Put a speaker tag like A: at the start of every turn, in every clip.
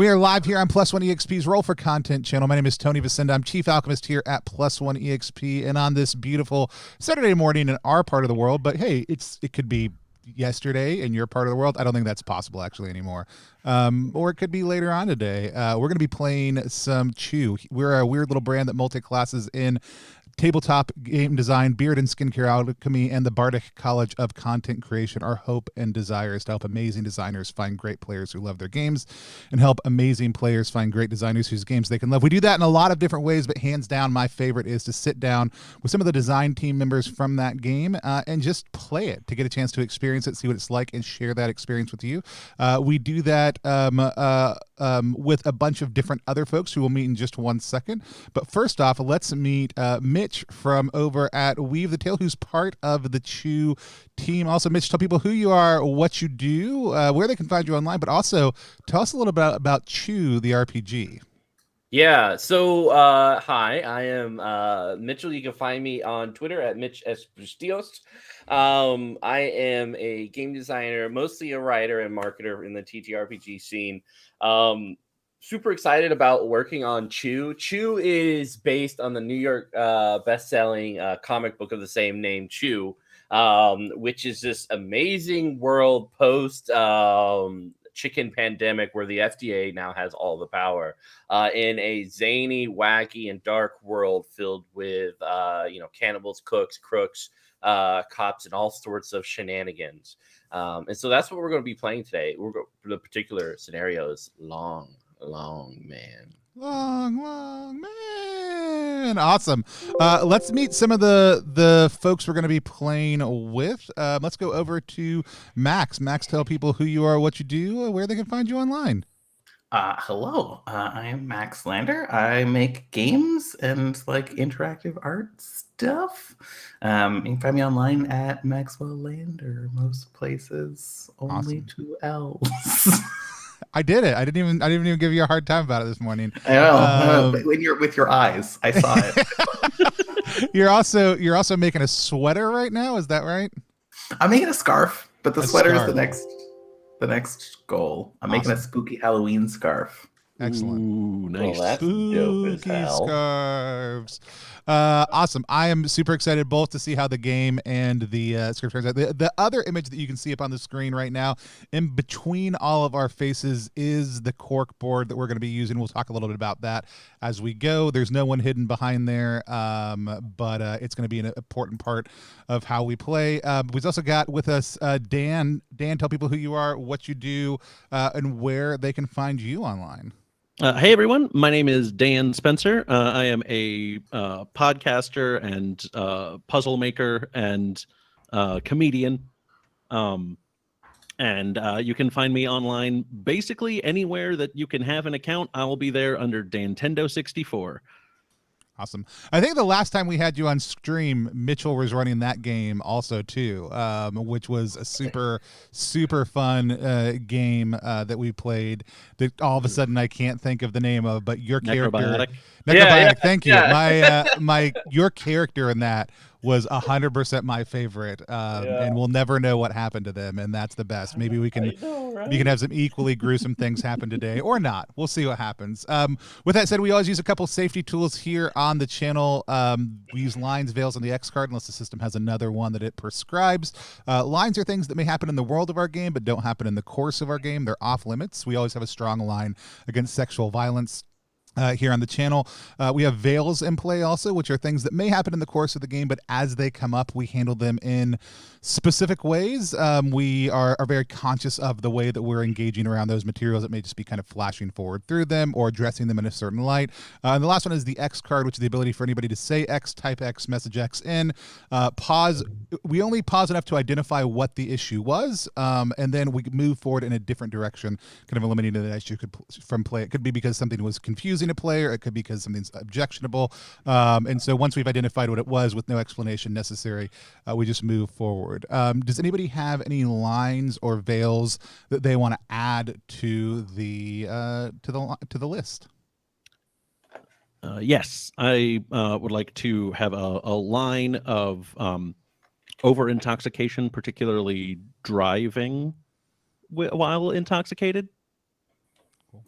A: We are live here on Plus One EXP's Roll for Content channel. My name is Tony Vicenda. I'm Chief Alchemist here at Plus One EXP, and on this beautiful Saturday morning in our part of the world, but hey, it could be yesterday in your part of the world. I don't think that's possible actually anymore. Or it could be later on today. We're going to be playing some Chew. We're a weird little brand that multi-classes in tabletop game design, beard and skincare alchemy, and the Bardic College of Content Creation. Our hope and desire is to help amazing designers find great players who love their games and help amazing players find great designers whose games they can love. We do that in a lot of different ways, but hands down, my favorite is to sit down with some of the design team members from that game and just play it, to get a chance to experience it, see what it's like, and share that experience with you. We do that with a bunch of different other folks who we'll meet in just 1 second. But first off, let's meet Mitch from over at Weave the Tale, who's part of the Chew team. Also, Mitch, tell people who you are, what you do, where they can find you online, but also tell us a little bit about Chew, the RPG.
B: Yeah, so hi, I am Mitchell. You can find me on Twitter at Mitch S. Bustillos. I am a game designer, mostly a writer and marketer in the ttrpg scene. Super excited about working on Chew. Chew is based on the New York best-selling comic book of the same name, Chew, which is this amazing world post chicken pandemic where the FDA now has all the power in a zany, wacky, and dark world filled with cannibals, cooks, crooks, cops, and all sorts of shenanigans. And so that's what we're going to be playing today. The particular scenario is Long Man.
A: Long Man. Awesome. Let's meet some of the folks we're going to be playing with. Let's go over to Max. Max, tell people who you are, what you do, where they can find you online.
C: Hello, I am Max Lander. I make games and like interactive art stuff. You can find me online at Maxwell Lander. Most places, only
A: Awesome.
C: 2 L's.
A: I did it. I didn't even give you a hard time about it this morning.
C: I know. But when you're with your eyes, I saw it.
A: You're also making a sweater right now. Is that right?
C: I'm making a scarf, but the sweater
A: scarf.
C: is the next goal. I'm making a spooky Halloween scarf.
A: Excellent.
D: Ooh, nice.
B: Well, that's dope as
A: Spooky
B: hell.
A: scarves. Awesome. I am super excited both to see how the game and the script turns out. The other image that you can see up on the screen right now, in between all of our faces, is the cork board that we're going to be using. We'll talk a little bit about that as we go. There's no one hidden behind there, but it's going to be an important part of how we play. We've also got with us Dan. Dan, tell people who you are, what you do, and where they can find you online.
D: Hey everyone, my name is Dan Spencer. I am a podcaster and puzzle maker and comedian. And you can find me online basically anywhere that you can have an account. I will be there under Dantendo64.
A: Awesome. I think the last time we had you on stream, Mitchell was running that game also too, which was a super fun game that we played that all of a sudden I can't think of the name of, but your character.
D: Necrobiotic.
A: Necrobiotic, thank you.
B: Yeah.
A: Your character in that was 100% my favorite, and we'll never know what happened to them, and that's the best. Maybe we can have some equally gruesome things happen today, or not. We'll see what happens. With that said, we always use a couple safety tools here on the channel. We use lines, veils, on the X card unless the system has another one that it prescribes. Lines are things that may happen in the world of our game, but don't happen in the course of our game. They're off limits. We always have a strong line against sexual violence. Here on the channel. We have veils in play also, which are things that may happen in the course of the game, but as they come up, we handle them in specific ways. We are very conscious of the way that we're engaging around those materials. It may just be kind of flashing forward through them or addressing them in a certain light. And the last one is the X card, which is the ability for anybody to say X, type X, message X in, pause. We only pause enough to identify what the issue was, and then we move forward in a different direction, kind of eliminating that issue from play. It could be because something was confusing a player. It could be because something's objectionable. And so once we've identified what it was with no explanation necessary, we just move forward. Does anybody have any lines or veils that they want to add to the list?
D: Yes, I would like to have a line of over intoxication, particularly driving while intoxicated.
A: Cool.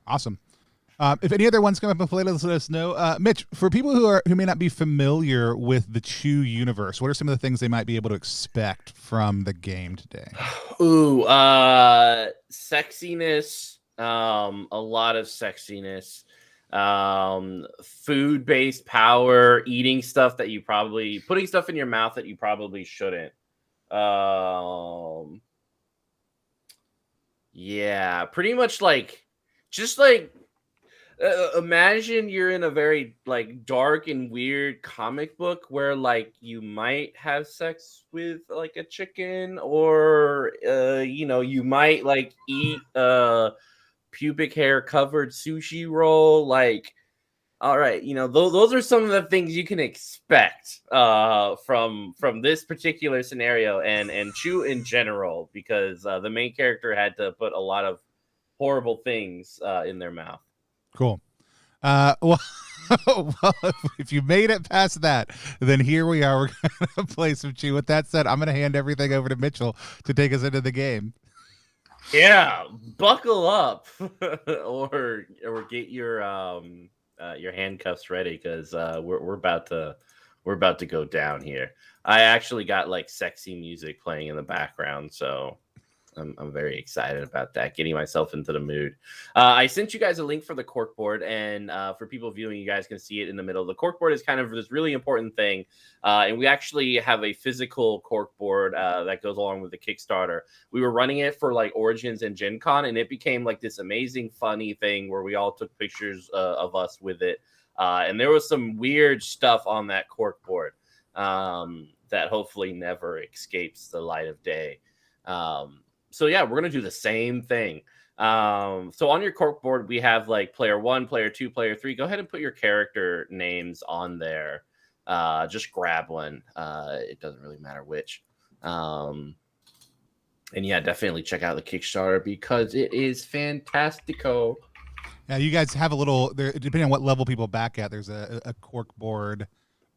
A: Awesome. If any other ones come up and play, let us know. Mitch, for people who may not be familiar with the Chew universe, what are some of the things they might be able to expect from the game today?
B: Ooh, sexiness, a lot of sexiness, food-based power, eating stuff that you probably putting stuff in your mouth that you probably shouldn't. Yeah, pretty much like just like imagine you're in a very like dark and weird comic book where like you might have sex with like a chicken, or you might like eat a pubic hair covered sushi roll. Like, all right, those are some of the things you can expect from this particular scenario and Chew in general, because the main character had to put a lot of horrible things in their mouth.
A: Cool. Well, if you made it past that, then here we are. We're going to play some Chew. With that said, I'm going to hand everything over to Mitchell to take us into the game.
B: Yeah, buckle up or get your handcuffs ready, because we're about to go down here. I actually got like sexy music playing in the background, so I'm very excited about that, getting myself into the mood. I sent you guys a link for the corkboard, and for people viewing, you guys can see it in the middle. The corkboard is kind of this really important thing, and we actually have a physical corkboard that goes along with the Kickstarter. We were running it for like Origins and Gen Con, and it became like this amazing, funny thing where we all took pictures of us with it, and there was some weird stuff on that corkboard that hopefully never escapes the light of day. So yeah, we're gonna do the same thing. So on your corkboard, we have like player 1, player 2, player 3. Go ahead and put your character names on there. Just grab one. It doesn't really matter which. And yeah, definitely check out the Kickstarter because it is fantastico.
A: Yeah, you guys have a little there, depending on what level people back at. There's a corkboard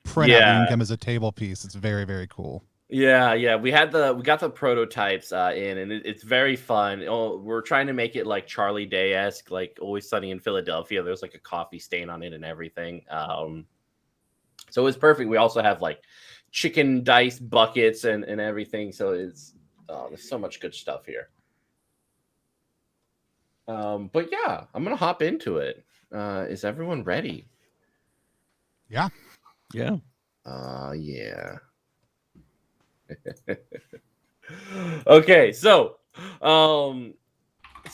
A: printout that can come as a table piece. It's very, very cool.
B: Yeah. We got the prototypes in, and it's very fun. We're trying to make it like Charlie Day-esque, like Always Sunny in Philadelphia. There's like a coffee stain on it and everything. So it's perfect. We also have like chicken dice buckets and everything. So there's so much good stuff here. But yeah, I'm gonna hop into it. Is everyone ready?
A: Yeah.
D: Yeah.
B: Yeah. Okay, so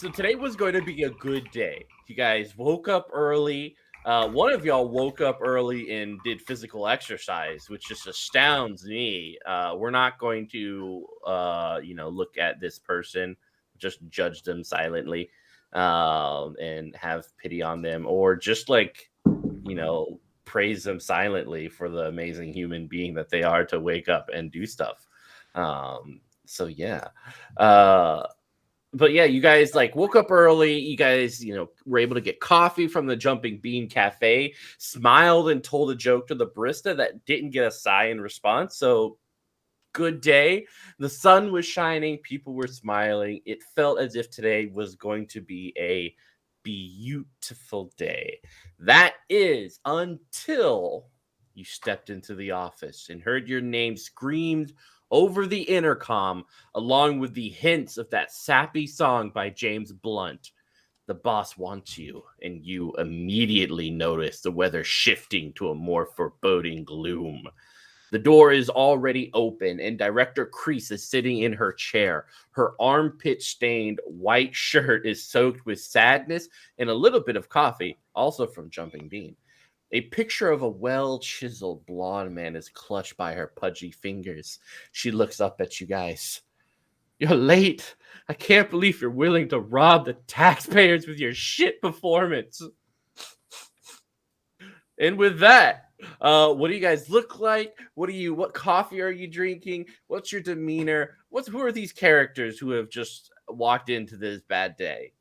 B: today was going to be a good day. You guys woke up early. One of y'all woke up early and did physical exercise, which just astounds me. We're not going to look at this person, just judge them silently, and have pity on them, or just praise them silently for the amazing human being that they are to wake up and do stuff. So yeah. But yeah, you guys woke up early. You guys, were able to get coffee from the Jumping Bean Cafe, smiled and told a joke to the barista that didn't get a sigh in response. So good day. The sun was shining. People were smiling. It felt as if today was going to be a beautiful day. That is until you stepped into the office and heard your name screamed over the intercom, along with the hints of that sappy song by James Blunt. The boss wants you, and you immediately notice the weather shifting to a more foreboding gloom. The door is already open, and Director Crease is sitting in her chair. Her armpit-stained white shirt is soaked with sadness and a little bit of coffee, also from Jumping Bean. A picture of a well-chiseled blonde man is clutched by her pudgy fingers. She looks up at you guys. You're late. I can't believe you're willing to rob the taxpayers with your shit performance. And with that, what do you guys look like? What coffee are you drinking? What's your demeanor? Who are these characters who have just walked into this bad day?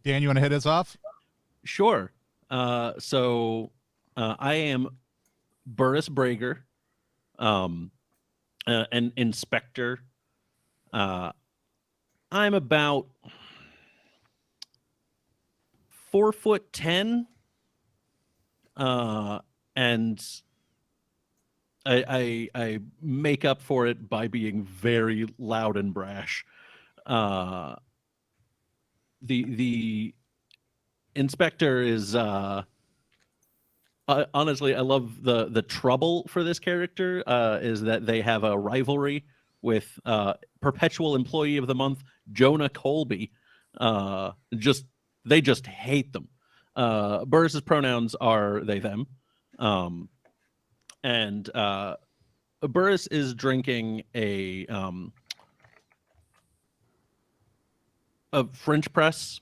A: Dan, you want to hit us off?
D: Sure. So I am Burris Brager, an inspector I'm about 4'10", and I make up for it by being very loud and brash. The inspector is honestly, I love the trouble for this character is that they have a rivalry with perpetual employee of the month Jonah Colby. They just hate them. Burris's pronouns are they them, and Burris is drinking a French press,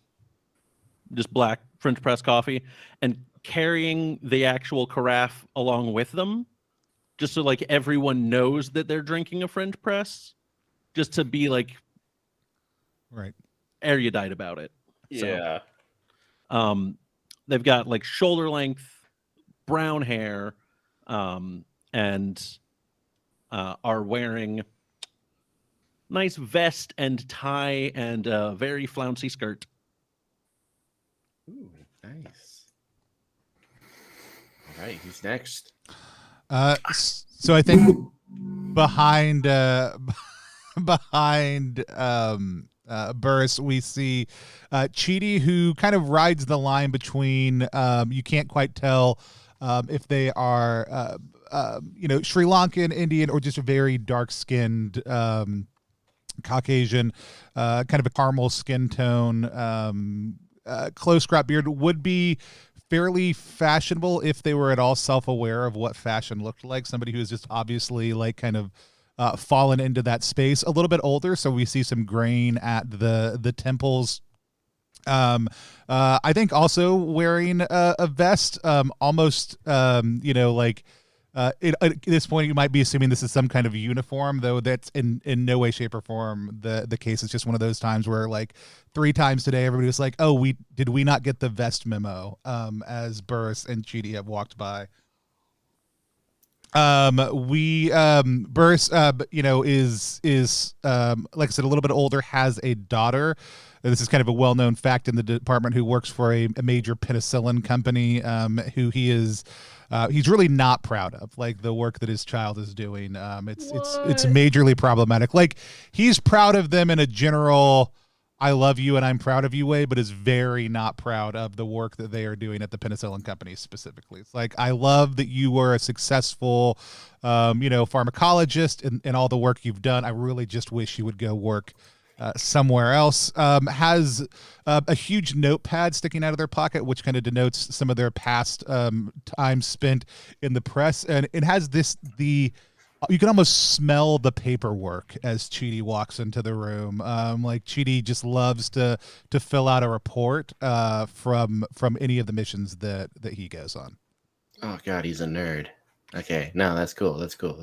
D: just black French press coffee, and carrying the actual carafe along with them, just so like everyone knows that they're drinking a French press, just to be like
A: right
D: erudite about it.
B: Yeah.
D: So, they've got like shoulder length brown hair, and are wearing nice vest and tie and a very flouncy skirt.
B: Ooh, nice. All right, who's next?
A: So I think behind Burris, we see Chidi, who kind of rides the line between you can't quite tell if they are Sri Lankan, Indian, or just a very dark-skinned Caucasian, kind of a caramel skin tone, close crop beard. Would be fairly fashionable if they were at all self-aware of what fashion looked like. Somebody who's just obviously like kind of fallen into that space. A little bit older, so we see some grain at the temples. I think also wearing a vest, almost at this point you might be assuming this is some kind of uniform, though that's in no way, shape, or form the case. It's just one of those times where like 3 times today everybody was like, oh, did we not get the vest memo, as Burris and Chidi have walked by. Burris is like I said, a little bit older, has a daughter. This is kind of a well-known fact in the department, who works for a major penicillin company, who he's really not proud of, like the work that his child is doing. It's majorly problematic. Like, he's proud of them in a general I love you and I'm proud of you way, but is very not proud of the work that they are doing at the penicillin company specifically. It's like, I love that you were a successful pharmacologist and all the work you've done. I really just wish you would go work somewhere else. Has a huge notepad sticking out of their pocket, which kind of denotes some of their past time spent in the press. And it has you can almost smell the paperwork as Chidi walks into the room. Like, Chidi just loves to fill out a report from any of the missions that he goes on.
B: Oh God, he's a nerd. Okay, no, that's cool. That's cool.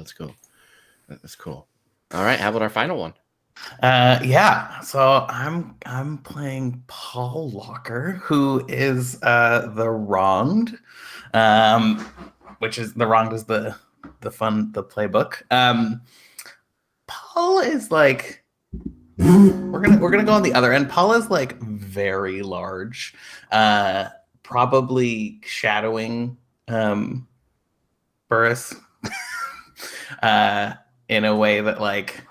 B: All right, how about our final one?
C: So I'm playing Paul Locker, who is the Wronged, which is the Wronged is the playbook. Paul is like, we're gonna go on the other end. Paul is like very large, probably shadowing Burris in a way that, like,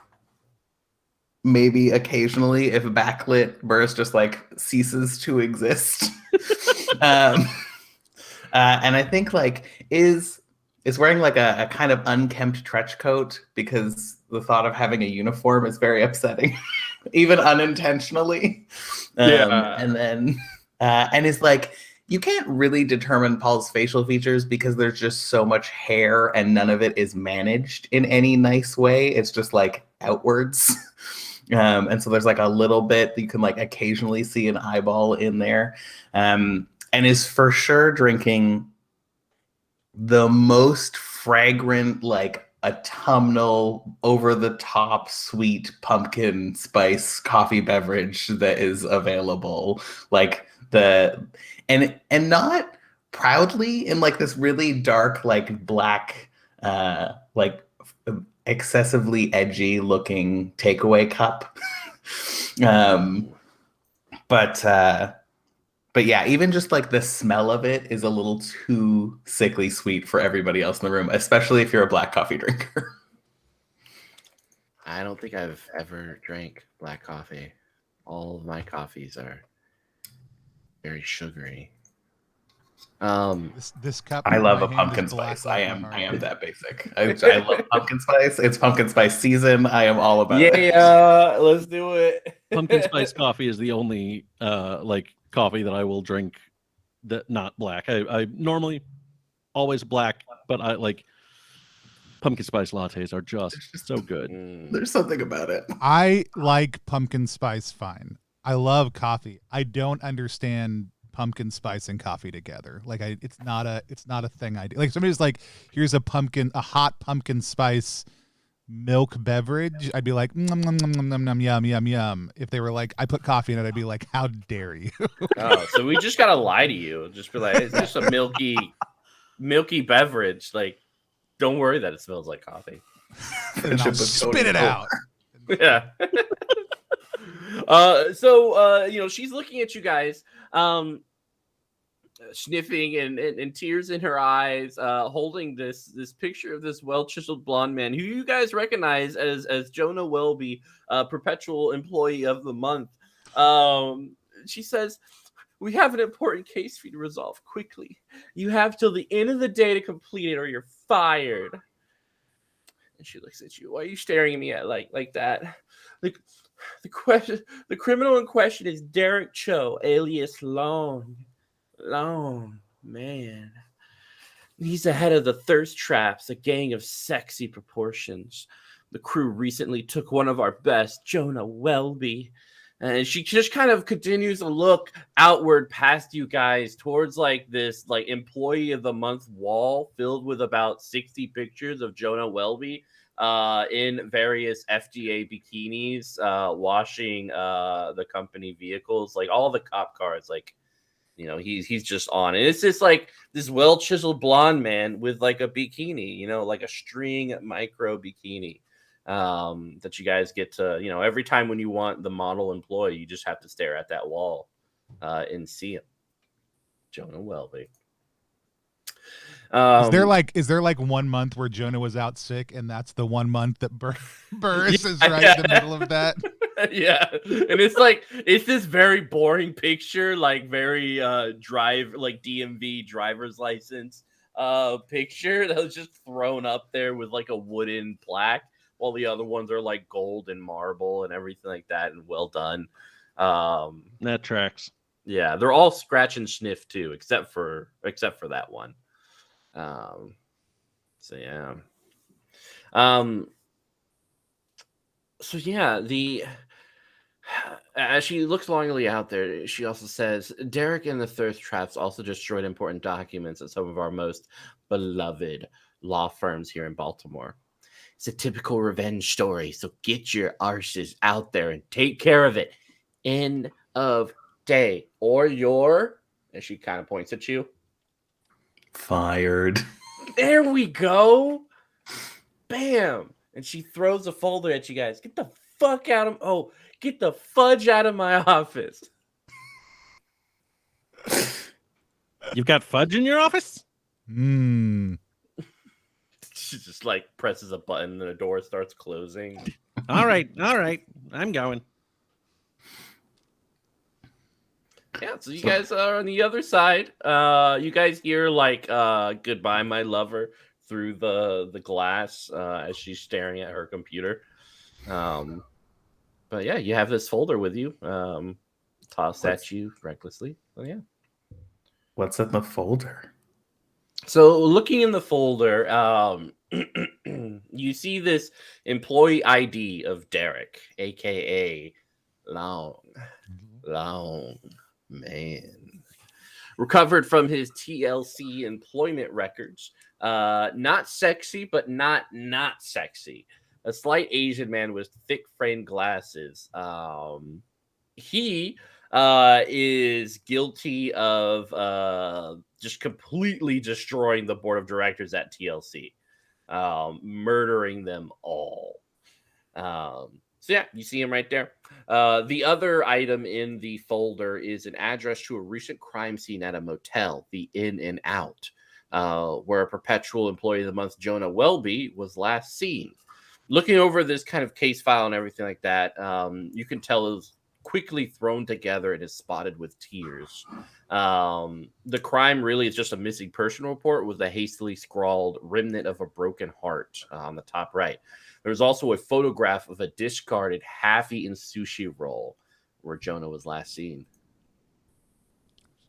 C: maybe occasionally, if backlit, Burris just like ceases to exist. And I think like is wearing like a kind of unkempt trench coat, because the thought of having a uniform is very upsetting, even unintentionally. And then and is like, you can't really determine Paul's facial features because there's just so much hair and none of it is managed in any nice way. It's just like outwards. And so there's like a little bit that you can like occasionally see an eyeball in there, and is for sure drinking the most fragrant, like autumnal, over the top sweet pumpkin spice coffee beverage that is available. Like and not proudly in like this really dark, like black, like excessively edgy looking takeaway cup. But yeah, even just like the smell of it is a little too sickly sweet for everybody else in the room, especially if you're a black coffee drinker.
B: I don't think I've ever drank black coffee. All of my coffees are very sugary.
A: This cup.
C: I love a
A: my hand
C: pumpkin
A: is black
C: spice.
A: like
C: I
A: my
C: am
A: heart.
C: that basic. I love pumpkin spice. It's pumpkin spice season. I am all about it.
B: Yeah, let's do it.
D: Pumpkin spice coffee is the only like coffee that I will drink that not black. I normally always black, but I like pumpkin spice lattes are just so good.
C: There's something about it.
A: I like pumpkin spice fine. I love coffee. I don't understand pumpkin spice and coffee together. Like it's not a thing I do. Like somebody's like, here's a hot pumpkin spice milk beverage, I'd be like, nom, nom, nom, nom, nom, nom, yum, yum, yum. If they were like, I put coffee in it, I'd be like, how dare you?
B: Oh, so we just gotta lie to you. Just be like, it's just a milky beverage. Like, don't worry that it smells like coffee.
A: And I'll spit it out.
B: Yeah. So she's looking at you guys, sniffing and tears in her eyes, holding this picture of this well-chiseled blonde man who you guys recognize as Jonah Welby, perpetual employee of the month. She says, "We have an important case for you to resolve quickly. You have till the end of the day to complete it or you're fired." And she looks at you. "Why are you staring at me like that? The criminal in question is Derek Cho, alias Long Man. He's the head of the Thirst Traps, a gang of sexy proportions. The crew recently took one of our best, Jonah Welby." And she just kind of continues to look outward past you guys towards like this like employee of the month wall filled with about 60 pictures of Jonah Welby in various FDA bikinis, washing the company vehicles, like all the cop cars, like, you know, he's just on. And it's just like this well-chiseled blonde man with like a bikini, you know, like a string micro bikini, that you guys get to, you know, every time when you want the model employee, you just have to stare at that wall and see him. Jonah Welby.
A: Is there like 1 month where Jonah was out sick and that's the 1 month that Burris is right in the middle of that?
B: Yeah, and it's like it's this very boring picture, like very like DMV driver's license picture that was just thrown up there with like a wooden plaque, while the other ones are like gold and marble and everything like that, and well done.
D: That tracks.
B: Yeah, they're all scratch and sniff too, except for that one. So yeah. So yeah, as she looks longingly out there, she also says, "Derek and the Thirst Traps also destroyed important documents at some of our most beloved law firms here in Baltimore. It's a typical revenge story, so get your arses out there and take care of it. End of day, or you're," and she kind of points at you,
C: "fired."
B: There we go. Bam. And she throws a folder at you guys. Get the fuck out of get the fudge out of my office.
D: You've got fudge in your office?
A: Hmm.
B: She just like presses a button and the door starts closing.
D: All right. I'm going.
B: Yeah, so you guys are on the other side. You guys hear like "Goodbye, my lover" through the glass as she's staring at her computer. But yeah, you have this folder with you, tossed at you recklessly. Oh yeah.
C: What's in the folder?
B: So looking in the folder, you see this employee ID of Derek, aka Long Man, recovered from his TLC employment records. Not sexy, but not sexy. A slight Asian man with thick framed glasses. He is guilty of just completely destroying the board of directors at TLC, murdering them all. So yeah, you see him right there. The other item in the folder is an address to a recent crime scene at a motel, the In and Out, where a perpetual employee of the month, Jonah Welby, was last seen. Looking over this kind of case file and everything like that, you can tell it was quickly thrown together and is spotted with tears. The crime really is just a missing person report with a hastily scrawled remnant of a broken heart on the top right. There's also a photograph of a discarded half-eaten sushi roll where Jonah was last seen.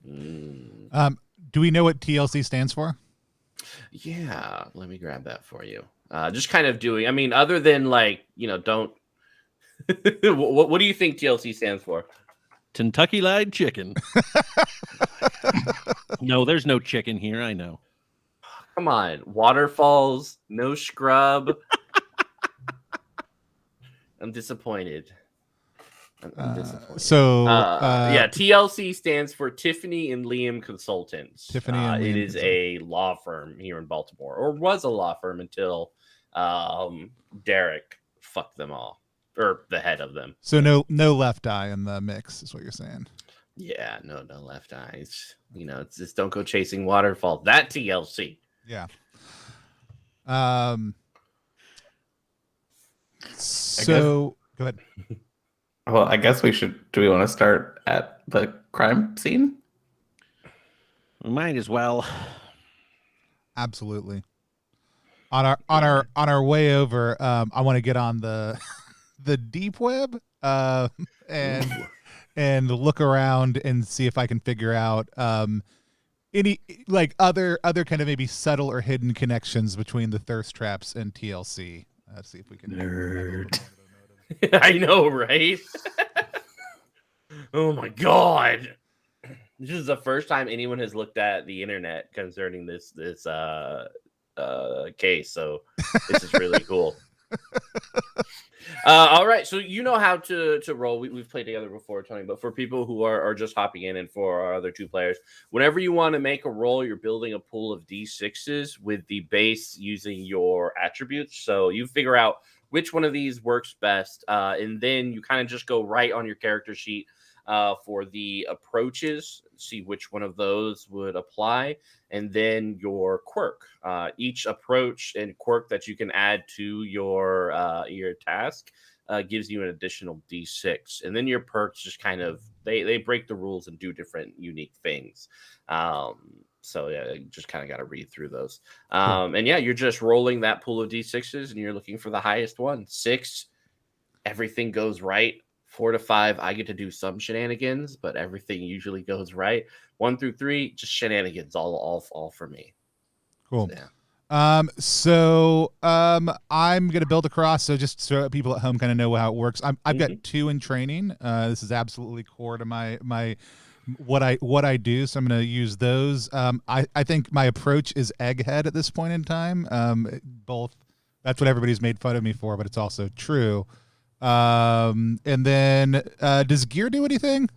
A: Do we know what TLC stands for?
B: Yeah, let me grab that for you. Just kind of doing, I mean, other than like, don't. What do you think TLC stands for?
D: Kentucky Fried Chicken. No, there's no chicken here. I know.
B: Come on, waterfalls, no scrub. I'm disappointed. I'm disappointed.
A: Yeah,
B: TLC stands for Tiffany and Liam Consultants.
A: Tiffany and Liam
B: it is a law firm here in Baltimore, or was a law firm until Derek fucked them all, or the head of them.
A: So no left eye in the mix is what you're saying.
B: Yeah, no left eyes. It's just don't go chasing waterfalls. That TLC.
A: Yeah. So go ahead.
C: Well, I guess we should. Do we want to start at the crime scene?
D: We might as well.
A: Absolutely. On our way over, I want to get on the deep web and look around and see if I can figure out any like other kind of maybe subtle or hidden connections between the thirst traps and TLC. Let's see if we can.
C: Nerd.
B: I know, right? Oh my god. This is the first time anyone has looked at the internet concerning this case, so this is really cool. All right, so you know how to roll. We've played together before, Tony, but for people who are just hopping in and for our other two players, whenever you want to make a roll, you're building a pool of D6s with the base using your attributes. So you figure out which one of these works best, and then you kind of just go right on your character sheet for the approaches, see which one of those would apply, and then your quirk. Each approach and quirk that you can add to your task gives you an additional D6, and then your perks just kind of they break the rules and do different unique things. So yeah, you just kind of got to read through those. And yeah, you're just rolling that pool of D6s and you're looking for the highest one. 6, everything goes right. 4 to 5, I get to do some shenanigans, but everything usually goes right. 1 through 3, just shenanigans, all for me.
A: Cool.
B: So, yeah.
A: I'm gonna build across, so just so people at home kind of know how it works. I've got 2 in training. This is absolutely core to my what I do, so I'm gonna use those. I think my approach is egghead at this point in time. Both that's what everybody's made fun of me for, but it's also true. And then does gear do anything?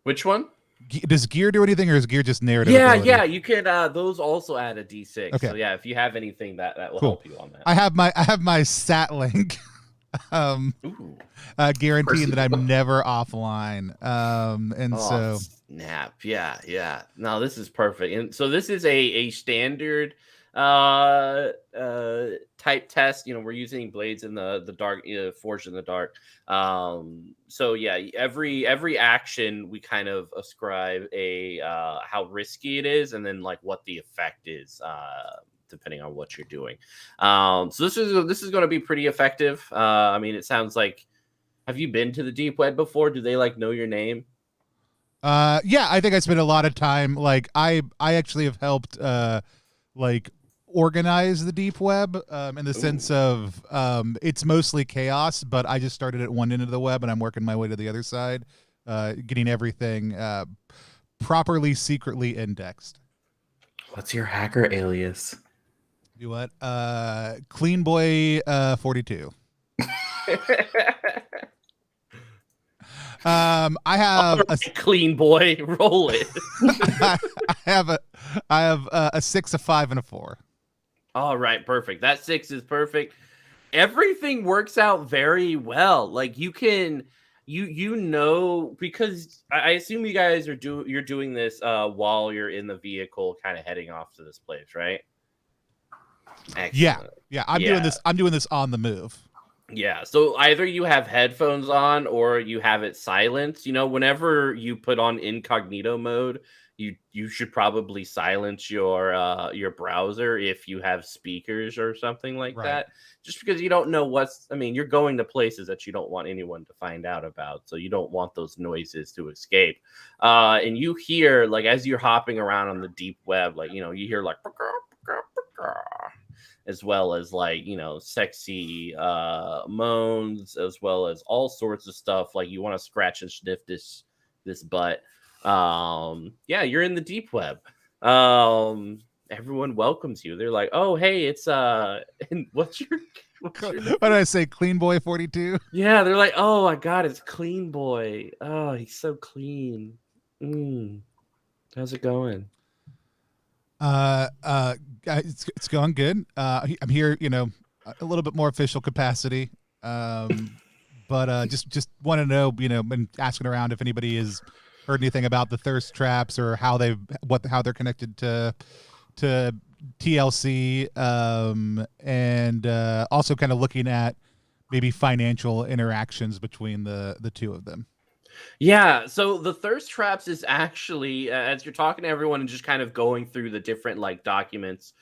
B: Which one?
A: Does gear do anything, or is gear just narrative?
B: Yeah, you can those also add a D6.
A: Okay.
B: So yeah, if you have anything that will
A: Cool.
B: help you on that.
A: I have my sat link guaranteeing that I'm never offline. So
B: snap. Yeah. No, this is perfect. And so this is a standard type test. We're using blades in the dark, forged in the dark. So yeah, every action we kind of ascribe a how risky it is, and then like what the effect is depending on what you're doing. So this is going to be pretty effective. I mean, it sounds like, have you been to the deep web before? Do they like know your name?
A: Yeah, I think I spent a lot of time. Like I actually have helped like organize the deep web in the sense of it's mostly chaos, but I just started at one end of the web and I'm working my way to the other side, getting everything properly secretly indexed.
C: What's your hacker alias?
A: Do what? Clean Boy 42. I have a
B: Clean Boy. Roll it.
A: I have a 6, a 5, and a 4.
B: All right, perfect. That 6 is perfect. Everything works out very well. Like you can you know, because I assume you guys are you're doing this while you're in the vehicle, kind of heading off to this place, right? Excellent.
A: Yeah. I'm doing this on the move.
B: Yeah, so either you have headphones on or you have it silenced. You know, whenever you put on incognito mode, you should probably silence your browser if you have speakers or something like that. Just because you don't know you're going to places that you don't want anyone to find out about, so you don't want those noises to escape. And you hear, like, as you're hopping around on the deep web, like, you know, you hear like as well as, like, you know, sexy moans, as well as all sorts of stuff. Like, you want to scratch and sniff this butt. Yeah, you're in the deep web. Everyone welcomes you. They're like, oh, hey, it's what's your
A: what did I say? Clean Boy 42?
B: Yeah, they're like, oh my god, it's Clean Boy. Oh, he's so clean. How's it going?
A: It's going good. I'm here, you know, a little bit more official capacity. But just want to know, you know, been asking around if anybody has heard anything about the thirst traps or how they're connected to TLC, and also kind of looking at maybe financial interactions between the two of them.
B: Yeah, so the thirst traps is actually, as you're talking to everyone and just kind of going through the different, like, documents,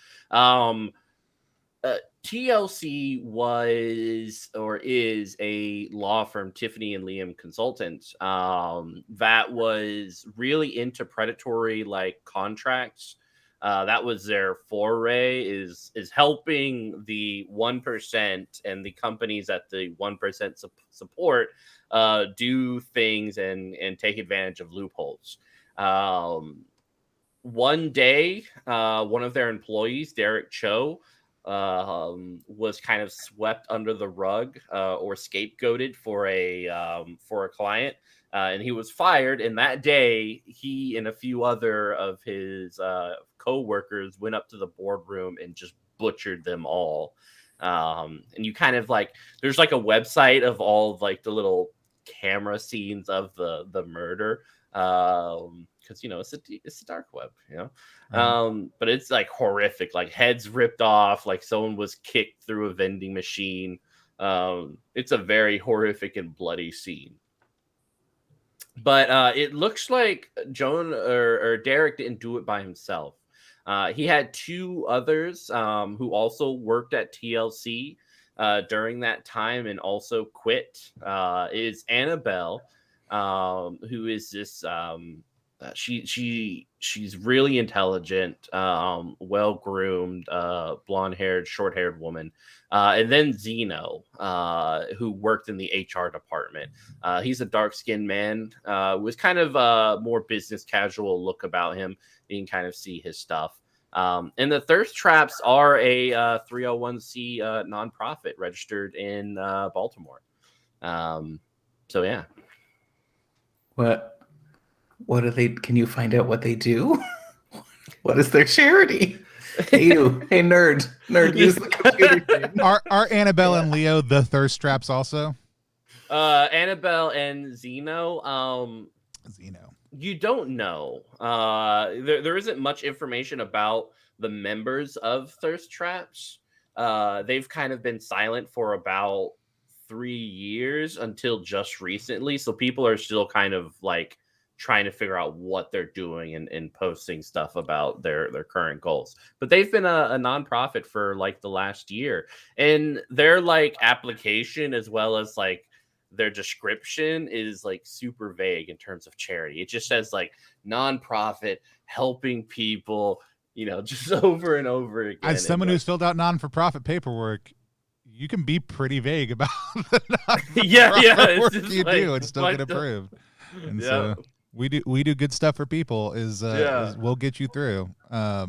B: TLC was or is a law firm, Tiffany and Liam Consultants, that was really into predatory, like, contracts. That was their foray, is helping the 1% and the companies that the 1% support do things and take advantage of loopholes. One day, one of their employees, Derek Cho, was kind of swept under the rug or scapegoated for a client, and he was fired. And that day, he and a few other of his co-workers went up to the boardroom and just butchered them all. And you kind of, like, there's like a website of all of, like, the little camera scenes of the murder, because, you know, it's a dark web, you know. But it's, like, horrific, like heads ripped off, like someone was kicked through a vending machine. It's a very horrific and bloody scene. But it looks like Joan or Derek didn't do it by himself. He had two others who also worked at TLC during that time and also quit. Is Annabelle, who is this she's really intelligent, well-groomed, blonde-haired, short-haired woman, and then Zeno, who worked in the HR department. He's a dark-skinned man, with kind of a more business casual look about him. You can kind of see his stuff. And the thirst traps are a 301c nonprofit registered in Baltimore. So yeah.
C: What do they? Can you find out what they do? What is their charity? Hey, you, hey nerd, use the computer thing.
A: Are Annabelle and Leo the thirst traps also?
B: Annabelle and Zeno.
A: Zeno.
B: You don't know. There isn't much information about the members of thirst traps. They've kind of been silent for about 3 years until just recently. So people are still kind of, like, trying to figure out what they're doing and posting stuff about their current goals. But they've been a nonprofit for, like, the last year, and their, like, application as well as, like, their description is, like, super vague in terms of charity. It just says, like, nonprofit helping people, you know, just over and over again.
A: As someone who's filled out non-for-profit paperwork, you can be pretty vague about the work you do and still get approved. And so we do good stuff for people. Is we'll get you through.
C: I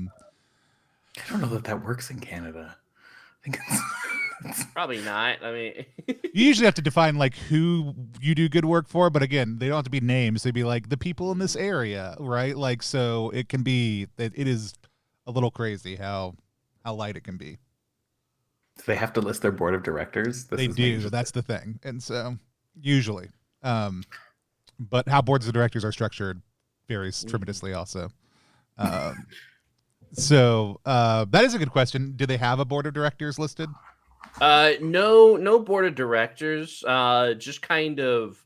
C: don't know that works in Canada. I think it's
B: probably not. I mean,
A: you usually have to define, like, who you do good work for, but again, they don't have to be names. They'd be like the people in this area, right? Like, so it can be. It is a little crazy how light it can be.
C: Do they have to list their board of directors?
A: They do. That's the thing. And so usually. But how boards of directors are structured varies tremendously also. So that is a good question. Do they have a board of directors listed?
B: No board of directors. Just kind of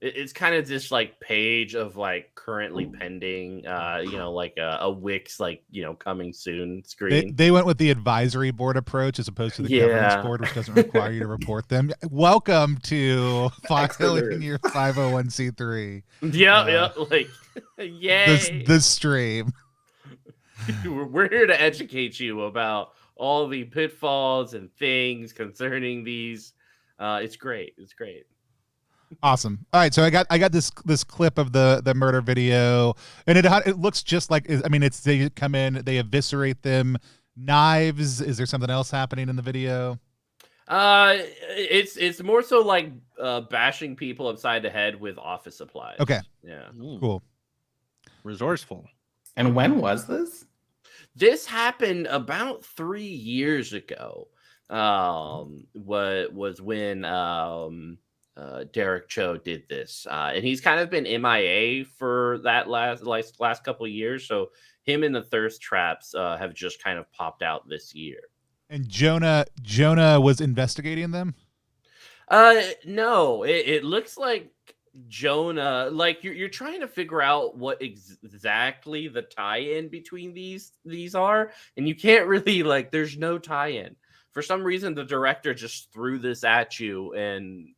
B: it's kind of this like page of like currently pending, like a Wix, like, coming soon screen.
A: They went with the advisory board approach as opposed to the governance board, which doesn't require you to report them. Welcome to filing your 501c3.
B: Yeah, like, yay.
A: The stream.
B: We're here to educate you about all the pitfalls and things concerning these. It's great. It's great.
A: Awesome. All right, so I got this clip of the murder video, and it looks just like, I mean, they come in, they eviscerate them, knives. Is there something else happening in the video?
B: It's more so like bashing people upside the head with office supplies.
A: Okay.
B: Yeah.
A: Cool.
D: Resourceful.
C: And when was this?
B: This happened about 3 years ago. What was when Derek Cho did this, and he's kind of been MIA for that last couple of years. So him and the thirst traps have just kind of popped out this year.
A: And Jonah was investigating them.
B: No, it looks like Jonah, like you're trying to figure out what exactly the tie-in between these are, and you can't really, like, there's no tie-in. For some reason, the director just threw this at you, and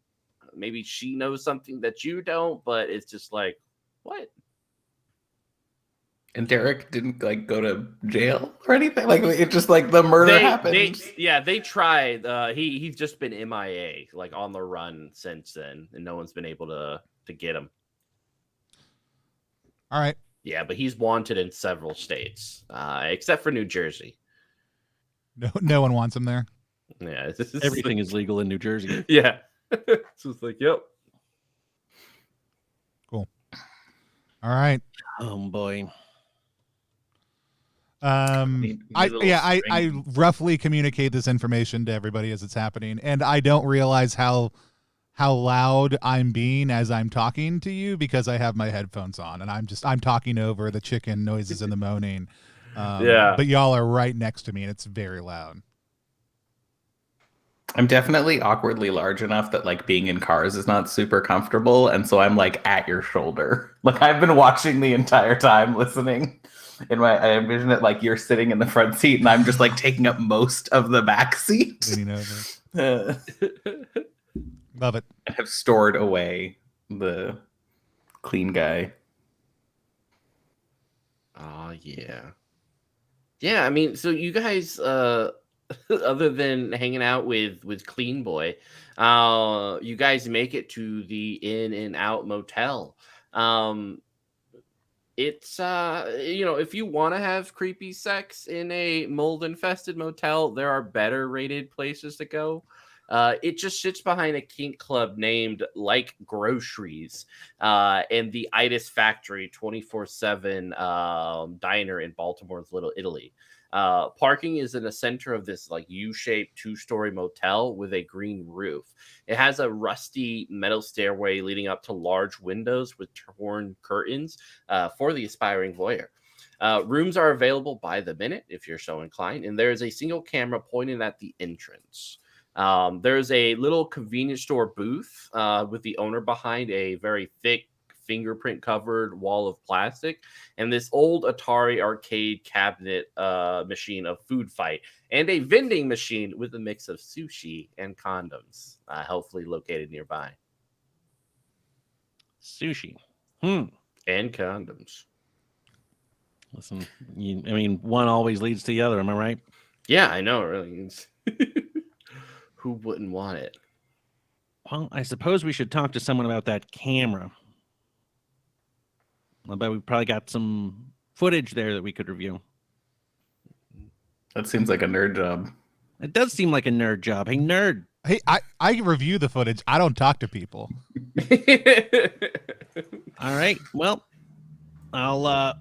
B: maybe she knows something that you don't, but it's just like, what?
C: And Derek didn't like go to jail or anything. Like, it just like the murder happened.
B: They tried. He's just been MIA, like on the run since then, and no one's been able to get him.
A: All right.
B: Yeah, but he's wanted in several states, except for New Jersey.
A: No one wants him there.
B: Yeah,
D: everything is legal in New Jersey.
B: Yeah. So it's like, yep.
A: Cool. All right.
D: Oh boy.
A: I roughly communicate this information to everybody as it's happening, and I don't realize how loud I'm being as I'm talking to you because I have my headphones on and I'm talking over the chicken noises and the moaning.
B: Yeah.
A: But y'all are right next to me and it's very loud.
C: I'm definitely awkwardly large enough that like being in cars is not super comfortable, and so I'm like at your shoulder. Like I've been watching the entire time, listening. I envision it like you're sitting in the front seat and I'm just like taking up most of the back seat.
A: Love it.
C: I have stored away the clean guy.
B: Oh yeah. Yeah, I mean, so you guys other than hanging out with Clean Boy, you guys make it to the In and Out motel. It's if you want to have creepy sex in a mold infested motel, there are better rated places to go. It just sits behind a kink club named Like Groceries and the Itis Factory 24/7 diner in Baltimore's Little Italy. Parking is in the center of this like U-shaped 2-story motel with a green roof. It has a rusty metal stairway leading up to large windows with torn curtains for the aspiring voyeur. Rooms are available by the minute if you're so inclined, and there is a single camera pointed at the entrance. There's a little convenience store booth with the owner behind a very thick fingerprint covered wall of plastic, and this old Atari arcade cabinet machine of Food Fight, and a vending machine with a mix of sushi and condoms, helpfully located nearby.
D: Sushi.
B: And condoms.
D: Listen, one always leads to the other. Am I right?
B: Yeah, I know. Really. Who wouldn't want it?
D: Well, I suppose we should talk to someone about that camera. I bet we probably got some footage there that we could review.
C: That seems like a nerd job.
D: It does seem like a nerd job. Hey, nerd.
A: Hey, I review the footage. I don't talk to people.
D: All right. Well, I'll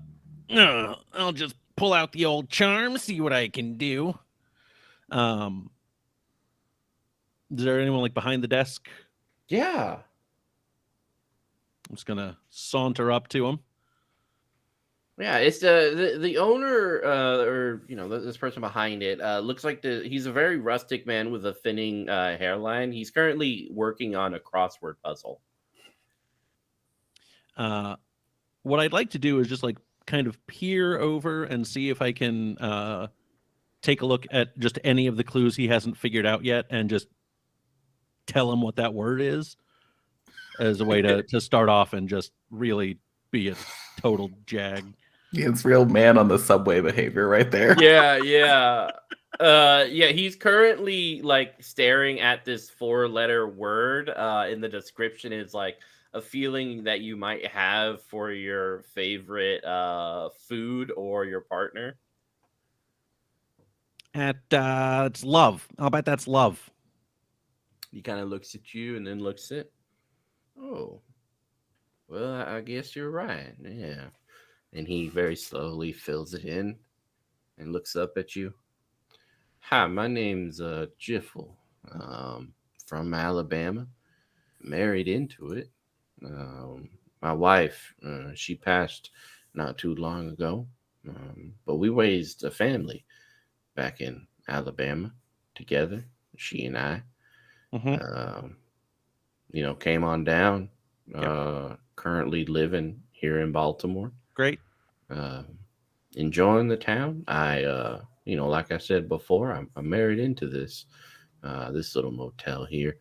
D: just pull out the old charm, see what I can do. Is there anyone like behind the desk?
B: Yeah.
D: I'm just gonna saunter up to him.
B: Yeah, it's the owner, or this person behind it. Looks like he's a very rustic man with a thinning hairline. He's currently working on a crossword puzzle.
D: What I'd like to do is just like kind of peer over and see if I can take a look at just any of the clues he hasn't figured out yet, and just tell him what that word is, as a way to start off and just really be a total jag.
C: Yeah, it's real man on the subway behavior right there.
B: Yeah. He's currently like staring at this 4-letter word. In the description is like a feeling that you might have for your favorite food or your partner.
D: It's love. I'll bet that's love.
B: He kind of looks at you and then looks at, oh, well, I guess you're right. Yeah. And he very slowly fills it in and looks up at you. Hi, my name's Jiffle, from Alabama. Married into it. My wife, she passed not too long ago, but we raised a family back in Alabama together, she and I. Came on down, currently living here in Baltimore.
D: Great.
B: Enjoying the town. I, like I said before, I'm married into this little motel here.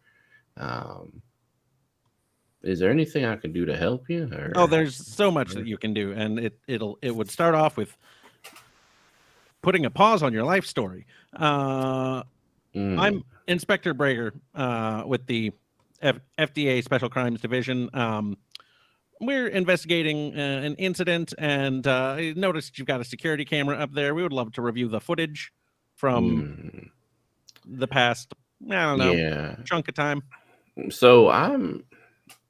B: Is there anything I can do to help you?
D: Oh, there's so much that you can do, and it would start off with putting a pause on your life story. I'm Inspector Brager with the FDA Special Crimes Division. We're investigating an incident, and I noticed you've got a security camera up there. We would love to review the footage from the past, chunk of time.
B: So I'm,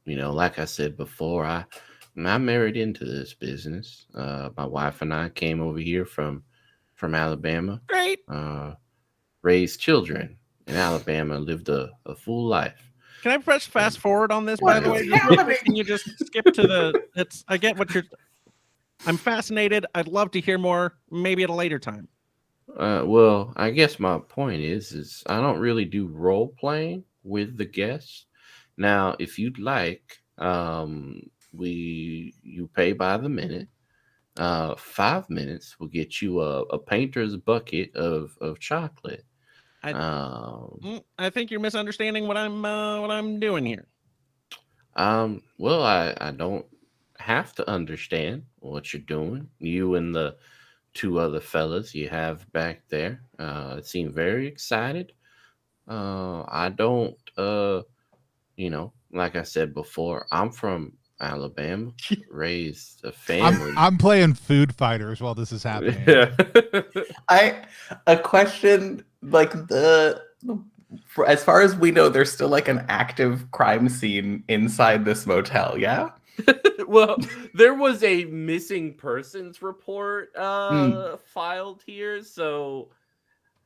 B: like I said before, I'm married into this business. My wife and I came over here from Alabama.
D: Great.
B: Raised children in Alabama, lived a full life.
D: Can I press fast forward on this, by the way? Can you just skip to the... I get what you're... I'm fascinated. I'd love to hear more, maybe at a later time.
B: Well, I guess my point is I don't really do role playing with the guests. Now, if you'd like, you pay by the minute. 5 minutes will get you a painter's bucket of chocolate.
D: I think you're misunderstanding what I'm doing here.
B: Well, I don't have to understand what you're doing. You and the 2 other fellas you have back there seem very excited. I don't, like I said before, I'm from Alabama, raised a family.
A: I'm playing food fighters while this is happening.
C: A question, like as far as we know, there's still like an active crime scene inside this motel. Yeah.
B: Well, there was a missing persons report filed here, so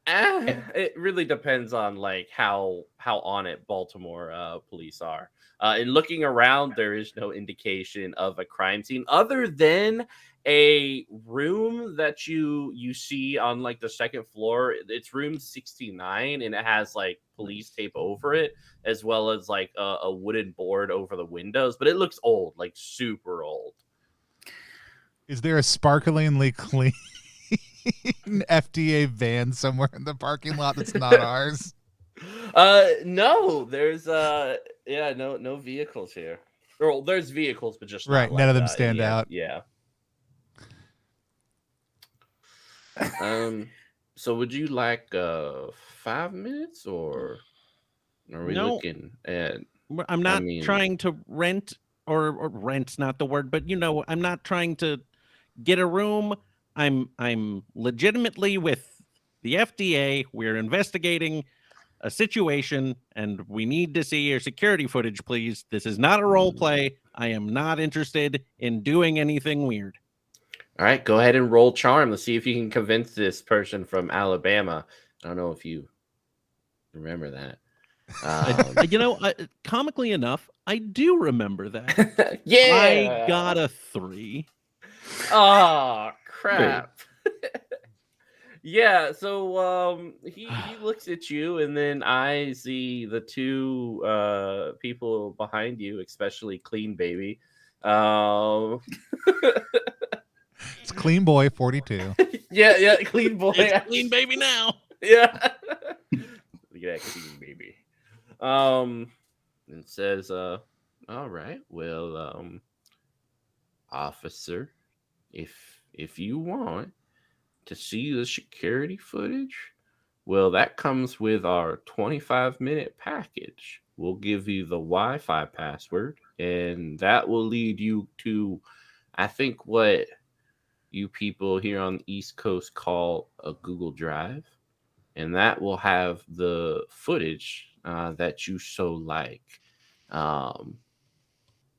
B: it really depends on like how on it Baltimore police are. In looking around, there is no indication of a crime scene other than a room that you see on like the second floor. It's room 69, and it has like police tape over it, as well as like a wooden board over the windows. But it looks old, like super old.
A: Is there a sparklingly clean FDA van somewhere in the parking lot that's not ours?
B: No, there's no vehicles here. Or there's vehicles, but just
A: right.
B: Not
A: none
B: like
A: of them stand out.
B: Yeah. So would you like 5 minutes, or are we looking at?
D: I'm not trying to rent, or rent's not the word, but I'm not trying to get a room. I'm legitimately with the FDA. We're investigating a situation, and we need to see your security footage, please. This is not a role play. I am not interested in doing anything weird.
B: All right, go ahead and roll charm. Let's see if you can convince this person from Alabama. I don't know if you remember that.
D: Comically enough, I do remember that.
B: Yeah,
D: I got a 3.
B: Oh crap. Yeah, so he looks at you, and then I see the two people behind you, especially Clean Baby.
A: It's Clean Boy 42.
B: Yeah, Clean Boy.
D: It's Clean Baby now.
B: Yeah. Look at that Clean Baby. It says, all right, well, officer, if you want to see the security footage, well, that comes with our 25-minute package. We'll give you the Wi-Fi password, and that will lead you to, I think, what you people here on the East Coast call a Google Drive, and that will have the footage that you so like.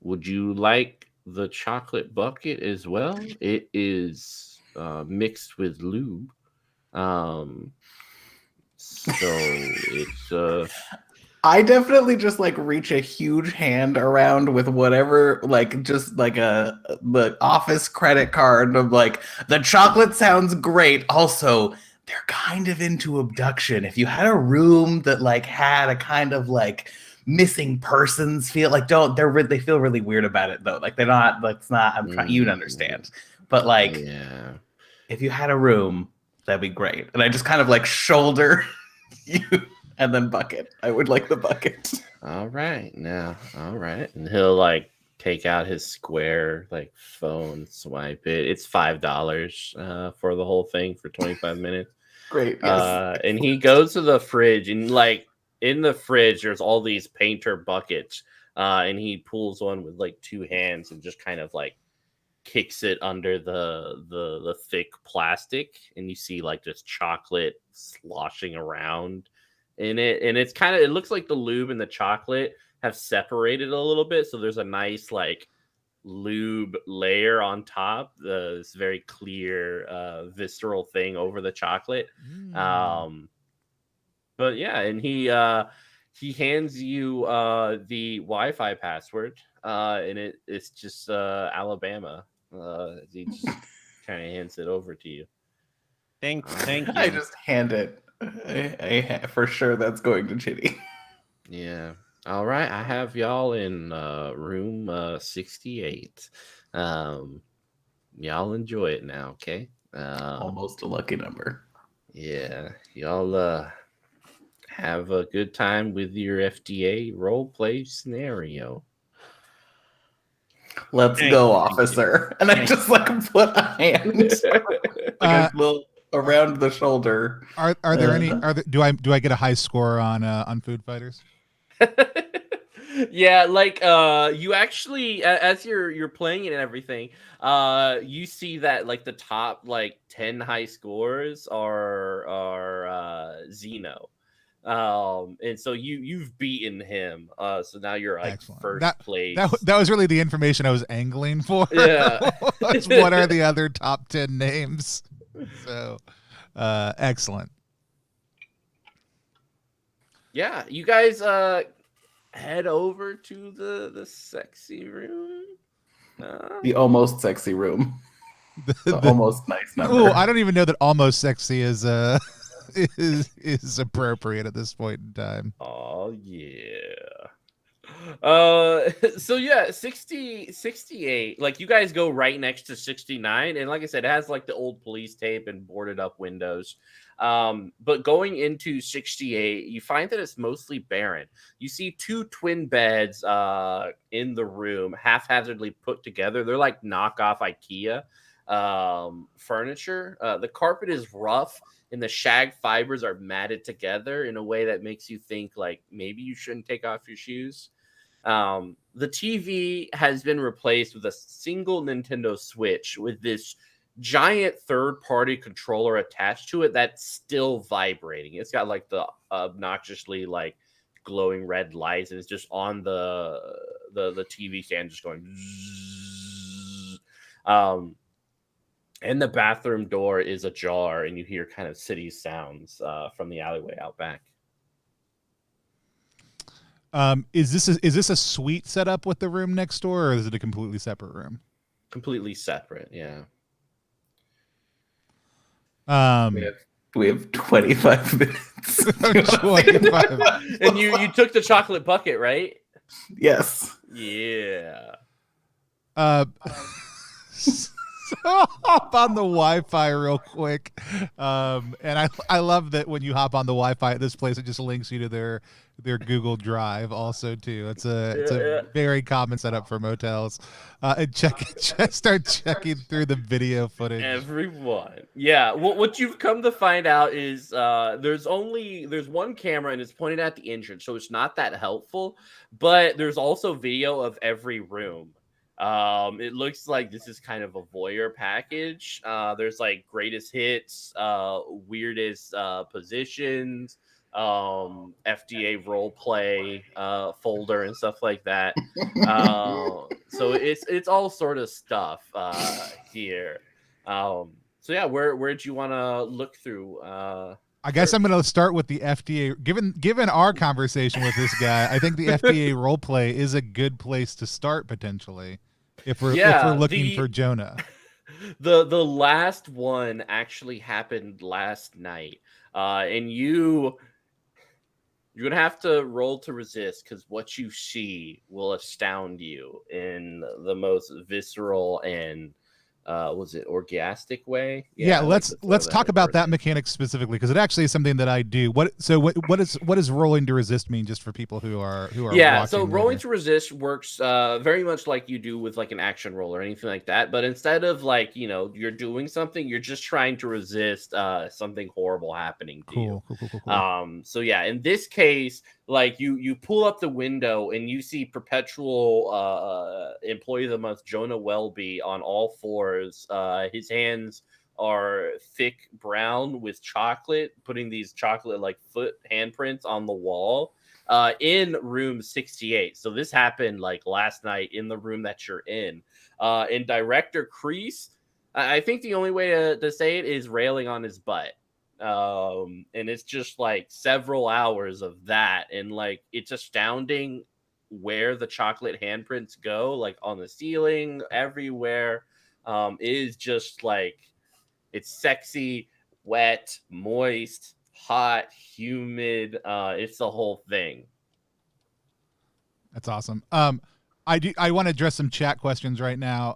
B: Would you like the chocolate bucket as well? It is mixed with lube. So it's
C: I definitely just like reach a huge hand around with whatever, like just like the office credit card of like, the chocolate sounds great. Also, they're kind of into abduction. If you had a room that like had a kind of like missing persons feel, like they feel really weird about it though. Like they're not, like it's not, I'm trying, you'd understand. But like,
B: yeah.
C: if you had a room, that'd be great. And I just kind of like shoulder you. And then bucket. I would like the bucket.
B: All right. And he'll like take out his Square like phone, swipe it. It's $5 for the whole thing for 25 minutes.
C: Great. Yes.
B: And he goes to the fridge, and like in the fridge, there's all these painter buckets. And he pulls one with like two hands and just kind of like kicks it under the thick plastic, and you see like just chocolate sloshing around in it, and it's kind of, it looks like the lube and the chocolate have separated a little bit, so there's a nice like lube layer on top, this very clear visceral thing over the chocolate. But yeah, and he hands you the Wi-Fi password, and it's just Alabama. He just kind of hands it over to you.
D: Thank you.
C: I just hand it. I for sure that's going to Chitty.
B: Yeah. All right. I have y'all in room 68. Y'all enjoy it now, okay?
C: Almost a lucky number.
B: Yeah. Y'all have a good time with your FDA role play scenario.
C: Let's go, officer. And I just like put a hand like a little around the shoulder.
A: Are there any? Do I get a high score on Food Fighters?
B: Yeah, like you actually, as you're playing it and everything, you see that like the top like 10 high scores are Zeno. And so you've beaten him. So now you're like
A: Excellent.
B: First place.
A: That was really the information I was angling for.
B: Yeah.
A: What are the other top 10 names? So excellent.
B: Yeah, you guys head over to the sexy room.
C: The almost sexy room. The almost nice number.
A: Oh, I don't even know that almost sexy is is appropriate at this point in time.
B: Oh yeah. So yeah, 68, like you guys go right next to 69, and like I said, it has like the old police tape and boarded up windows. But going into 68, you find that it's mostly barren. You see two twin beds in the room, haphazardly put together. They're like knockoff IKEA furniture. The carpet is rough, and the shag fibers are matted together in a way that makes you think like maybe you shouldn't take off your shoes. The TV has been replaced with a single Nintendo Switch with this giant third-party controller attached to it that's still vibrating. It's got like the obnoxiously like glowing red lights, and it's just on the TV stand just going zzz. And the bathroom door is ajar, and you hear kind of city sounds from the alleyway out back.
A: Is this a suite setup with the room next door, or is it a completely separate room?
B: Completely separate, yeah.
C: We have 25 minutes.
A: 25.
B: And you took the chocolate bucket, right?
C: Yes.
B: Yeah.
A: So hop on the Wi-Fi real quick, and I love that when you hop on the Wi-Fi at this place, it just links you to their Google Drive also too. It's a very common setup for motels. And start checking through the video footage.
B: Everyone, yeah. What you've come to find out is there's one camera and it's pointed at the entrance, so it's not that helpful. But there's also video of every room. It looks like this is kind of a voyeur package. There's like greatest hits, weirdest positions, FDA role play folder and stuff like that. So it's all sort of stuff here. So yeah, where'd you want to look through?
A: I guess I'm going to start with the FDA. Given our conversation with this guy, I think the FDA role play is a good place to start potentially. If we're looking for Jonah.
B: The last one actually happened last night, and you're gonna have to roll to resist because what you see will astound you in the most visceral and was it orgastic way?
A: Yeah, let's talk about that mechanic specifically because it actually is something that I do. What does rolling to resist mean just for people who are
B: yeah, so rolling to resist works very much like you do with like an action roll or anything like that, but instead of like, you're doing something, you're just trying to resist something horrible happening to you. Cool. So yeah, in this case, like you pull up the window and you see perpetual employee of the month Jonah Welby on all fours. His hands are thick brown with chocolate, putting these chocolate like foot handprints on the wall in room 68. So this happened like last night in the room that you're in. And director Kreese, I think the only way to say it is railing on his butt. And it's just like several hours of that, and like it's astounding where the chocolate handprints go, like on the ceiling, everywhere. It is just like it's sexy, wet, moist, hot, humid. It's the whole thing.
A: That's awesome. I want to address some chat questions right now.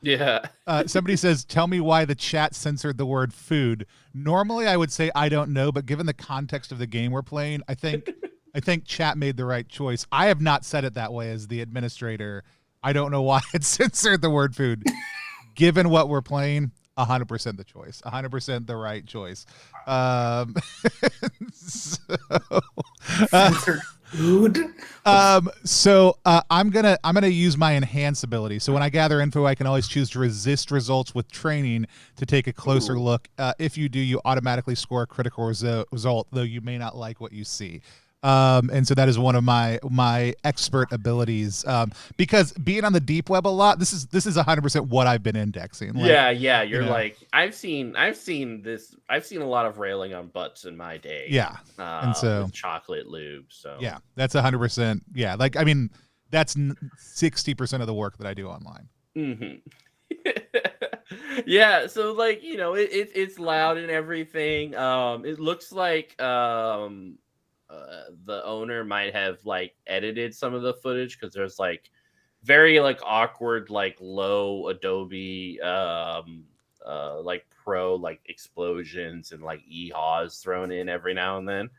B: Yeah.
A: Somebody says, tell me why the chat censored the word food. Normally I would say I don't know, but given the context of the game we're playing, I think chat made the right choice. I have not said it that way as the administrator. I don't know why it censored the word food. Given what we're playing, 100% the choice, 100% the right choice.
C: Censored food.
A: So I'm gonna use my enhance ability. So when I gather info, I can always choose to resist results with training to take a closer look. If you do, you automatically score a critical result, though you may not like what you see. And so that is one of my expert abilities. Because being on the deep web a lot, this is 100% what I've been indexing. Like,
B: yeah. You're like, I've seen this. I've seen a lot of railing on butts in my day.
A: Yeah. And so
B: with chocolate lube. So
A: yeah, that's 100%. Yeah. Like, I mean, that's 60% of the work that I do online.
B: Mm-hmm. Yeah. So like, it's loud and everything. It looks like, the owner might have like edited some of the footage because there's like very like awkward like low Adobe like pro like explosions and like ehaws thrown in every now and then.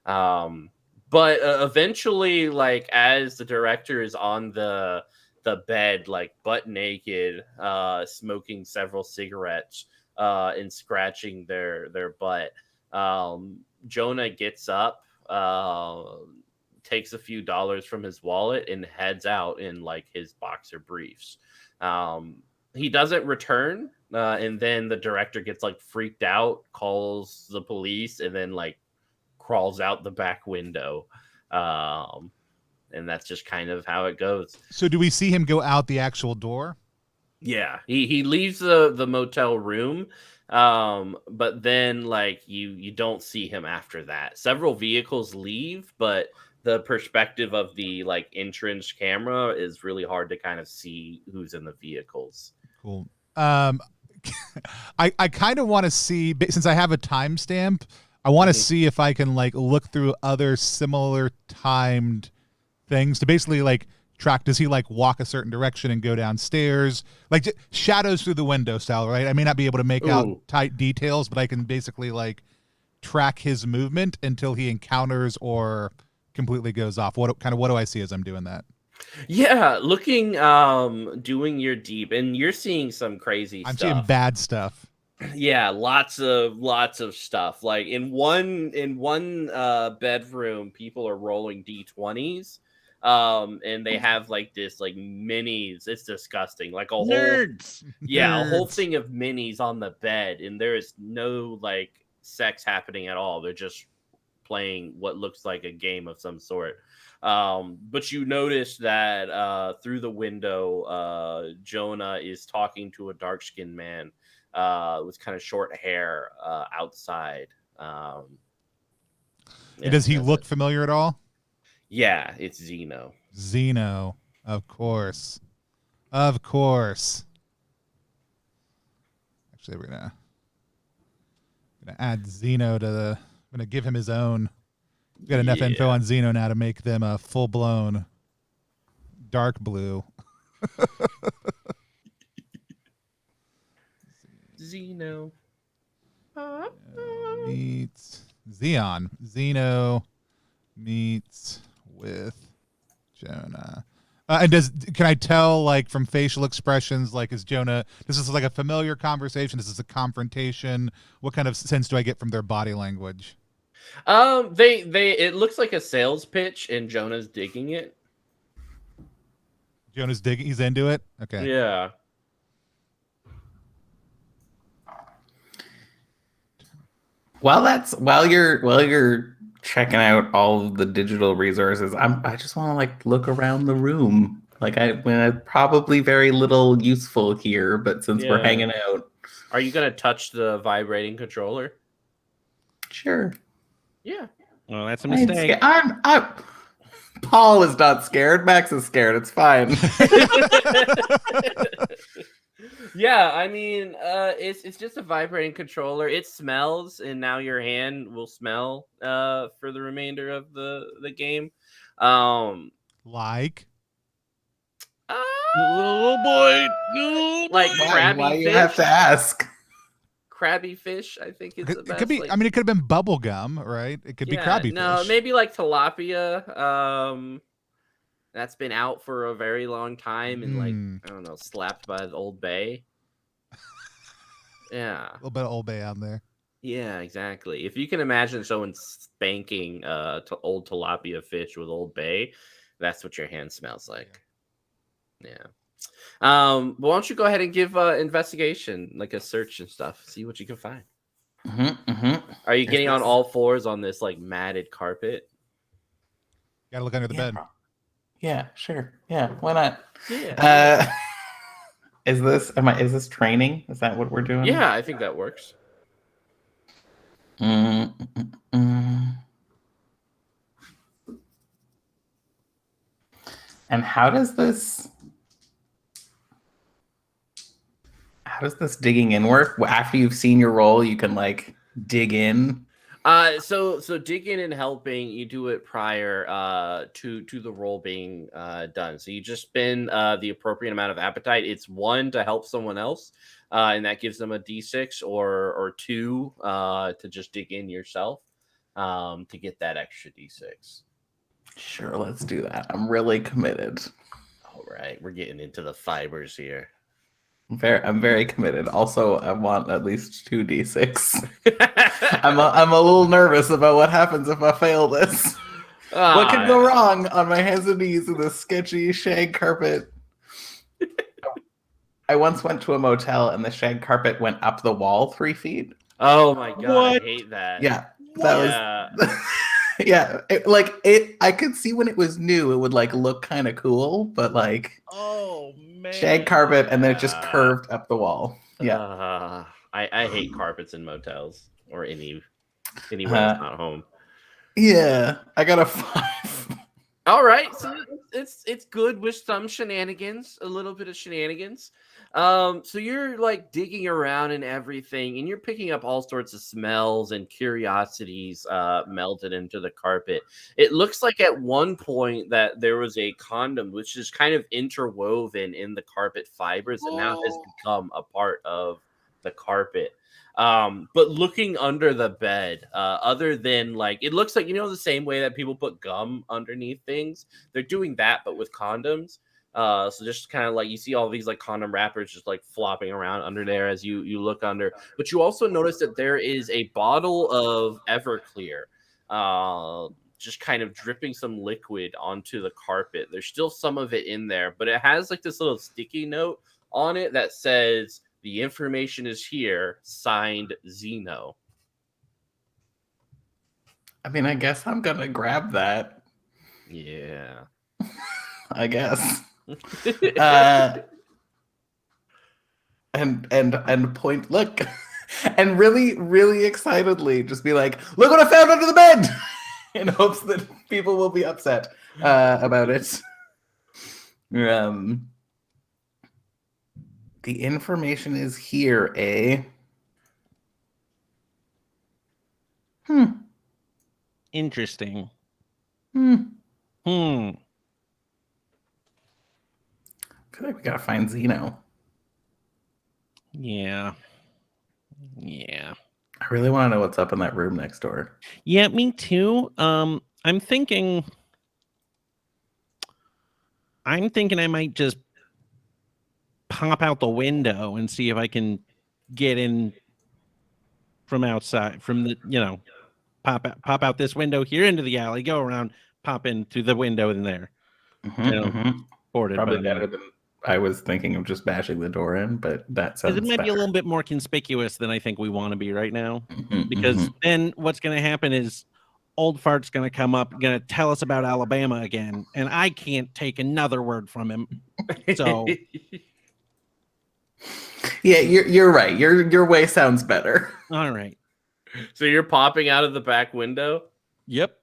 B: But eventually, like as the director is on the bed like butt naked, smoking several cigarettes and scratching their butt, Jonah gets up, takes a few dollars from his wallet and heads out in like his boxer briefs. He doesn't return, and then the director gets like freaked out, calls the police, and then like crawls out the back window. And that's just kind of how it goes.
A: So do we see him go out the actual door?
B: Yeah, he leaves the motel room. But then like you don't see him after that. Several vehicles leave, but the perspective of the like entrance camera is really hard to kind of see who's in the vehicles.
A: Cool. I kind of want to see, since I have a timestamp, I want to see if I can like look through other similar timed things to basically like track. Does he like walk a certain direction and go downstairs, like shadows through the window style, right? I may not be able to make out tight details, but I can basically like track his movement until he encounters or completely goes off. What do I see as I'm doing that?
B: Yeah, looking, doing your deep, and you're seeing some crazy
A: I'm
B: stuff.
A: seeing bad stuff.
B: Yeah, lots of stuff. Like in one bedroom, people are rolling d20s, and they have like this like minis. It's disgusting. Like a
D: Nerds.
B: A whole thing of minis on the bed, and there is no like sex happening at all. They're just playing what looks like a game of some sort. But you notice that through the window, Jonah is talking to a dark-skinned man with kind of short hair outside.
A: Does he look familiar at all?
B: Yeah, it's Zeno.
A: Zeno, of course. Of course. Actually, we're gonna add Zeno to the. I'm gonna give him his own. We've got enough info on Zeno now to make them a full-blown dark blue.
B: Zeno
A: meets Xeon. Zeno meets with Jonah. And can I tell like from facial expressions, like is Jonah, this is like a familiar conversation? This is a confrontation. What kind of sense do I get from their body language?
B: It looks like a sales pitch, and Jonah's digging it.
A: Jonah's digging. He's into it. Okay.
B: Yeah.
C: While you're checking out all of the digital resources, I just want to like look around the room. Like I'm probably very little useful here, but since we're hanging out,
B: are you gonna touch the vibrating controller?
C: Sure.
B: Yeah.
D: Well, that's a mistake.
C: Paul is not scared. Max is scared. It's fine.
B: Yeah, I mean, it's just a vibrating controller. It smells, and now your hand will smell for the remainder of the game.
A: Like.
D: Oh boy.
B: Like crabby
C: why
B: fish.
C: You have to ask.
B: Crabby fish, I think is the best.
A: It could be.
B: Like,
A: I mean, it could have been bubble gum, right? It could be crabby fish.
B: No, maybe like tilapia. That's been out for a very long time and like I don't know, slapped by the Old Bay. Yeah,
A: a little bit of Old Bay on there.
B: Yeah, exactly. If you can imagine someone spanking old tilapia fish with Old Bay, that's what your hand smells like. Yeah. But why don't you go ahead and give investigation, like a search and stuff, see what you can find. Are you getting on all fours on this like matted carpet?
A: Gotta look under the bed.
C: Yeah, sure. Yeah, why not?
B: Yeah.
C: Is this training? Is that what we're doing?
B: Yeah, I think that works.
C: And how does this digging in work? After you've seen your role, you can like dig in.
B: So digging and helping, you do it prior to the role being done. So you just spend the appropriate amount of appetite. It's 1 to help someone else, and that gives them a d6, or 2 to just dig in yourself to get that extra d6.
C: Sure, let's do that. I'm really committed.
B: All right, we're getting into the fibers here.
C: I'm very committed. Also, I want at least 2 d6. I'm a little nervous about what happens if I fail this. What could go wrong on my hands and knees in this sketchy shag carpet? I once went to a motel and the shag carpet went up the wall 3 feet.
B: Oh my god, I hate that.
C: Yeah, that was. Yeah, I could see when it was new, it would like look kind of cool, but like,
D: oh man,
C: shag carpet, and then it just curved up the wall. Yeah,
B: I hate carpets in motels or anywhere that's not home.
C: Yeah, I got a 5.
B: All right, so it's good with some shenanigans, a little bit of shenanigans. So you're like digging around and everything, and you're picking up all sorts of smells and curiosities melted into the carpet. It looks like at one point that there was a condom which is kind of interwoven in the carpet fibers and now has become a part of the carpet. But looking under the bed, other than like it looks like the same way that people put gum underneath things, they're doing that but with condoms. So just kind of like you see all these like condom wrappers just like flopping around under there as you look under. But you also notice that there is a bottle of Everclear, just kind of dripping some liquid onto the carpet. There's still some of it in there, but it has like this little sticky note on it that says, "The information is here, signed Zeno."
C: I mean, I guess I'm gonna grab that.
B: Yeah.
C: I guess. And point, look, and really, really excitedly just be like, "Look what I found under the bed," in hopes that people will be upset about it. The information is here, eh?
D: Interesting.
C: I
D: Hmm.
C: feel like we gotta find Zeno.
D: Yeah.
C: I really want to know what's up in that room next door.
D: Yeah, me too. I'm thinking I might just pop out the window and see if I can get in from outside, from the, pop out this window here into the alley, go around, pop in through the window in there. Boarded,
C: Probably better than I was thinking of just bashing the door in, but that sounds
D: it might be a
C: better.
D: little bit more conspicuous than I think we want to be right now. Because then what's going to happen is old fart's going to come up, going to tell us about Alabama again, and I can't take another word from him. So
C: yeah, you're right. Your way sounds better.
D: all right.
B: So you're popping out of the back window?
D: Yep.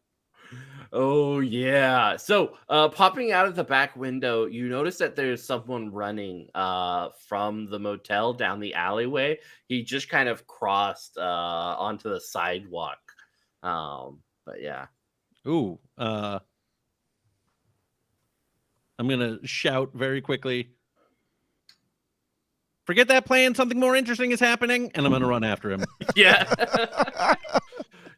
B: Oh, yeah. So popping out of the back window, you notice that there's someone running from the motel down the alleyway. He just kind of crossed onto the sidewalk. But yeah.
D: Ooh. I'm going to shout very quickly, "Forget that plan. Something more interesting is happening." And I'm going to run after him.
B: Yeah.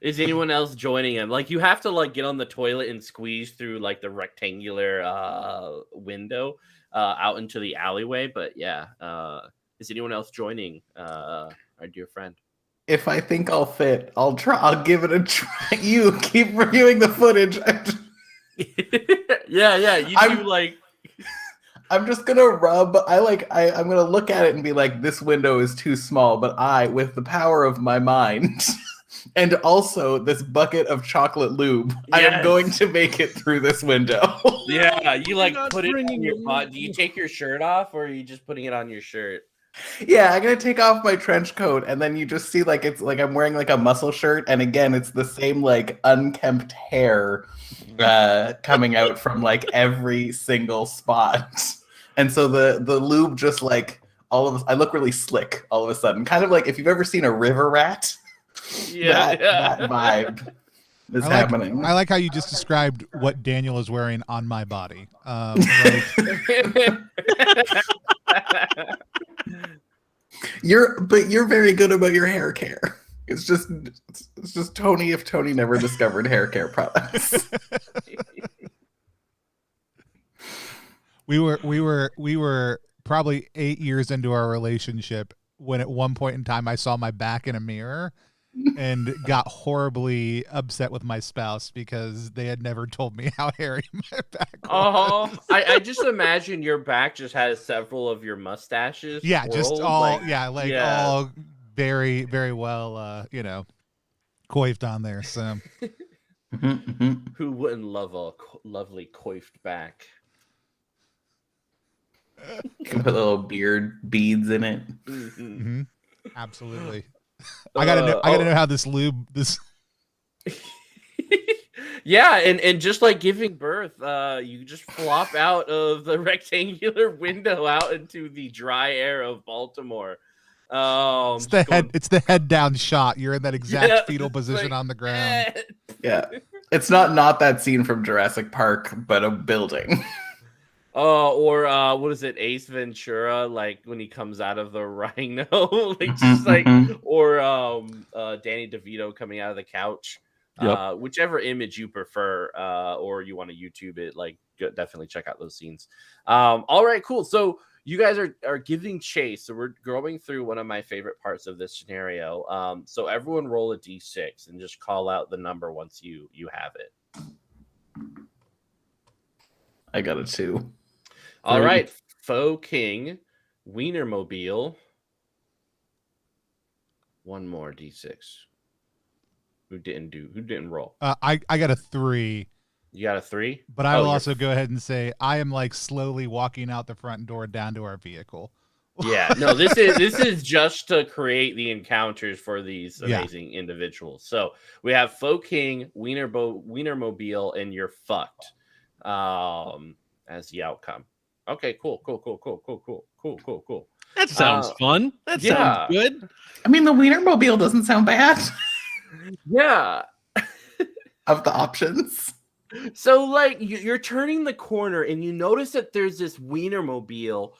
B: Is anyone else joining him? Like you have to like get on the toilet and squeeze through like the rectangular window out into the alleyway. But yeah, is anyone else joining our dear friend?
C: If I think I'll fit, I'll try. I'll give it a try. You keep reviewing the footage.
B: Yeah. You do like.
C: I'm just gonna rub. I'm gonna look at it and be like, "This window is too small." But I, with the power of my mind, and also this bucket of chocolate lube, I am going to make it through this window.
B: Yeah, you like put it on your butt. Do you take your shirt off, or are you just putting it on your shirt?
C: Yeah, I'm gonna take off my trench coat, and then you just see like it's like I'm wearing like a muscle shirt, and again, it's the same like unkempt hair coming out from like every single spot, and so the lube just like all of I look really slick all of a sudden, kind of like if you've ever seen a river rat. That vibe is happening.
A: I like how you just described what Daniel is wearing on my body.
C: You're very good about your hair care. It's just Tony if Tony never discovered hair care products.
A: We were probably 8 years into our relationship when at one point in time I saw my back in a mirror and got horribly upset with my spouse because they had never told me how hairy my back was.
B: I just imagine your back just has several of your mustaches.
A: Yeah, just all all very, very well coiffed on there. So
B: who wouldn't love a lovely coiffed back?
C: You can put little beard beads in it.
A: Mm-hmm. Absolutely. I gotta know how this lube
B: Yeah, and just like giving birth, you just flop out of the rectangular window out into the dry air of Baltimore.
A: It's the head down shot. You're in that exact fetal position
B: like,
A: on the ground.
C: Yeah. It's not that scene from Jurassic Park, but a building.
B: Or what is it, Ace Ventura, like when he comes out of the rhino, like just like, or Danny DeVito coming out of the couch.
D: Yep.
B: Whichever image you prefer, or you want to YouTube it, like definitely check out those scenes. All right, cool. So you guys are giving chase. So we're going through one of my favorite parts of this scenario. So everyone roll a d6 and just call out the number once you have it.
C: I got a 2.
B: All right, Faux King, Wienermobile. One more d6. Who didn't roll?
A: I got a 3.
B: You got a 3?
A: But I will also go ahead and say I am like slowly walking out the front door down to our vehicle.
B: Yeah, no, this is just to create the encounters for these amazing individuals. So we have Faux King, Wienermobile, and you're fucked as the outcome. Okay, cool.
D: That sounds fun. That sounds good.
C: I mean, the Wienermobile doesn't sound bad.
B: Yeah.
C: Of the options.
B: So, like, you're turning the corner and you notice that there's this Wienermobile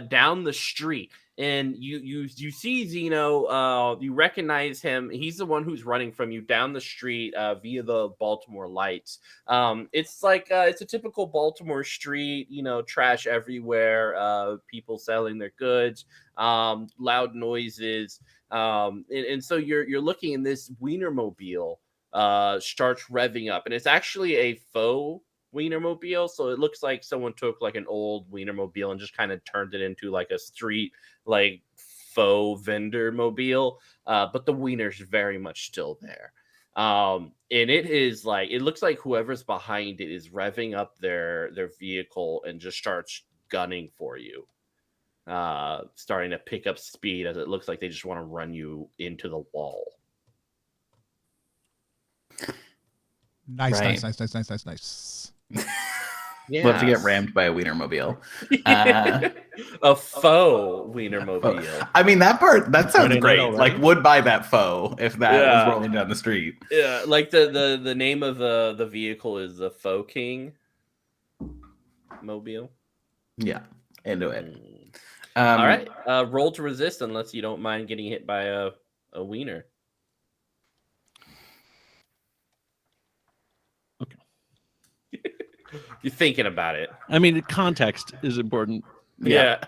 B: down the street. And you see Zeno, you recognize him. He's the one who's running from you down the street via the Baltimore lights. It's like it's a typical Baltimore street, trash everywhere, people selling their goods, loud noises. And so you're looking, and this Wienermobile starts revving up, and it's actually a faux Wienermobile, so it looks like someone took like an old Wienermobile and just kind of turned it into like a street like faux vendor mobile, but the wiener's very much still there. And it is like, it looks like whoever's behind it is revving up their vehicle and just starts gunning for you, starting to pick up speed as it looks like they just want to run you into the wall.
A: Nice.
B: Yeah.
C: Love to get rammed by a Wienermobile.
B: A faux Wienermobile.
C: I mean, that sounds great.
D: Right?
C: Like, would buy that faux if that was rolling down the street.
B: Yeah, like the name of the vehicle is the Faux King Mobile.
C: Yeah, into it.
B: All right, roll to resist unless you don't mind getting hit by a wiener. You're thinking about it.
D: I mean, context is important.
B: Yeah.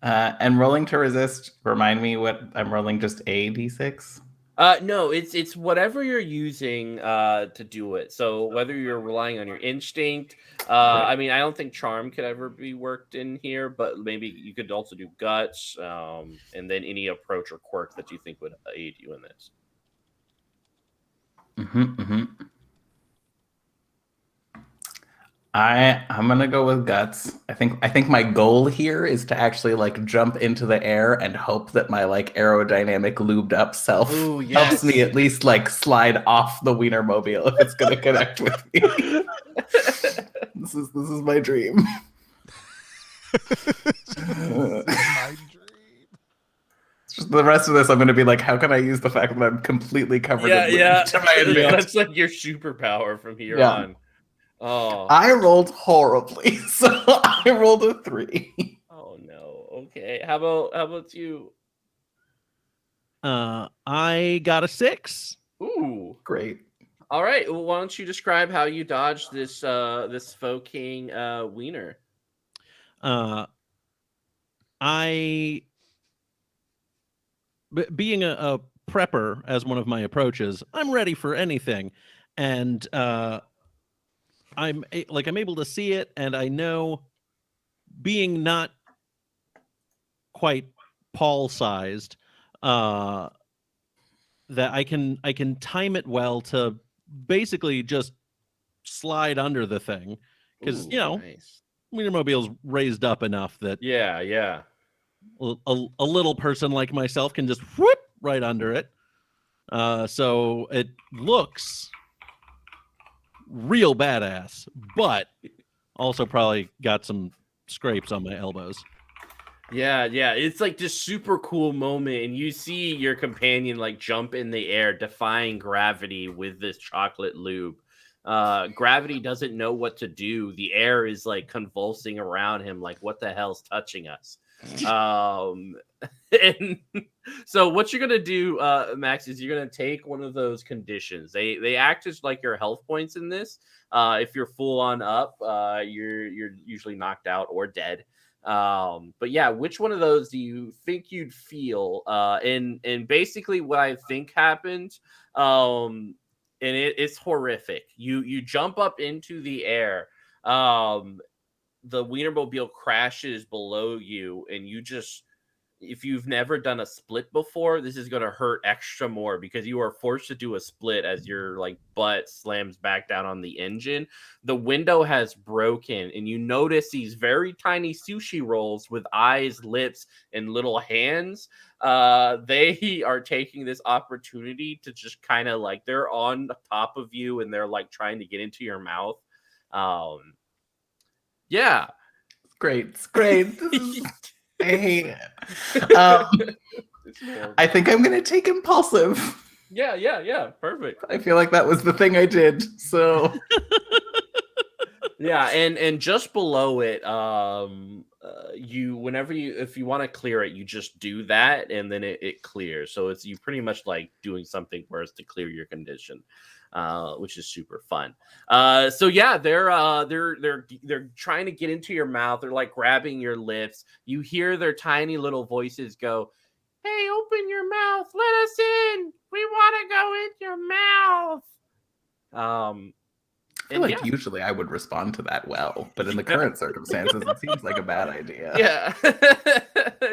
C: And rolling to resist, remind me what I'm rolling, just a d6?
B: No, it's whatever you're using to do it. So whether you're relying on your instinct, I mean, I don't think charm could ever be worked in here, but maybe you could also do guts, and then any approach or quirk that you think would aid you in this.
C: I'm gonna go with guts. I think my goal here is to actually like jump into the air and hope that my like aerodynamic lubed up self helps me at least like slide off the Wienermobile if it's gonna connect with me. This is my dream.
A: My dream.
C: Just the rest of this, I'm gonna be like, how can I use the fact that I'm completely covered in lube to my advantage?
B: That's like your superpower from here on. Oh,
C: I rolled horribly, so I rolled a 3.
B: Oh no. Okay. How about you?
D: I got a 6.
B: Ooh,
C: Great.
B: all right. Well, why don't you describe how you dodged this Faux King wiener?
D: Being a prepper as one of my approaches, I'm ready for anything, and I'm able to see it, and I know, being not quite Paul-sized, that I can time it well to basically just slide under the thing, because
B: nice.
D: Wienermobile's raised up enough that
B: Yeah.
D: a little person like myself can just whoop right under it. So it looks real badass, but also probably got some scrapes on my elbows.
B: Yeah, it's like this super cool moment, and you see your companion like jump in the air, defying gravity with this chocolate lube. Gravity doesn't know what to do. The air is like convulsing around him, like what the hell's touching us? And so what you're gonna do, Max, is you're gonna take one of those conditions. They act as like your health points in this. If you're full on up, you're usually knocked out or dead. But yeah, which one of those do you think you'd feel? And basically what I think happened, and it's horrific. You jump up into the air. The wienermobile crashes below you, and you just, if you've never done a split before, this is going to hurt extra more because you are forced to do a split as your like butt slams back down on the engine. The window has broken, and you notice these very tiny sushi rolls with eyes, lips, and little hands. They are taking this opportunity to just kind of like, they're on top of you, and they're like trying to get into your mouth. Yeah.
C: It's great. I hate it. I think I'm going to take impulsive.
B: Yeah. Perfect.
C: I feel like that was the thing I did. So
B: yeah, and just below it, if you want to clear it, you just do that, and then it clears. So it's you pretty much like doing something worse to clear your condition. Which is super fun. So yeah, they're trying to get into your mouth. They're like grabbing your lips. You hear their tiny little voices go, "Hey, open your mouth. Let us in. We want to go in your mouth."
C: I feel like usually I would respond to that well, but in the current circumstances, it seems like a bad idea.
B: Yeah.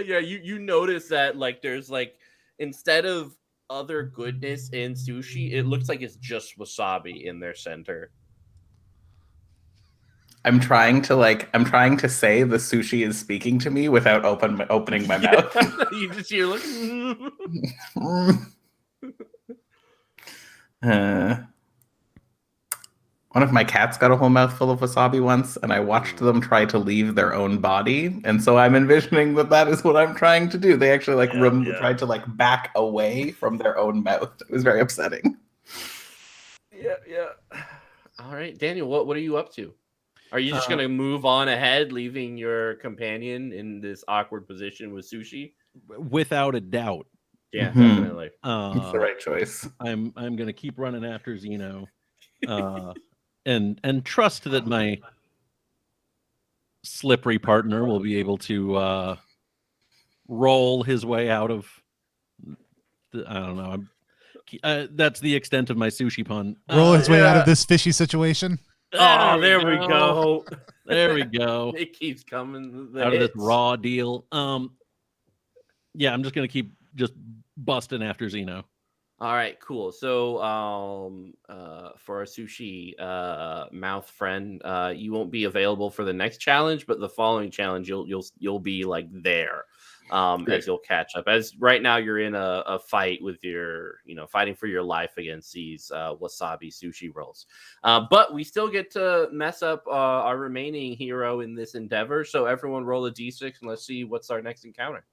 B: Yeah, you notice that like there's like, instead of other goodness in sushi, it looks like it's just wasabi in their center.
C: I'm trying to say the sushi is speaking to me without opening my mouth.
B: You just hear like
C: one of my cats got a whole mouthful of wasabi once, and I watched them try to leave their own body, and so I'm envisioning that is what I'm trying to do. They actually tried to like back away from their own mouth. It was very upsetting.
B: Yeah. All right, Daniel, what are you up to? Are you just gonna move on ahead, leaving your companion in this awkward position with sushi?
D: Without a doubt.
B: Yeah, definitely.
C: It's the right choice.
D: I'm gonna keep running after Zeno. And trust that my slippery partner will be able to roll his way out of I don't know. That's the extent of my sushi pun.
A: Roll his way out of this fishy situation.
B: There we go.
D: There we go.
B: It keeps coming
D: Out of this raw deal. Yeah, I'm just gonna keep just busting after Zeno.
B: All right, cool. So, for our sushi mouth friend, you won't be available for the next challenge, but the following challenge, you'll be like there, as you'll catch up. As right now, you're in a fight with your, fighting for your life against these wasabi sushi rolls. But we still get to mess up our remaining hero in this endeavor. So everyone, roll a d6 and let's see what's our next encounter.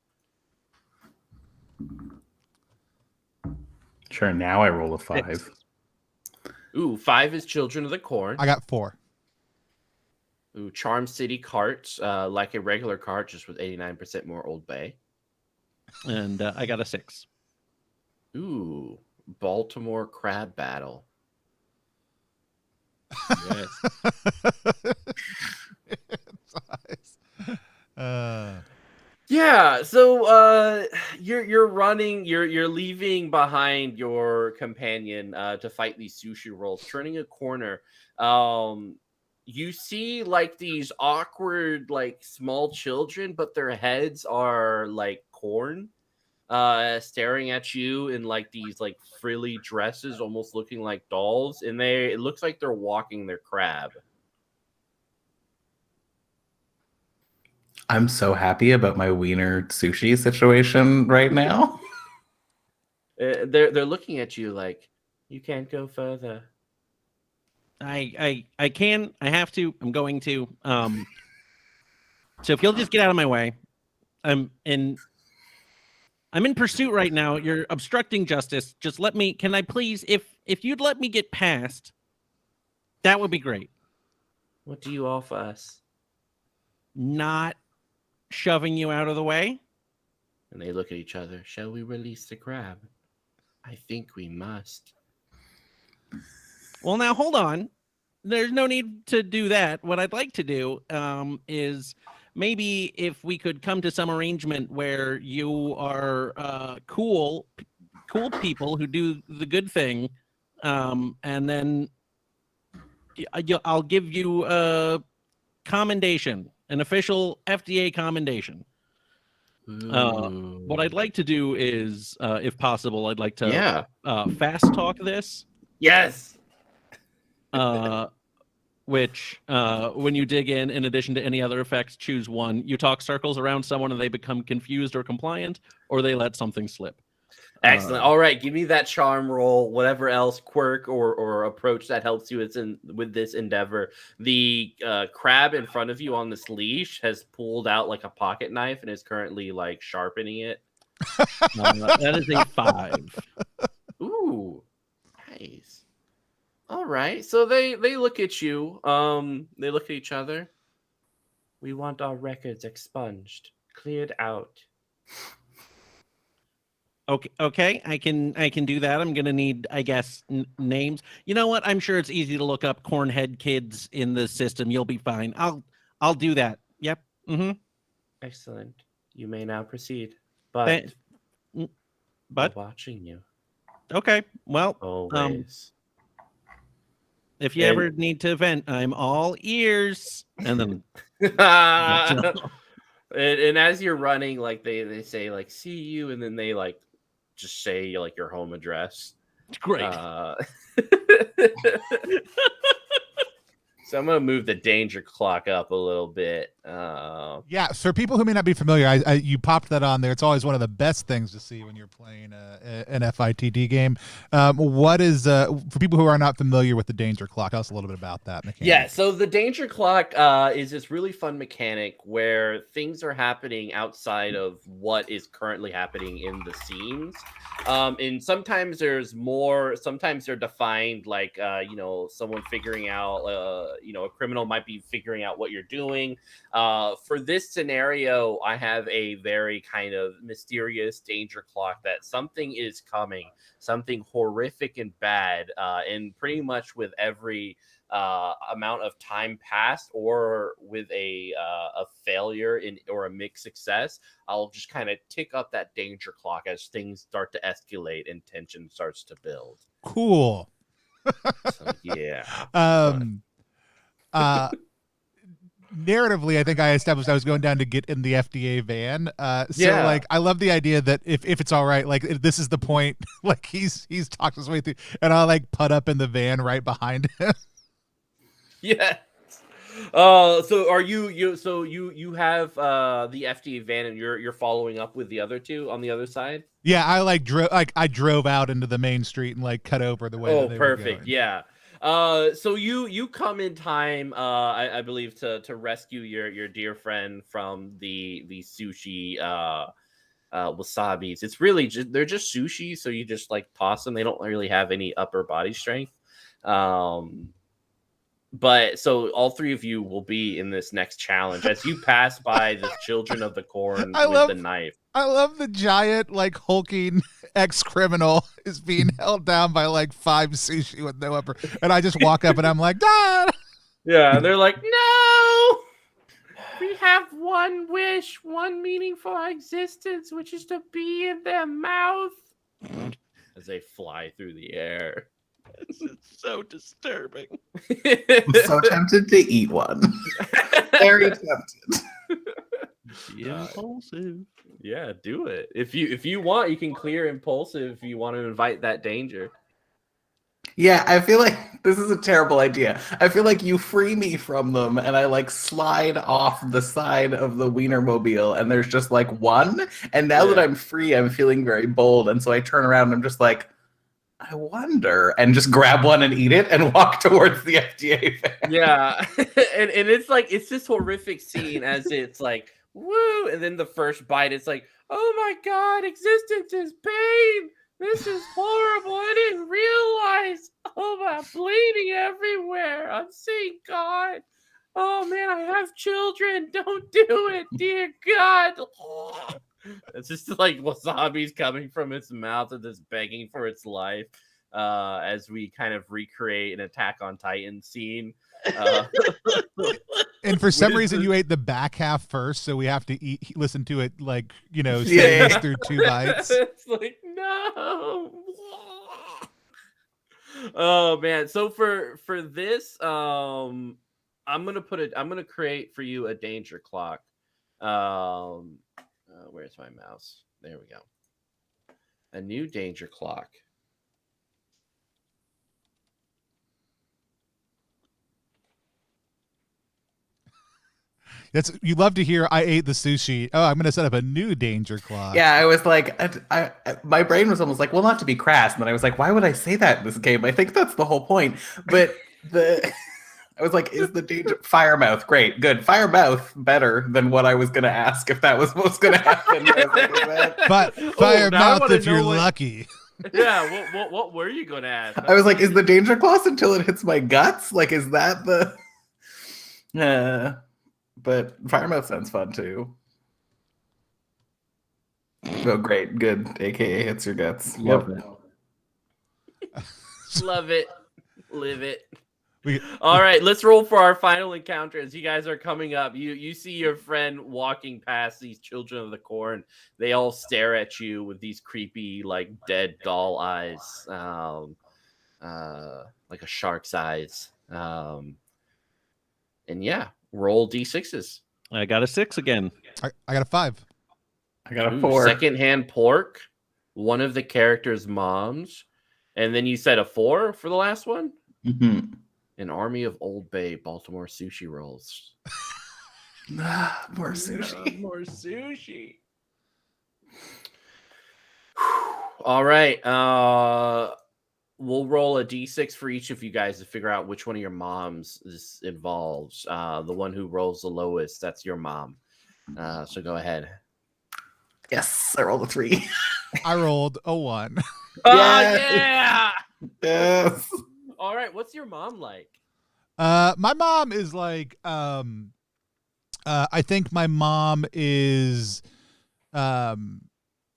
C: Sure, now I roll a 5.
B: Ooh, 5 is Children of the Corn.
A: I got 4.
B: Ooh, Charm City cart, like a regular cart, just with 89% more Old Bay.
D: And I got a 6.
B: Ooh, Baltimore Crab Battle.
D: Yes.
B: Yeah, so you're running, you're leaving behind your companion to fight these sushi rolls, turning a corner. You see like these awkward, like small children, but their heads are like corn, staring at you in like these like frilly dresses, almost looking like dolls, and it looks like they're walking their crab.
C: I'm so happy about my wiener sushi situation right now.
B: They're looking at you like, you can't go further.
D: I can. I have to. I'm going to. So if you'll just get out of my way, I'm in pursuit right now. You're obstructing justice. Just let me. Can I please? If you'd let me get past, that would be great.
B: What do you offer us?
D: Not shoving you out of the way.
B: And they look at each other. Shall we release the crab? I think we must.
D: Well, now hold on. There's no need to do that. What I'd like to do is maybe if we could come to some arrangement where you are cool people who do the good thing, and then I'll give you a commendation, an official FDA commendation. What I'd like to do is, if possible, I'd like to fast talk this.
B: Yes.
D: Which, when you dig in addition to any other effects, choose one. You talk circles around someone and they become confused or compliant, or they let something slip.
B: Excellent. All right, give me that charm roll, whatever else quirk or approach that helps you with this endeavor. The crab in front of you on this leash has pulled out like a pocket knife and is currently like sharpening it.
D: That is a 5.
B: Ooh, nice. All right, so they look at you. They look at each other. We want our records expunged, cleared out.
D: Okay, I can do that. I'm gonna need, I guess, names. You know what? I'm sure it's easy to look up cornhead kids in the system. You'll be fine. I'll do that. Yep. Mm-hmm.
B: Excellent. You may now proceed. But we're watching you.
D: Okay. Well,
B: always.
D: If you ever need to vent, I'm all ears. And then
B: and as you're running, like they say like see you, and then they like just say like your home address.
D: Great.
B: So I'm gonna move the danger clock up a little bit.
A: Yeah, for people who may not be familiar, you popped that on there. It's always one of the best things to see when you're playing an FITD game. What is for people who are not familiar with the danger clock? Tell us a little bit about that mechanic.
B: Yeah, so the danger clock is this really fun mechanic where things are happening outside of what is currently happening in the scenes. And sometimes there's more. Sometimes they're defined like someone figuring out. A criminal might be figuring out what you're doing. For this scenario, I have a very kind of mysterious danger clock that something is coming, something horrific and bad. And pretty much with every amount of time passed or with a failure or a mixed success, I'll just kind of tick up that danger clock as things start to escalate and tension starts to build.
A: Cool.
B: So, yeah.
A: Narratively, I think I established I was going down to get in the FDA van. Like, I love the idea that if it's all right, like if this is the point, like he's talked his way through, and I'll like put up in the van right behind him.
B: Yeah. So are you have the FDA van and you're following up with the other two on the other side?
A: Yeah, I drove out into the main street and like cut over the way.
B: Oh,
A: that they
B: perfect.
A: Were going.
B: Yeah. So you come in time, I believe, to rescue your dear friend from the sushi wasabis. It's really they're just sushi, so you just like toss them. They don't really have any upper body strength. But so all three of you will be in this next challenge as you pass by the children of the corn with the knife.
A: I love the giant, like, hulking ex-criminal is being held down by, like, 5 sushi with no upper. And I just walk up and I'm like, Dad!
B: Yeah, and they're like, no! We have one wish, one meaning for our existence, which is to be in their mouth. As they fly through the air.
D: This is so disturbing.
C: I'm so tempted to eat one. Very tempted.
D: Impulsive.
B: Yeah, do it. If you want, you can clear impulsive if you want to invite that danger.
C: Yeah, I feel like this is a terrible idea. I feel like you free me from them and I like slide off the side of the wienermobile and there's just like one. And now that I'm free, I'm feeling very bold. And so I turn around and I'm just like, I wonder, and just grab one and eat it and walk towards the FDA van.
B: Yeah. and it's this horrific scene as it's like, woo, and then the first bite, it's like, oh my God, existence is pain. This is horrible. I didn't realize. Oh, my bleeding everywhere. I'm seeing God. Oh man, I have children. Don't do it, dear God. It's just like wasabi's coming from its mouth and just begging for its life. As we kind of recreate an Attack on Titan scene.
A: And for some reason, you ate the back half first, so we have to listen to it like, sentenced through 2 bites.
B: It's like, no. Oh man. So for this, I'm gonna create for you a danger clock. Where's my mouse? There we go. A new danger clock.
A: You love to hear I ate the sushi. Oh, I'm going to set up a new danger clock.
C: Yeah, I was like, my brain was almost like, well, not to be crass. And then I was like, why would I say that in this game? I think that's the whole point. But I was like, is the danger Firemouth? Great, good. Firemouth better than what I was going to ask if that was what was going to happen.
A: But Firemouth if you're lucky.
B: Yeah, what were you going to ask?
C: I was like, is the danger clause until it hits my guts? Like, is that the... But Firemouth sounds fun too. Oh, great, good. AKA hits your guts.
D: Love it.
B: Love it. Live it. All right, let's roll for our final encounter. As you guys are coming up, you see your friend walking past these children of the corn. They all stare at you with these creepy, like dead doll eyes, like a shark's eyes. And yeah. Roll D6s.
D: I got a 6 again.
A: I got a 5.
C: I got a 4.
B: Secondhand pork, one of the characters' moms, and then you said a 4 for the last one?
C: Mm-hmm.
B: An army of Old Bay Baltimore sushi rolls.
C: More sushi.
B: More sushi. All right. We'll roll a d6 for each of you guys to figure out which one of your moms this involves. The one who rolls the lowest, that's your mom. So go ahead.
C: Yes, I rolled a 3.
A: I rolled a 1.
B: Oh, yeah!
C: Yes.
B: All right, what's your mom like?
A: My mom is like, I think my mom is,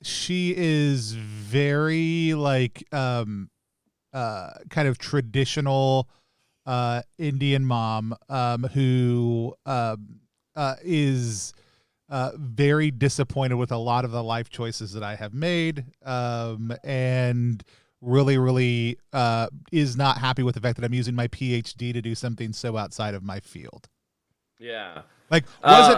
A: she is very like, kind of traditional Indian mom who is very disappointed with a lot of the life choices that I have made, and really is not happy with the fact that I'm using my PhD to do something so outside of my field.
B: Yeah.
A: Like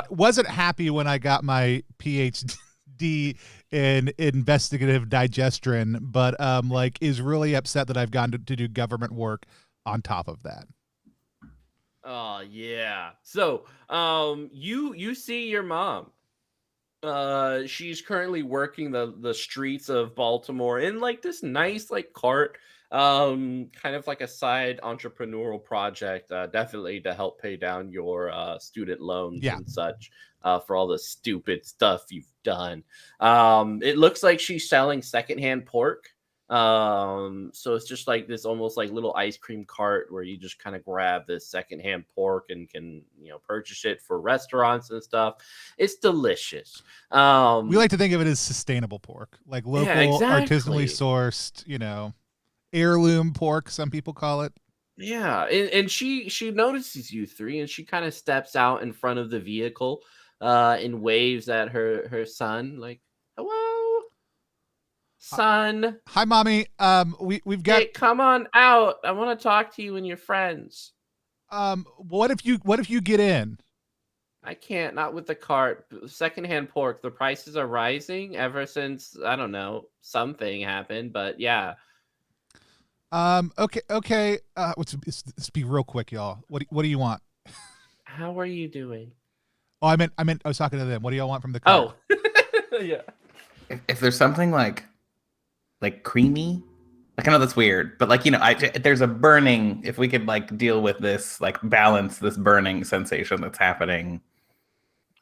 A: wasn't happy when I got my PhD in investigative digestion, but like is really upset that I've gone to do government work on top of that.
B: Oh yeah. So you see your mom. She's currently working the streets of Baltimore in like this nice like cart, kind of like a side entrepreneurial project, definitely to help pay down your student loans and such, for all the stupid stuff you've done. It looks like she's selling secondhand pork. So it's just like this almost like little ice cream cart where you just kind of grab this secondhand pork and can, purchase it for restaurants and stuff. It's delicious.
A: We like to think of it as sustainable pork, like local, artisanally sourced, heirloom pork, some people call it.
B: Yeah. And she notices you three and she kind of steps out in front of the vehicle, and waves at her son like, hello, son.
A: Hi, mommy. We've got.
B: Hey, come on out. I want to talk to you and your friends.
A: What if you get in?
B: I can't, not with the cart. Secondhand pork. The prices are rising ever since, I don't know, something happened, but yeah.
A: Okay. Let's be real quick, y'all. What do you want?
B: How are you doing?
A: Oh, I meant I was talking to them. What do y'all want from the cart?
B: Oh, yeah.
C: If there's something like creamy Like, I know that's weird, but like, there's a burning. If we could like deal with this, like balance this burning sensation that's happening.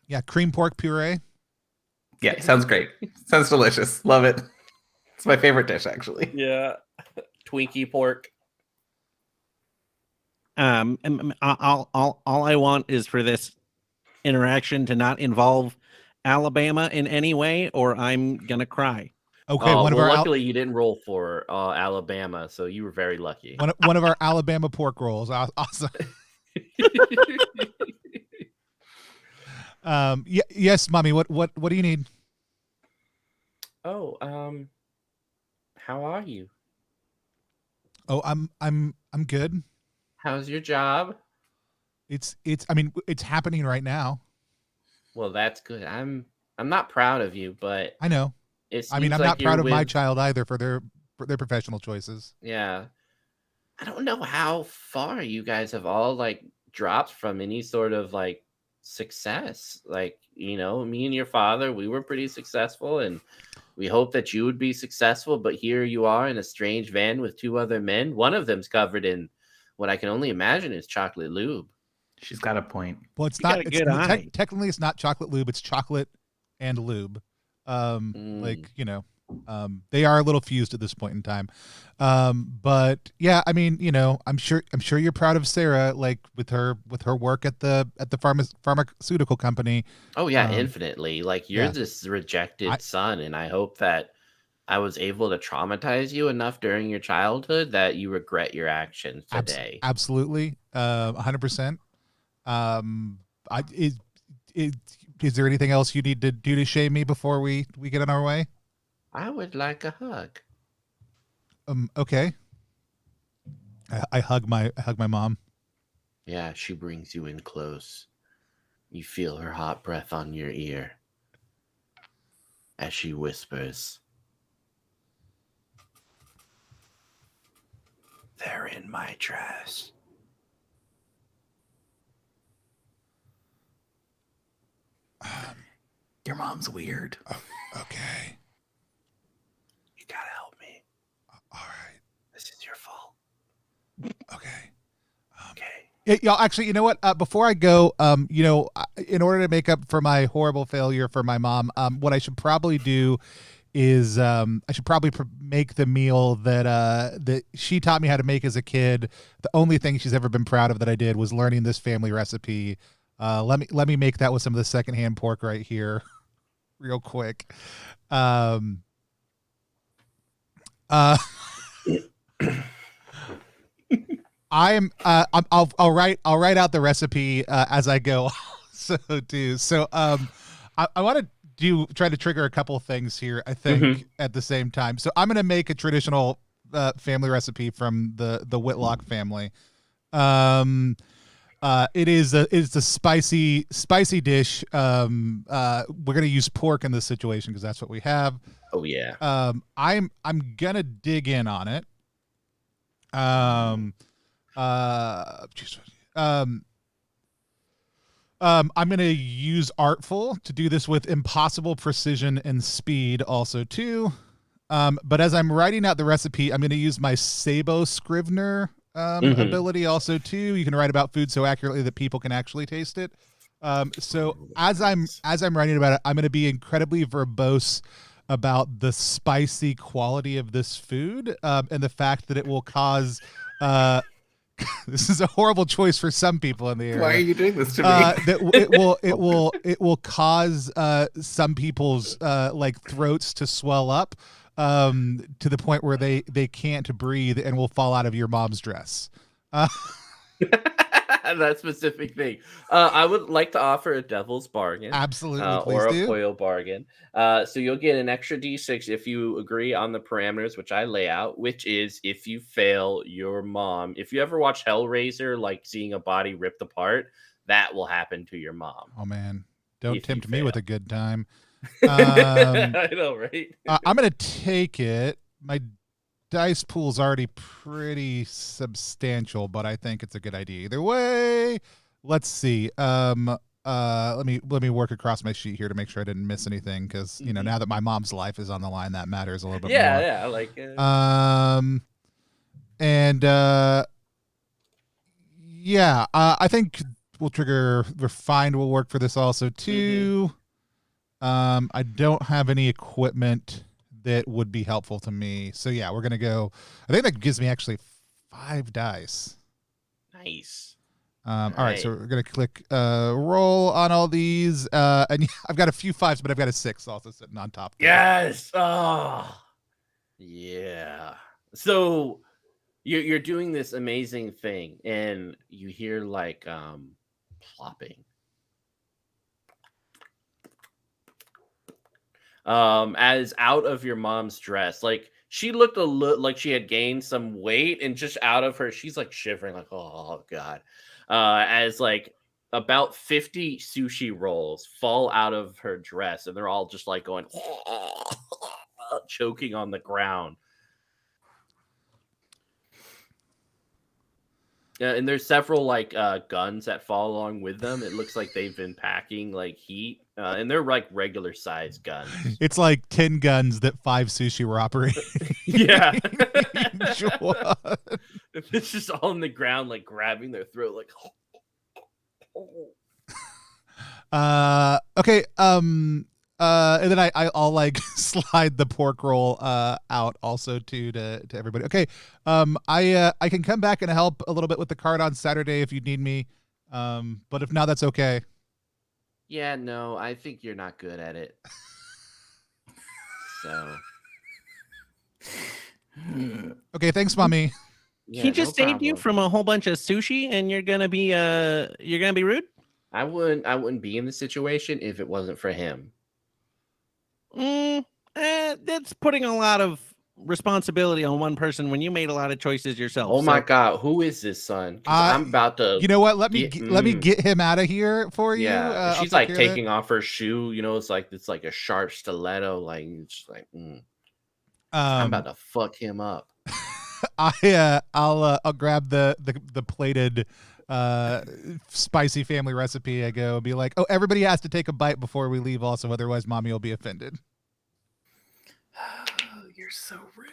A: Yeah, cream pork puree.
C: Yeah, sounds great. Sounds delicious. Love it. It's my favorite dish, actually.
B: Yeah. Twinkie pork.
D: All I want is for this interaction to not involve Alabama in any way, or I'm gonna cry.
A: Okay,
B: luckily you didn't roll for Alabama, so you were very lucky.
A: One of our Alabama pork rolls. Awesome. Yes, mommy. What do you need?
B: Oh, how are you?
A: Oh, I'm good.
B: How's your job?
A: It's it's happening right now.
B: Well, that's good. I'm not proud of you, but
A: I know. I'm not proud of my child either for their professional choices.
B: Yeah. I don't know how far you guys have all like dropped from any sort of like success. Like, me and your father, we were pretty successful and we hope that you would be successful, but here you are in a strange van with two other men. One of them's covered in what I can only imagine is chocolate lube.
C: She's got a point.
A: Well, it's not. Technically, it's not chocolate lube. It's chocolate and lube. Like they are a little fused at this point in time. But yeah, I'm sure you're proud of Sarah, like with her work at the pharmaceutical company.
B: Oh yeah, infinitely. Like you're this rejected son, and I hope that I was able to traumatize you enough during your childhood that you regret your actions today.
A: Absolutely, 100%. Is there anything else you need to do to shame me before we get on our way?
B: I would like a hug.
A: Okay. I hug my mom.
B: Yeah, she brings you in close. You feel her hot breath on your ear as she whispers, "They're in my dress."
C: Your mom's weird.
A: Okay.
B: You gotta help me.
A: All right.
B: This is your fault.
A: Okay.
B: Okay.
A: Y'all, actually, you know what? Before I go, in order to make up for my horrible failure for my mom, what I should probably do is make the meal that she taught me how to make as a kid. The only thing she's ever been proud of that I did was learning this family recipe. Let me make that with some of the secondhand pork right here, real quick. I'll write out the recipe as I go. I want to try to trigger a couple of things here, I think, at the same time. So I'm going to make a traditional family recipe from the Whitlock family. It's a spicy dish. We're gonna use pork in this situation because that's what we have.
B: Oh yeah.
A: I'm gonna dig in on it. I'm gonna use artful to do this with impossible precision and speed also too. But as I'm writing out the recipe, I'm gonna use my Sabo Scrivener ability also too. You can write about food so accurately that people can actually taste it. So as I'm writing about it, I'm going to be incredibly verbose about the spicy quality of this food and the fact that it will cause. This is a horrible choice for some people in the area.
C: Why are you doing this to me?
A: That it will cause some people's like throats to swell up. To the point where they can't breathe and will fall out of your mom's dress.
B: That specific thing. I would like to offer a devil's bargain.
A: Absolutely,
B: or a foil bargain. So you'll get an extra D6 if you agree on the parameters, which I lay out, which is if you fail your mom. If you ever watch Hellraiser, like seeing a body ripped apart, that will happen to your mom.
A: Oh, man. Don't tempt me with a good time.
B: I know, right?
A: I'm going to take it. My dice pool's already pretty substantial, but I think it's a good idea either way. Let's see. let me work across my sheet here to make sure I didn't miss anything, because now that my mom's life is on the line, that matters a little bit more.
B: Yeah, like
A: and yeah, I think we'll trigger refined will work for this also too. I don't have any equipment that would be helpful to me, so yeah, we're gonna go. I think that gives me actually 5 dice.
B: Nice.
A: All right, so we're gonna click roll on all these, and I've got a few 5s, but I've got a 6 also sitting on top.
B: Yes. Oh, yeah. So you're doing this amazing thing, and you hear like plopping. As out of your mom's dress, like she looked a little like she had gained some weight, and just out of her, she's like shivering, like, oh god. As like about 50 sushi rolls fall out of her dress, and they're all just like going choking on the ground. And there's several like guns that fall along with them. It looks like they've been packing like heat, and they're like regular size guns.
A: It's like 10 guns that 5 sushi were operating.
B: Yeah. It's just all on the ground, like grabbing their throat, like.
A: Okay. And then I'll like slide the pork roll out also to everybody. Okay. I can come back and help a little bit with the card on Saturday if you need me. But if not, that's okay.
B: Yeah, no, I think you're not good at it. So.
A: Okay, thanks, Mommy.
B: Yeah,
D: he just
B: no
D: saved you from a whole bunch of sushi, and you're gonna be rude.
B: I wouldn't be in the situation if it wasn't for him.
D: That's putting a lot of responsibility on one person when you made a lot of choices yourself.
B: Oh my god, who is this son? 'Cause I'm about to.
A: You know what? Let me get him out of here for you.
B: Yeah, she's like taking off her shoe. It's like a sharp stiletto. Like just like. I'm about to fuck him up.
A: I'll grab the plated spicy family recipe. I go and be like, oh, everybody has to take a bite before we leave also, otherwise Mommy will be offended.
C: Oh, you're so rude.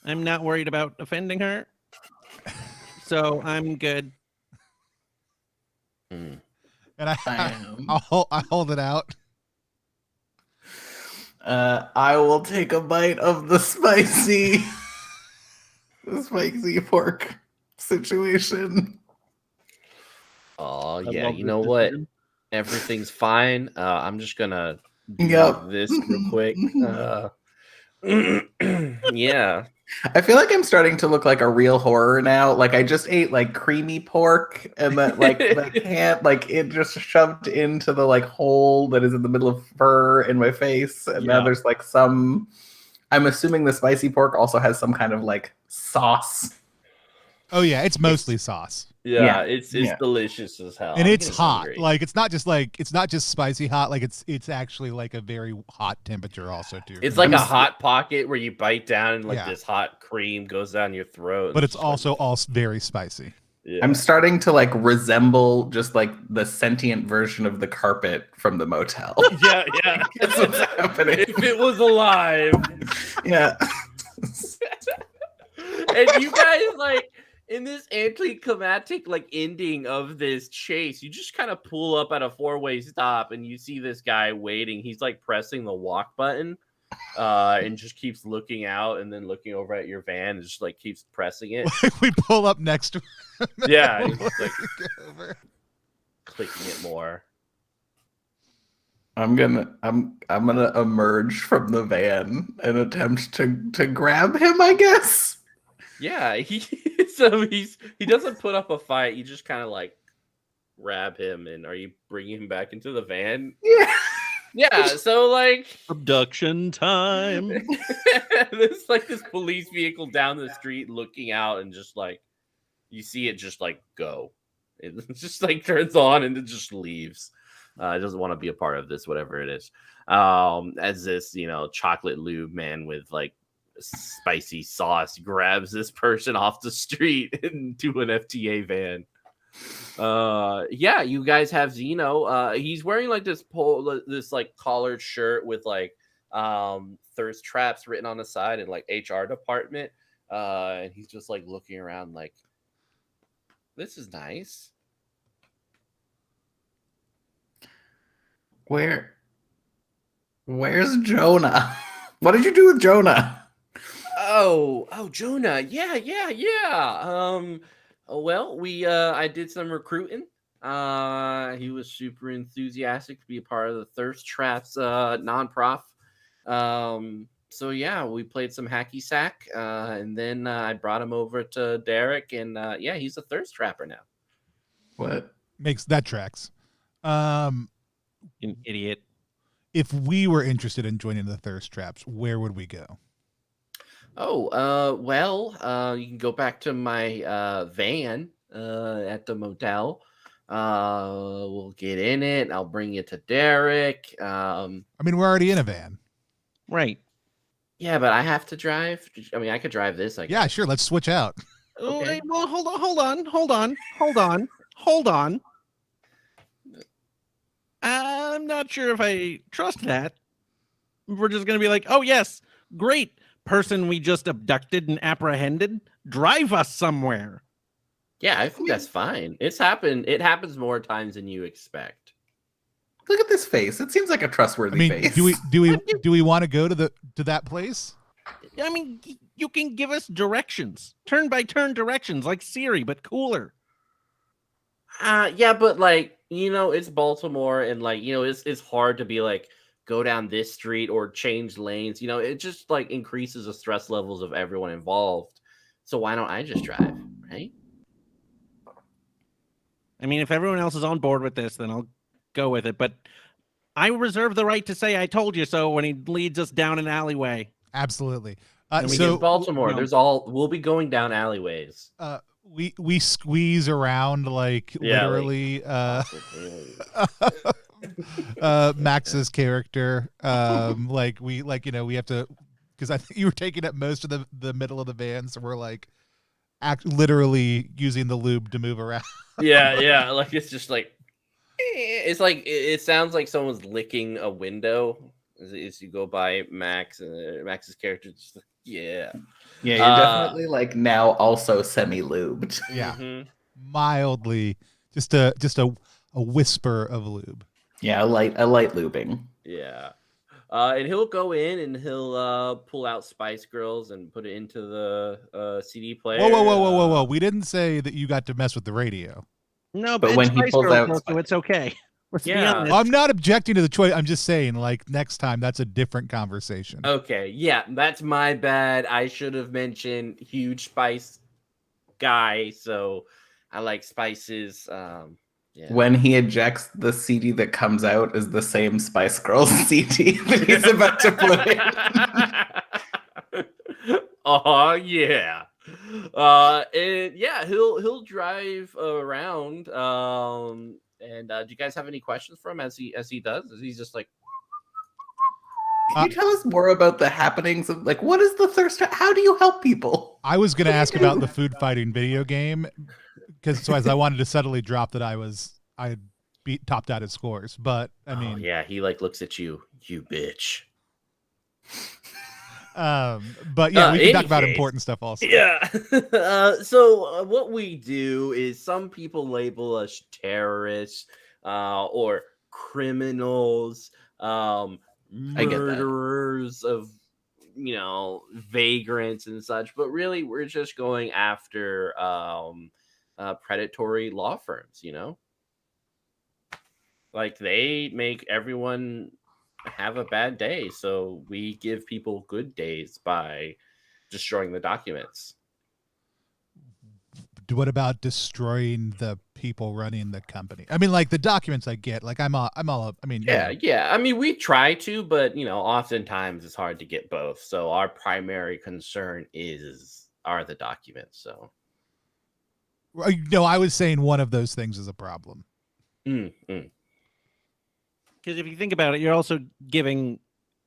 D: I'm not worried about offending her, so I'm good.
A: And I hold it out.
C: I will take a bite of the spicy pork situation.
B: Oh yeah, you know what? Everything's fine. I'm just gonna do this real quick. Yeah.
C: I feel like I'm starting to look like a real horror now. Like I just ate like creamy pork, and that like the can't like it just shoved into the like hole that is in the middle of fur in my face, and now there's like some. I'm assuming the spicy pork also has some kind of like sauce.
A: Oh yeah, it's mostly sauce.
B: Yeah, it's delicious as hell.
A: And it's hot. Hungry. Like it's not just spicy hot. Like it's actually like a very hot temperature also too.
B: It's like a hot pocket where you bite down and like this hot cream goes down your throat.
A: But it's also all very spicy.
C: Yeah. I'm starting to like resemble just like the sentient version of the carpet from the motel.
B: Yeah.
C: That's what's happening.
B: If it was alive.
C: Yeah.
B: And you guys like in this anticlimactic like ending of this chase, you just kind of pull up at a 4-way stop and you see this guy waiting. He's like pressing the walk button and just keeps looking out and then looking over at your van and just like keeps pressing it.
A: We pull up next to him.
B: Yeah, he's like clicking it more.
C: I'm gonna emerge from the van and attempt to grab him, I guess.
B: Yeah, he doesn't put up a fight. You just kind of like grab him, and are you bringing him back into the van?
C: Yeah.
B: Yeah, so like
D: abduction time.
B: There's like this police vehicle down the street looking out, and just like you see it just like go. It just like turns on and it just leaves. It doesn't want to be a part of this, whatever it is. As this, chocolate lube man with like spicy sauce grabs this person off the street into an FTA van. Yeah, you guys have Zeno. He's wearing like this like collared shirt with like thirst traps written on the side and like HR department. And he's just like looking around like, this is nice.
C: Where's Jonah? What did you do with Jonah?
B: Oh, Jonah. Yeah. Well, I did some recruiting. He was super enthusiastic to be a part of the Thirst Traps non-prof. So yeah, we played some hacky sack, and then I brought him over to Derek, and yeah, he's a thirst trapper now.
C: What?
A: Makes that tracks.
D: An idiot.
A: If we were interested in joining the Thirst Traps, where would we go?
B: Oh, well, you can go back to my van at the motel. We'll get in it. I'll bring you to Derek.
A: I mean, we're already in a van.
D: Right.
B: Yeah, but I have to drive. I mean, I could drive this.
A: Yeah, sure. Let's switch out.
B: Okay.
D: Well, hold on. I'm not sure if I trust that. We're just going to be like, oh, yes, great. Person we just abducted and apprehended. Drive us somewhere.
B: Yeah, I think that's fine. It happens more times than you expect.
C: Look at this face. It seems like a trustworthy face.
A: Do we want to go to that place?
D: I mean, you can give us directions, turn by turn directions, like Siri, but cooler.
B: Yeah, but like, it's Baltimore, and like, it's hard to be like, go down this street or change lanes. It just like increases the stress levels of everyone involved. So why don't I just drive, right?
D: I mean, if everyone else is on board with this, then I'll go with it. But I reserve the right to say I told you so when he leads us down an alleyway.
A: Absolutely.
B: So Baltimore, we'll be going down alleyways.
A: We squeeze around like literally Max's character. We have to, because I think you were taking up most of the middle of the van, so we're like literally using the lube to move around.
B: Yeah, like it's just like it sounds like someone's licking a window as you go by Max, and Max's character just like, yeah,
C: you're definitely like now also semi-lubed.
A: Yeah, mildly, just a whisper of lube.
C: Yeah, a light lubing.
B: Yeah. And he'll go in and he'll pull out Spice Girls and put it into the CD player.
A: Whoa. We didn't say that you got to mess with the radio.
D: No, but when he pulls out, so it's okay. Let's be honest.
A: I'm not objecting to the choice. I'm just saying, like, next time, that's a different conversation.
B: Okay, yeah, that's my bad. I should have mentioned huge Spice guy, so I like spices. Yeah.
C: When he ejects, the CD that comes out is the same Spice Girls CD that he's about to put in.
B: Oh yeah. And yeah, he'll drive around. And do you guys have any questions for him as he does? Is he just like,
C: can you tell us more about the happenings of like what is the thirst? How do you help people?
A: I was gonna ask about the food fighting video game. Because as I wanted to subtly drop that I had topped out his scores, but I mean,
B: yeah, he like looks at you bitch.
A: But yeah, we can talk about important stuff also.
B: Yeah. So what we do is some people label us terrorists, or criminals, murderers of vagrants and such, but really we're just going after predatory law firms, like they make everyone have a bad day, so we give people good days by destroying the documents.
A: What about destroying the people running the company? I mean, like the documents I get, like I'm all I mean,
B: yeah. I mean, we try to, but oftentimes it's hard to get both. So our primary concern are the documents. So
A: no, I was saying one of those things is a problem.
D: Because if you think about it, you're also giving,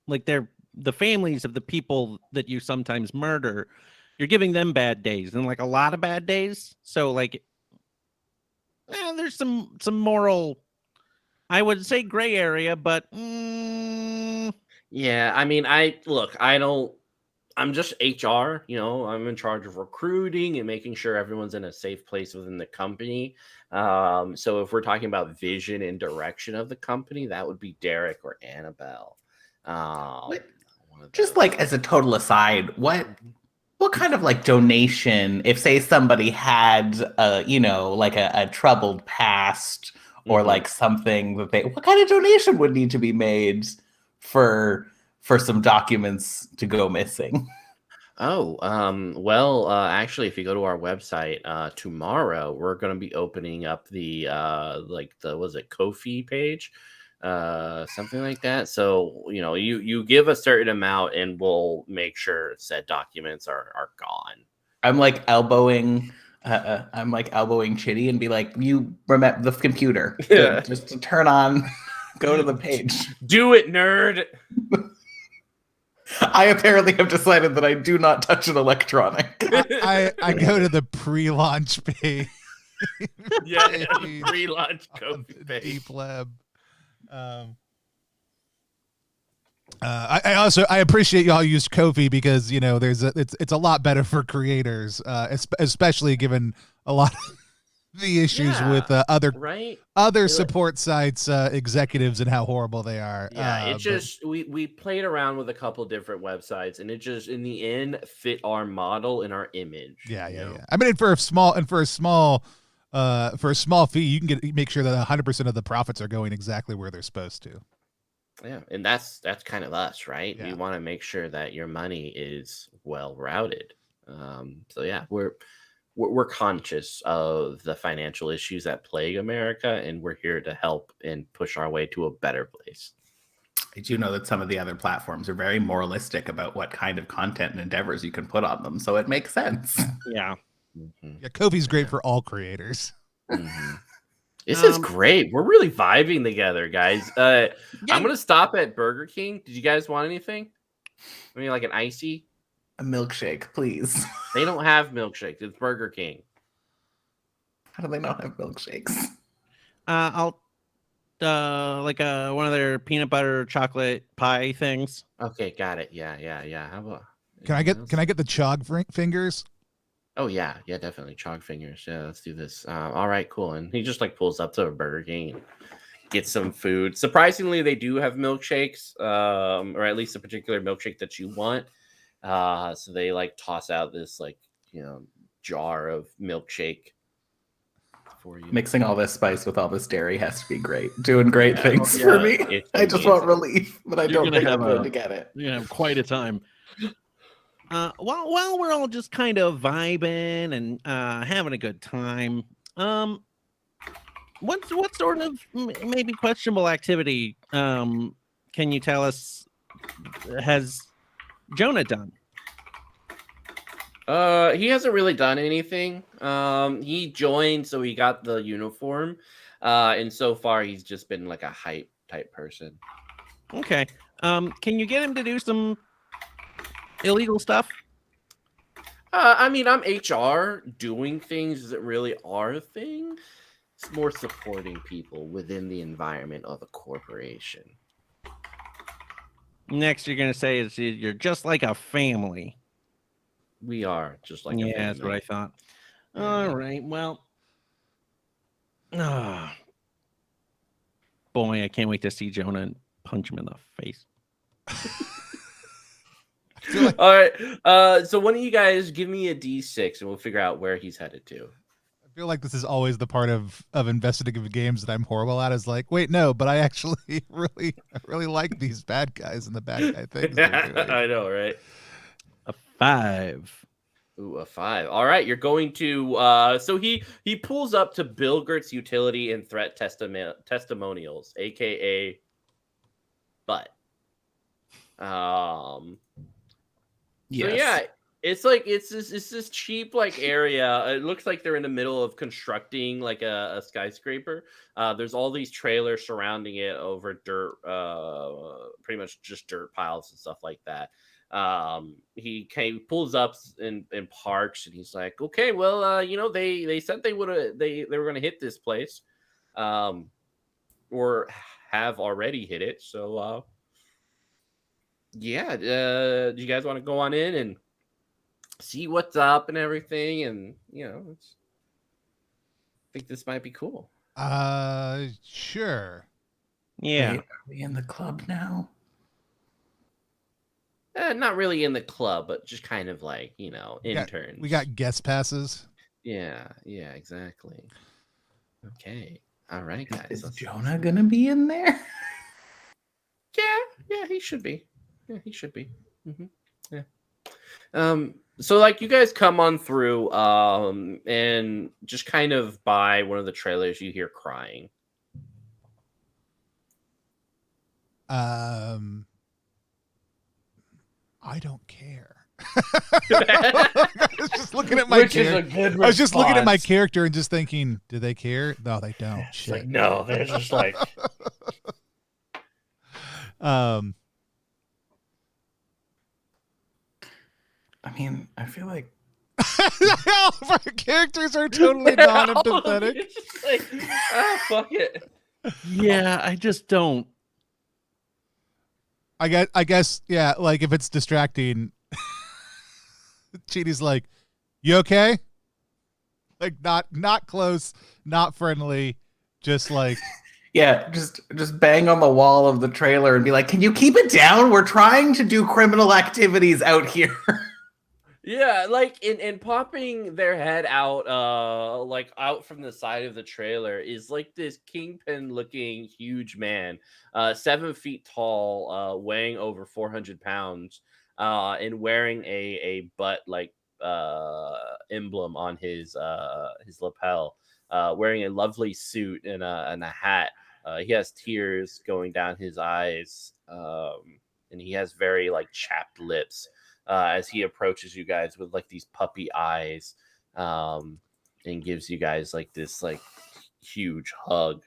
D: like, the families of the people that you sometimes murder, you're giving them bad days and like a lot of bad days. So like, there's some moral, I would say, gray area, but
B: yeah, I mean, I'm just HR, I'm in charge of recruiting and making sure everyone's in a safe place within the company. So if we're talking about vision and direction of the company, that would be Derek or Annabelle.
C: Just like as a total aside, what kind of like donation, if say somebody had like a troubled past or like something that what kind of donation would need to be made for some documents to go missing?
B: Oh, well, actually, if you go to our website tomorrow, we're going to be opening up the was it Ko-fi page, something like that. So you give a certain amount, and we'll make sure said documents are gone.
C: I'm like elbowing Chitty and be like, you remember the computer, just to turn on, go to the page.
B: Do it, nerd.
C: I apparently have decided that I do not touch an electronic.
A: I go to the pre-launch page.
B: Yeah, pre-launch Ko-fi page.
A: Deep Lab. I appreciate y'all use Ko-fi because it's a lot better for creators, especially given a lot of the issues with other support sites, executives, and how horrible they are.
B: Yeah, we played around with a couple different websites, and it just in the end fit our model and our image.
A: Yeah. I mean, for a small fee, you can make sure that 100% of the profits are going exactly where they're supposed to.
B: Yeah, and that's kind of us, right?
A: Yeah.
B: We want to make sure that your money is well routed. So yeah, we're conscious of the financial issues that plague America, and we're here to help and push our way to a better place.
C: I do know that some of the other platforms are very moralistic about what kind of content and endeavors you can put on them, so it makes sense.
D: Yeah.
A: Yeah, Ko-fi's great for all creators.
B: This is great. We're really vibing together, guys. I'm gonna stop at Burger King. Did you guys want anything? I mean, like an icy?
C: A milkshake, please.
B: They don't have milkshakes. It's Burger King.
C: How do they not have milkshakes?
D: I'll like one of their peanut butter chocolate pie things.
B: Okay, got it. Yeah. How about?
A: Can I get the chog fingers?
B: Oh yeah, definitely chog fingers. Yeah, let's do this. All right, cool. And he just like pulls up to a Burger King and gets some food. Surprisingly, they do have milkshakes, or at least a particular milkshake that you want. So they like toss out this jar of milkshake for you.
C: Mixing all this spice with all this dairy has to be great. Doing great things for me. I just want relief, but I don't think I'm going to get it.
D: You're gonna have quite a time. While we're all just kind of vibing and having a good time, what sort of maybe questionable activity can you tell us has Jonah done?
B: He hasn't really done anything. He joined, so he got the uniform. And so far he's just been like a hype type person.
D: Okay. Can you get him to do some illegal stuff?
B: I mean, I'm HR. Doing things isn't really our thing. It's more supporting people within the environment of a corporation.
D: Next, you're gonna say is you're just like a family.
B: We are just like a family.
D: That's what I thought. All right. Well, boy, I can't wait to see Jonah and punch him in the face.
B: All right. So why don't you guys give me a D6 and we'll figure out where he's headed to.
A: I feel like this is always the part of investigative games that I'm horrible at. Is like, wait, no, but I actually really like these bad guys and the bad guy things.
B: I know, right?
D: A 5.
B: Ooh, a 5. All right, you're going to. So he pulls up to Bilgert's Utility and Threat Testimonials, aka Butt.
C: Yes.
B: So yeah, it's like it's this cheap like area. It looks like they're in the middle of constructing like a skyscraper. There's all these trailers surrounding it over dirt, pretty much just dirt piles and stuff like that. He pulls up and parks, and he's like, okay, well, they said they were going to hit this place, or have already hit it. So, yeah, do you guys want to go on in and see what's up and everything? And, I think this might be cool.
A: Sure.
D: Yeah.
C: Wait, are we in the club now?
B: Not really in the club, but just kind of like, interns.
A: We got guest passes.
B: Yeah, exactly. Okay. All right, guys.
C: Is Jonah gonna be in there?
B: Yeah, he should be. Yeah, he should be. Mm-hmm. Yeah. So like you guys come on through, and just kind of by one of the trailers, you hear crying.
A: I don't care. I was just looking at my character. I was just looking at my character and just thinking, do they care? No, they don't.
B: It's
A: Shit.
B: like, no, they're just like.
C: I mean, I feel like
A: all of our characters are totally non-empathetic.
B: It's just like, fuck it.
D: Yeah, I just don't.
A: I guess, yeah, like if it's distracting, Cheaty's like, you okay? Like not close, not friendly, just like
C: yeah, just bang on the wall of the trailer and be like, can you keep it down? We're trying to do criminal activities out here.
B: Yeah, like in popping their head out, like out from the side of the trailer is like this kingpin looking huge man, 7 feet tall, weighing over 400 pounds, and wearing a butt like emblem on his lapel, wearing a lovely suit and a hat. He has tears going down his eyes, and he has very like chapped lips. As he approaches you guys with like these puppy eyes, and gives you guys like this like huge hug.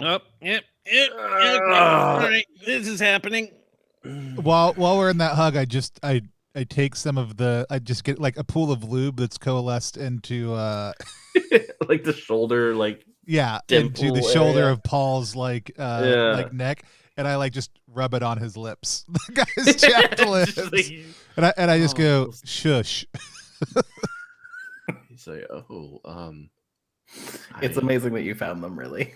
D: Oh, yep. All right, this is happening.
A: While we're in that hug, I take some of I just get like a pool of lube that's coalesced into
B: like the shoulder, like
A: into the shoulder
B: area
A: of Paul's like neck. And I like just rub it on his lips. The guy's chapped lips. And I just go, shush.
B: He's like,
C: It's amazing that you found them, really.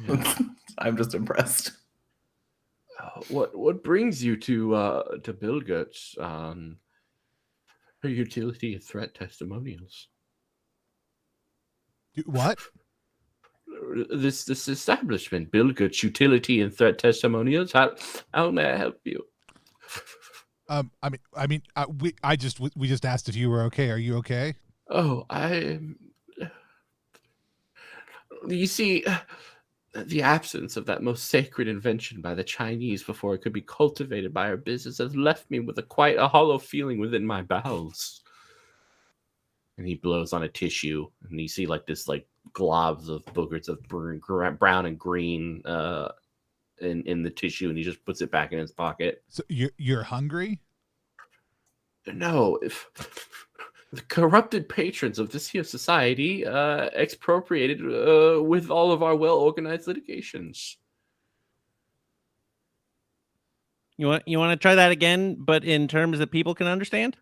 C: Yeah. I'm just impressed.
B: What brings you to Bilgert's for utility and threat testimonials?
A: What?
B: This establishment, Bilgert's Utility and Threat Testimonials. How may I help you?
A: We just asked if you were okay. Are you okay?
B: Oh, you see, the absence of that most sacred invention by the Chinese before it could be cultivated by our business has left me with quite a hollow feeling within my bowels. And he blows on a tissue, and you see like this like globs of boogers of brown and green in the tissue, and he just puts it back in his pocket.
A: So you're hungry?
B: No, if the corrupted patrons of this here society expropriated with all of our well-organized litigations.
D: You want to try that again, but in terms that people can understand?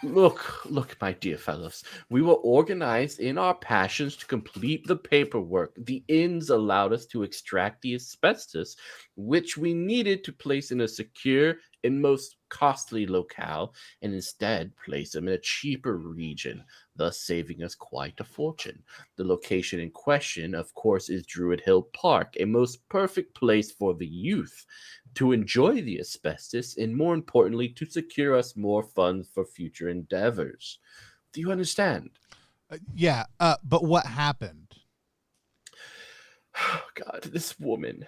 B: Look, my dear fellows, we were organized in our passions to complete the paperwork. The ends allowed us to extract the asbestos, which we needed to place in a secure and most costly locale, and instead place them in a cheaper region, thus saving us quite a fortune. The location in question, of course, is Druid Hill Park, a most perfect place for the youth to enjoy the asbestos, and more importantly, to secure us more funds for future endeavors. Do you understand?
A: Yeah, but what happened?
B: Oh, God, this woman,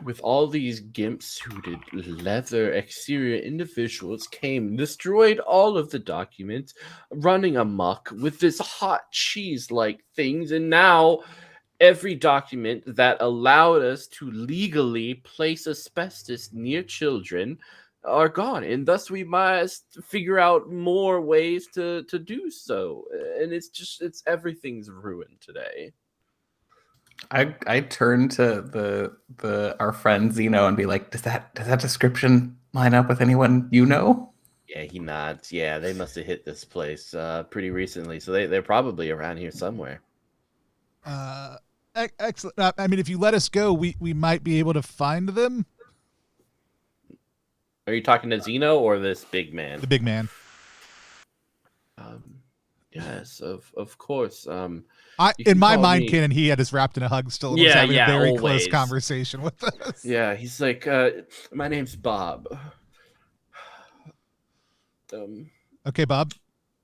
B: with all these gimp-suited, leather exterior individuals, came, destroyed all of the documents, running amok with this hot cheese-like things, and now every document that allowed us to legally place asbestos near children are gone, and thus we must figure out more ways to do so. And it's everything's ruined today.
C: I turn to the our friend Zeno and be like, does that description line up with anyone you know?
B: Yeah, he nods. Yeah, they must have hit this place pretty recently, so they're probably around here somewhere.
A: Excellent. I mean, if you let us go, we might be able to find them.
B: Are you talking to Zeno or this big man?
A: The big man.
B: Yes, of course.
A: In my mind canon, he had us wrapped in a hug still and was having a very close
B: always.
A: conversation with us.
B: Yeah, he's like, my name's Bob.
A: Okay, Bob.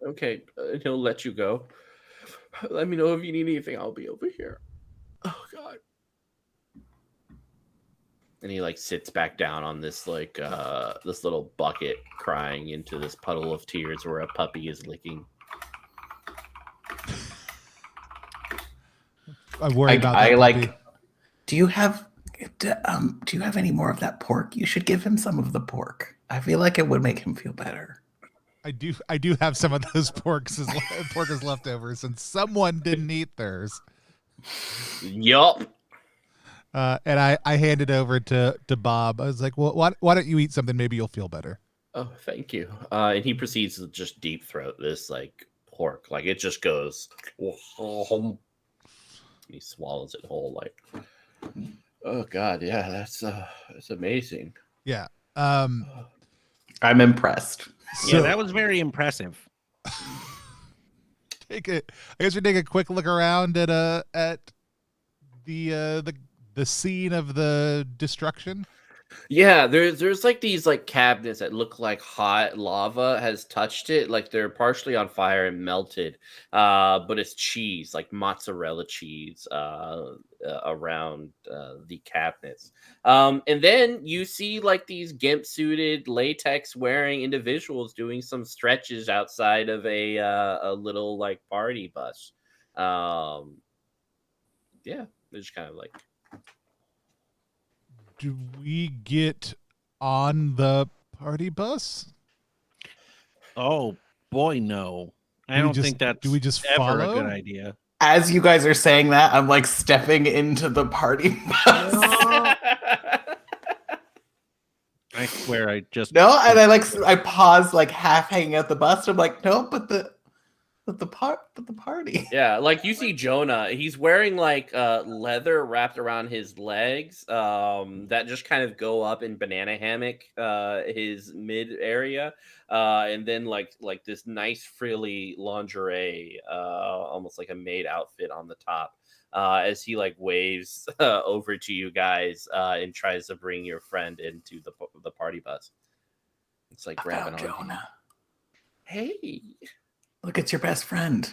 B: Okay, he'll let you go. Let me know if you need anything. I'll be over here. Oh God. And he like sits back down on this like this little bucket, crying into this puddle of tears where a puppy is licking.
A: I worry about that. I
C: like. Do you have any more of that pork? You should give him some of the pork. I feel like it would make him feel better.
A: I do have some of those pork as leftovers, and someone didn't eat theirs.
B: Yup.
A: And I handed over to Bob. I was like, well, why don't you eat something? Maybe you'll feel better.
B: Oh, thank you. And he proceeds to just deep throat this like pork. Like it just goes. He swallows it whole. Like, oh God, yeah, that's amazing.
A: Yeah.
C: I'm impressed.
D: Yeah, that was very impressive.
A: I guess we take a quick look around at the scene of the destruction.
B: Yeah, there's like these like cabinets that look like hot lava has touched it, like they're partially on fire and melted. But it's cheese, like mozzarella cheese, around the cabinets. And then you see like these gimp suited, latex wearing individuals doing some stretches outside of a little like party bus. Yeah, they're just kind of like.
A: Do we get on the party bus?
D: Oh boy, no. I don't think that's
A: do we just
D: ever
A: follow?
D: a good idea.
C: As you guys are saying that, I'm like stepping into the party bus.
D: I swear I just
C: No, and I pause like half hanging out the bus. I'm like, no, but the party.
B: Yeah, like you see Jonah, he's wearing like leather wrapped around his legs that just kind of go up in banana hammock his mid area, and then like this nice frilly lingerie, almost like a maid outfit on the top, as he like waves over to you guys and tries to bring your friend into the party bus. It's like grabbing on
C: Jonah.
B: Hey.
C: Look, it's your best friend.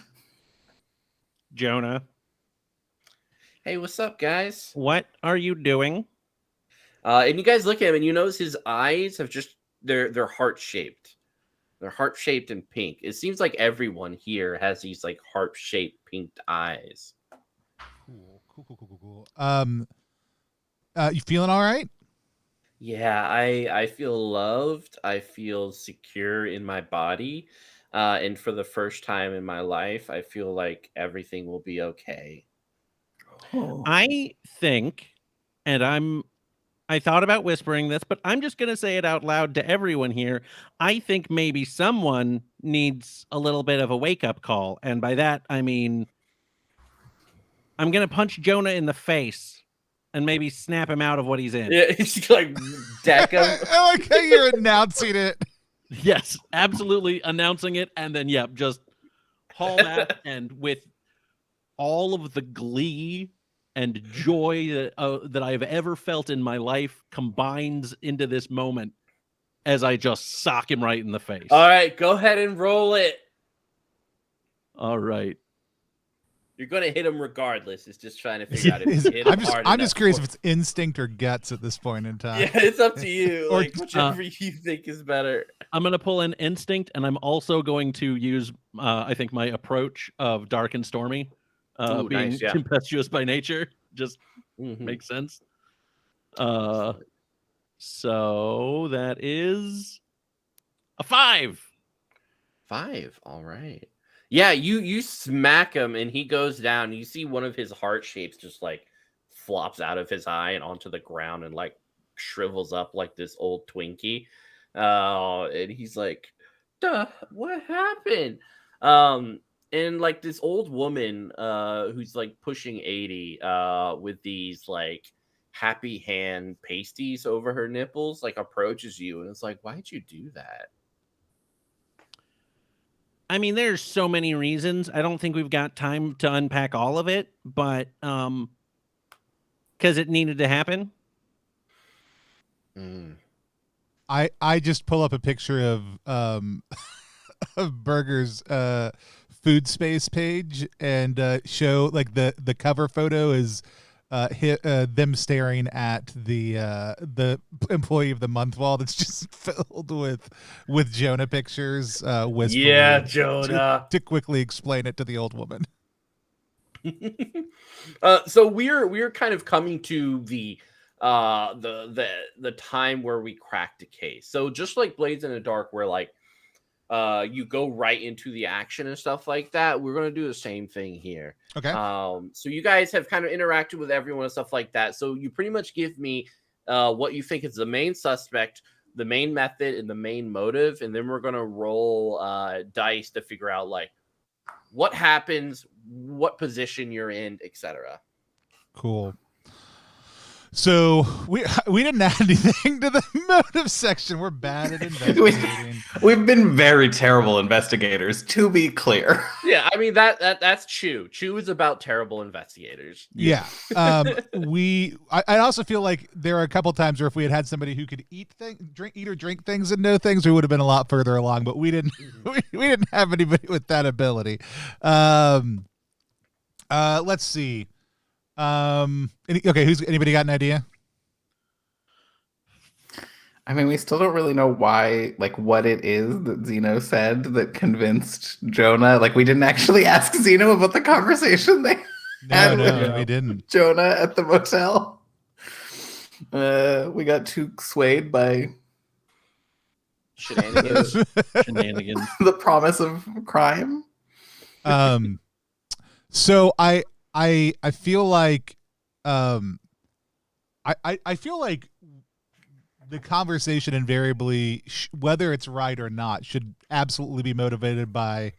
D: Jonah.
B: Hey, what's up, guys?
D: What are you doing?
B: And you guys look at him and you notice his eyes have just they're heart-shaped. They're heart-shaped and pink. It seems like everyone here has these like heart-shaped pinked eyes.
A: Cool. You feeling all right?
B: Yeah, I feel loved. I feel secure in my body. And for the first time in my life, I feel like everything will be okay.
C: Oh.
D: I think, and I thought about whispering this, but I'm just going to say it out loud to everyone here. I think maybe someone needs a little bit of a wake-up call. And by that, I mean, I'm going to punch Jonah in the face and maybe snap him out of what he's in.
B: Yeah, he's like deck him.
A: I like how you're announcing it.
D: Yes, absolutely announcing it, and then just haul that, and with all of the glee and joy that I've ever felt in my life combines into this moment as I just sock him right in the face.
B: All right, go ahead and roll it.
D: All right.
B: You're going to hit him regardless. It's just trying to figure out if you hit him hard
A: I'm just curious if it's instinct or guts at this point in time.
B: Yeah, it's up to you.
A: Or
B: like whichever you think is better.
D: I'm going to pull in instinct, and I'm also going to use, I think, my approach of dark and stormy, being
B: nice, yeah.
D: tempestuous by nature. Just makes sense. So that is a 5.
B: 5. All right. Yeah, you smack him and he goes down. You see one of his heart shapes just like flops out of his eye and onto the ground and like shrivels up like this old Twinkie. And he's like, "Duh, what happened?" And like this old woman who's like pushing 80 with these like happy hand pasties over her nipples like approaches you and it's like, "Why'd you do that?"
D: I mean, there's so many reasons. I don't think we've got time to unpack all of it, but because it needed to happen.
A: I just pull up a picture of of Burger's food space page and show like the cover photo is them staring at the employee of the month wall that's just filled with Jonah pictures
B: Yeah, Jonah.
A: to quickly explain it to the old woman.
B: So we're kind of coming to the time where we cracked a case. So just like Blades in the Dark, where like you go right into the action and stuff like that, we're gonna do the same thing here.
A: Okay.
B: So you guys have kind of interacted with everyone and stuff like that. So you pretty much give me what you think is the main suspect, the main method, and the main motive, and then we're gonna roll dice to figure out like what happens, what position you're in, etc.
A: Cool. So we didn't add anything to the motive section. We're bad at investigating.
C: We've been very terrible investigators, to be clear.
B: Yeah, I mean that's Chew. Chew is about terrible investigators.
A: Yeah. I also feel like there are a couple times where if we had somebody who could eat or drink things and know things, we would have been a lot further along. But we didn't. We didn't have anybody with that ability. Let's see. Anybody got an idea?
C: I mean, we still don't really know why, like, what it is that Zeno said that convinced Jonah. Like, we didn't actually ask Zeno about the conversation they had with
A: we didn't.
C: Jonah at the motel. We got too swayed by
B: Shenanigans.
C: the promise of crime.
A: So I feel like I feel like the conversation invariably, whether it's right or not, should absolutely be motivated by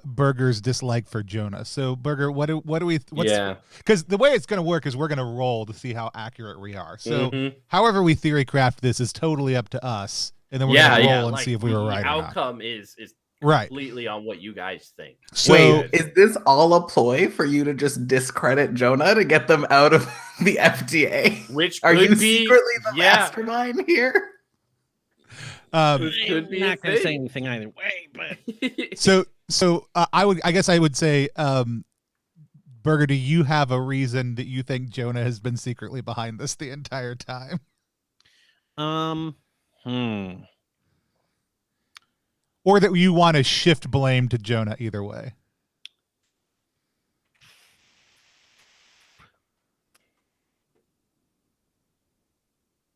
A: Burger's dislike for Jonah. So Burger, what do we? Because the way it's going to work is we're going to roll to see how accurate we are. So however we theory craft this is totally up to us, and then we're going to roll and see if we were right.
B: The
A: or not.
B: outcome is
A: right
B: completely on what you guys think.
A: So,
C: wait, is this all a ploy for you to just discredit Jonah to get them out of the FDA?
B: Which
C: are you
B: be,
C: secretly the mastermind here?
B: Could be
D: not going to say anything either way, but
A: so I guess I would say, Burger, do you have a reason that you think Jonah has been secretly behind this the entire time? Or that you want to shift blame to Jonah either way?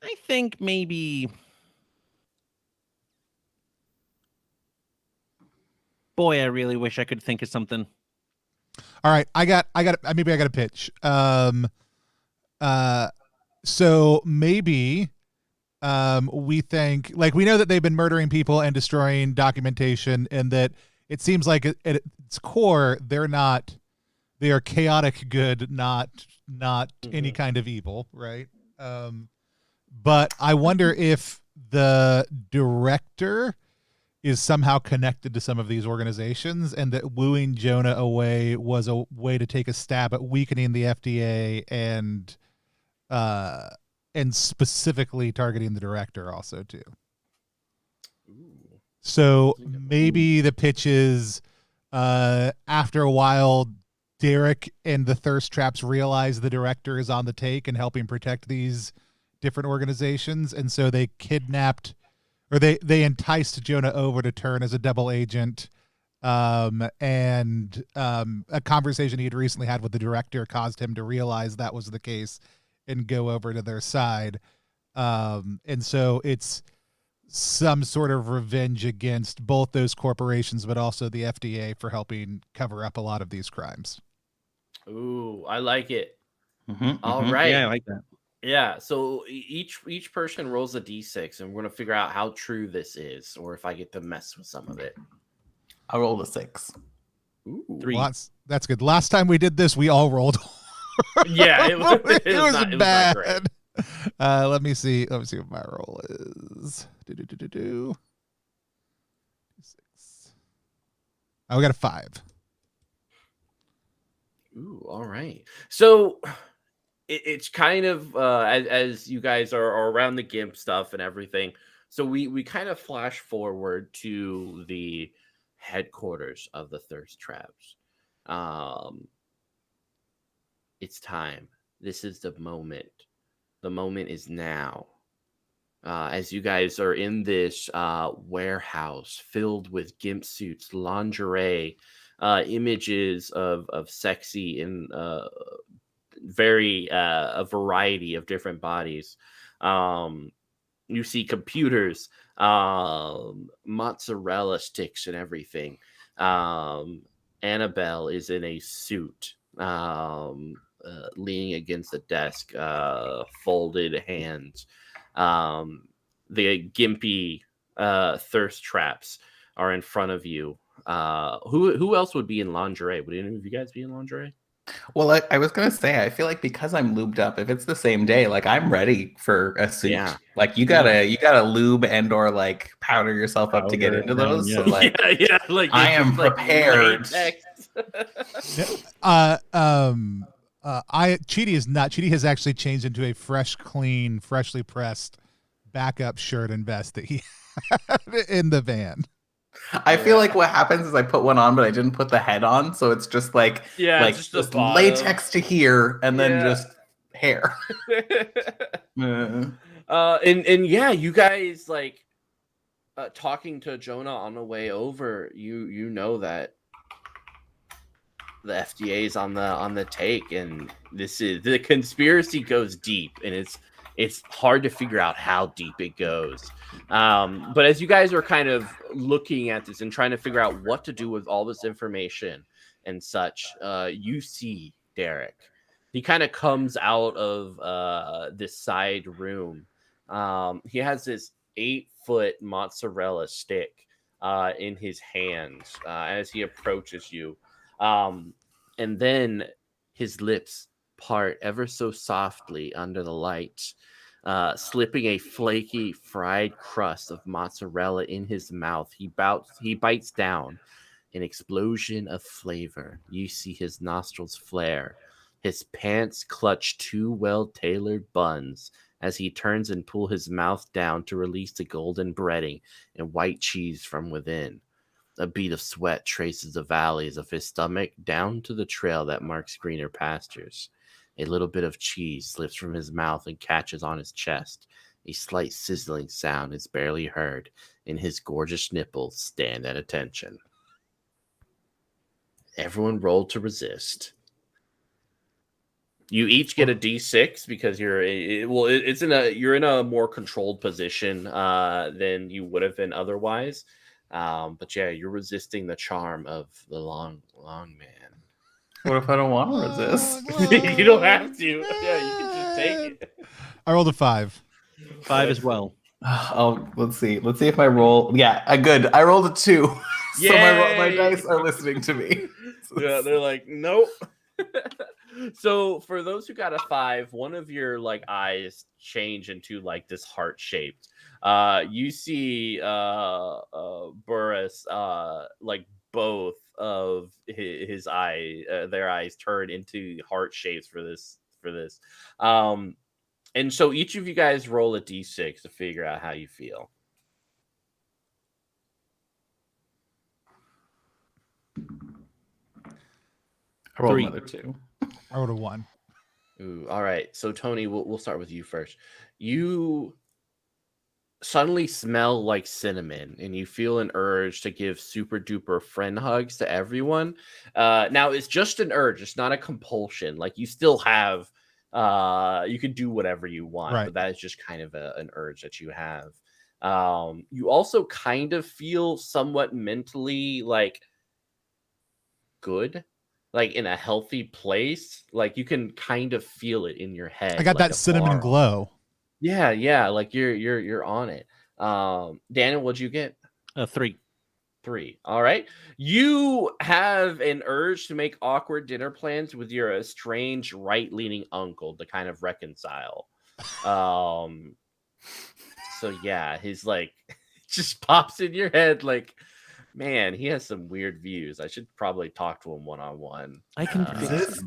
D: I think maybe. Boy, I really wish I could think of something.
A: All right, I got a pitch. So maybe we think, like, we know that they've been murdering people and destroying documentation, and that it seems like at its core they are chaotic good, not any kind of evil, right? But I wonder if the director is somehow connected to some of these organizations, and that wooing Jonah away was a way to take a stab at weakening the FDA and specifically targeting the director also too. So maybe the pitch is after a while, Derek and the Thirst Traps realize the director is on the take and helping protect these different organizations, and so they kidnapped, or they enticed Jonah over to turn as a double agent, and a conversation he had recently had with the director caused him to realize that was the case and go over to their side. And so it's some sort of revenge against both those corporations, but also the FDA for helping cover up a lot of these crimes.
B: Ooh, I like it.
C: Mhm,
B: All
C: mhm.
B: right.
D: Yeah, I like that.
B: Yeah, so each person rolls a d6, and we're gonna figure out how true this is, or if I get to mess with some of it.
C: I rolled a 6.
B: Ooh.
D: 3.
A: Well, that's good. Last time we did this, we all rolled.
B: Yeah, it was
A: bad.
B: not great.
A: Let me see what my roll is. Six. Oh, we got a 5.
B: Ooh, all right. So it's kind of as you guys are around the GIMP stuff and everything. So we kind of flash forward to the headquarters of the Thirst Traps. It's time. This is the moment. The moment is now. As you guys are in this warehouse filled with GIMP suits, lingerie, images of sexy and a variety of different bodies. You see computers, mozzarella sticks and everything. Annabelle is in a suit, leaning against the desk, folded hands. The gimpy thirst traps are in front of you. Who else would be in lingerie? Would any of you guys be in lingerie?
C: Well, I was gonna say, I feel like because I'm lubed up, if it's the same day, like I'm ready for a suit.
B: Yeah.
C: Like you gotta lube and or like powder yourself up to get
D: Powder
C: into
D: down,
C: those.
D: yeah.
C: So like
B: yeah, like
C: I
B: it's
C: am
B: just, like,
C: prepared.
B: latex.
A: Chidi is not. Chidi has actually changed into a fresh, clean, freshly pressed backup shirt and vest that he had in the van.
C: I feel like what happens is I put one on, but I didn't put the head on, so it's just like
B: just the bottom.
C: latex to here and then
B: Yeah.
C: just hair.
B: And yeah, you guys like talking to Jonah on the way over. You know that the FDA is on the take, and the conspiracy goes deep, and it's hard to figure out how deep it goes. But as you guys are kind of looking at this and trying to figure out what to do with all this information and such, you see Derek. He kind of comes out of this side room. He has this 8-foot mozzarella stick in his hands as he approaches you. And then his lips part ever so softly under the light, slipping a flaky fried crust of mozzarella in his mouth. He bites down. An explosion of flavor. You see his nostrils flare. His pants clutch 2 well-tailored buns as he turns and pulls his mouth down to release the golden breading and white cheese from within. A bead of sweat traces the valleys of his stomach down to the trail that marks greener pastures. A little bit of cheese slips from his mouth and catches on his chest. A slight sizzling sound is barely heard, and his gorgeous nipples stand at attention. Everyone roll to resist. You each get a d6 because you're in a more controlled position than you would have been otherwise. But yeah, you're resisting the charm of the long man.
C: What if I don't want to resist?
B: You don't have to. Yeah, you can just take it.
A: I rolled a 5.
D: 5 as well.
C: Oh, let's see. Let's see if my roll. Yeah, good. I rolled a 2. So my
B: Yay!
C: dice are listening to me.
B: Yeah, they're like, nope. So for those who got a 5, one of your like eyes change into like this heart shaped. You see Burris like both of his eye their eyes turn into heart shapes for this. And so each of you guys roll a d6 to figure out how you feel.
C: I rolled
D: 3.
C: another 2.
A: I rolled a 1.
B: Ooh, all right. So Tony, we'll start with you first. You suddenly smell like cinnamon, and you feel an urge to give super duper friend hugs to everyone. Now it's just an urge; it's not a compulsion. Like you still have You can do whatever you want,
A: Right.
B: but that is just kind of an urge that you have. You also kind of feel somewhat mentally like good, like in a healthy place. Like you can kind of feel it in your head.
A: I got
B: like
A: that cinnamon glow.
B: Yeah, like you're on it. Daniel, what'd you get?
D: 3.
B: 3. All right. You have an urge to make awkward dinner plans with your estranged right-leaning uncle to kind of reconcile. So yeah, he's like just pops in your head like, man, he has some weird views. I should probably talk to him one-on-one.
D: I can fix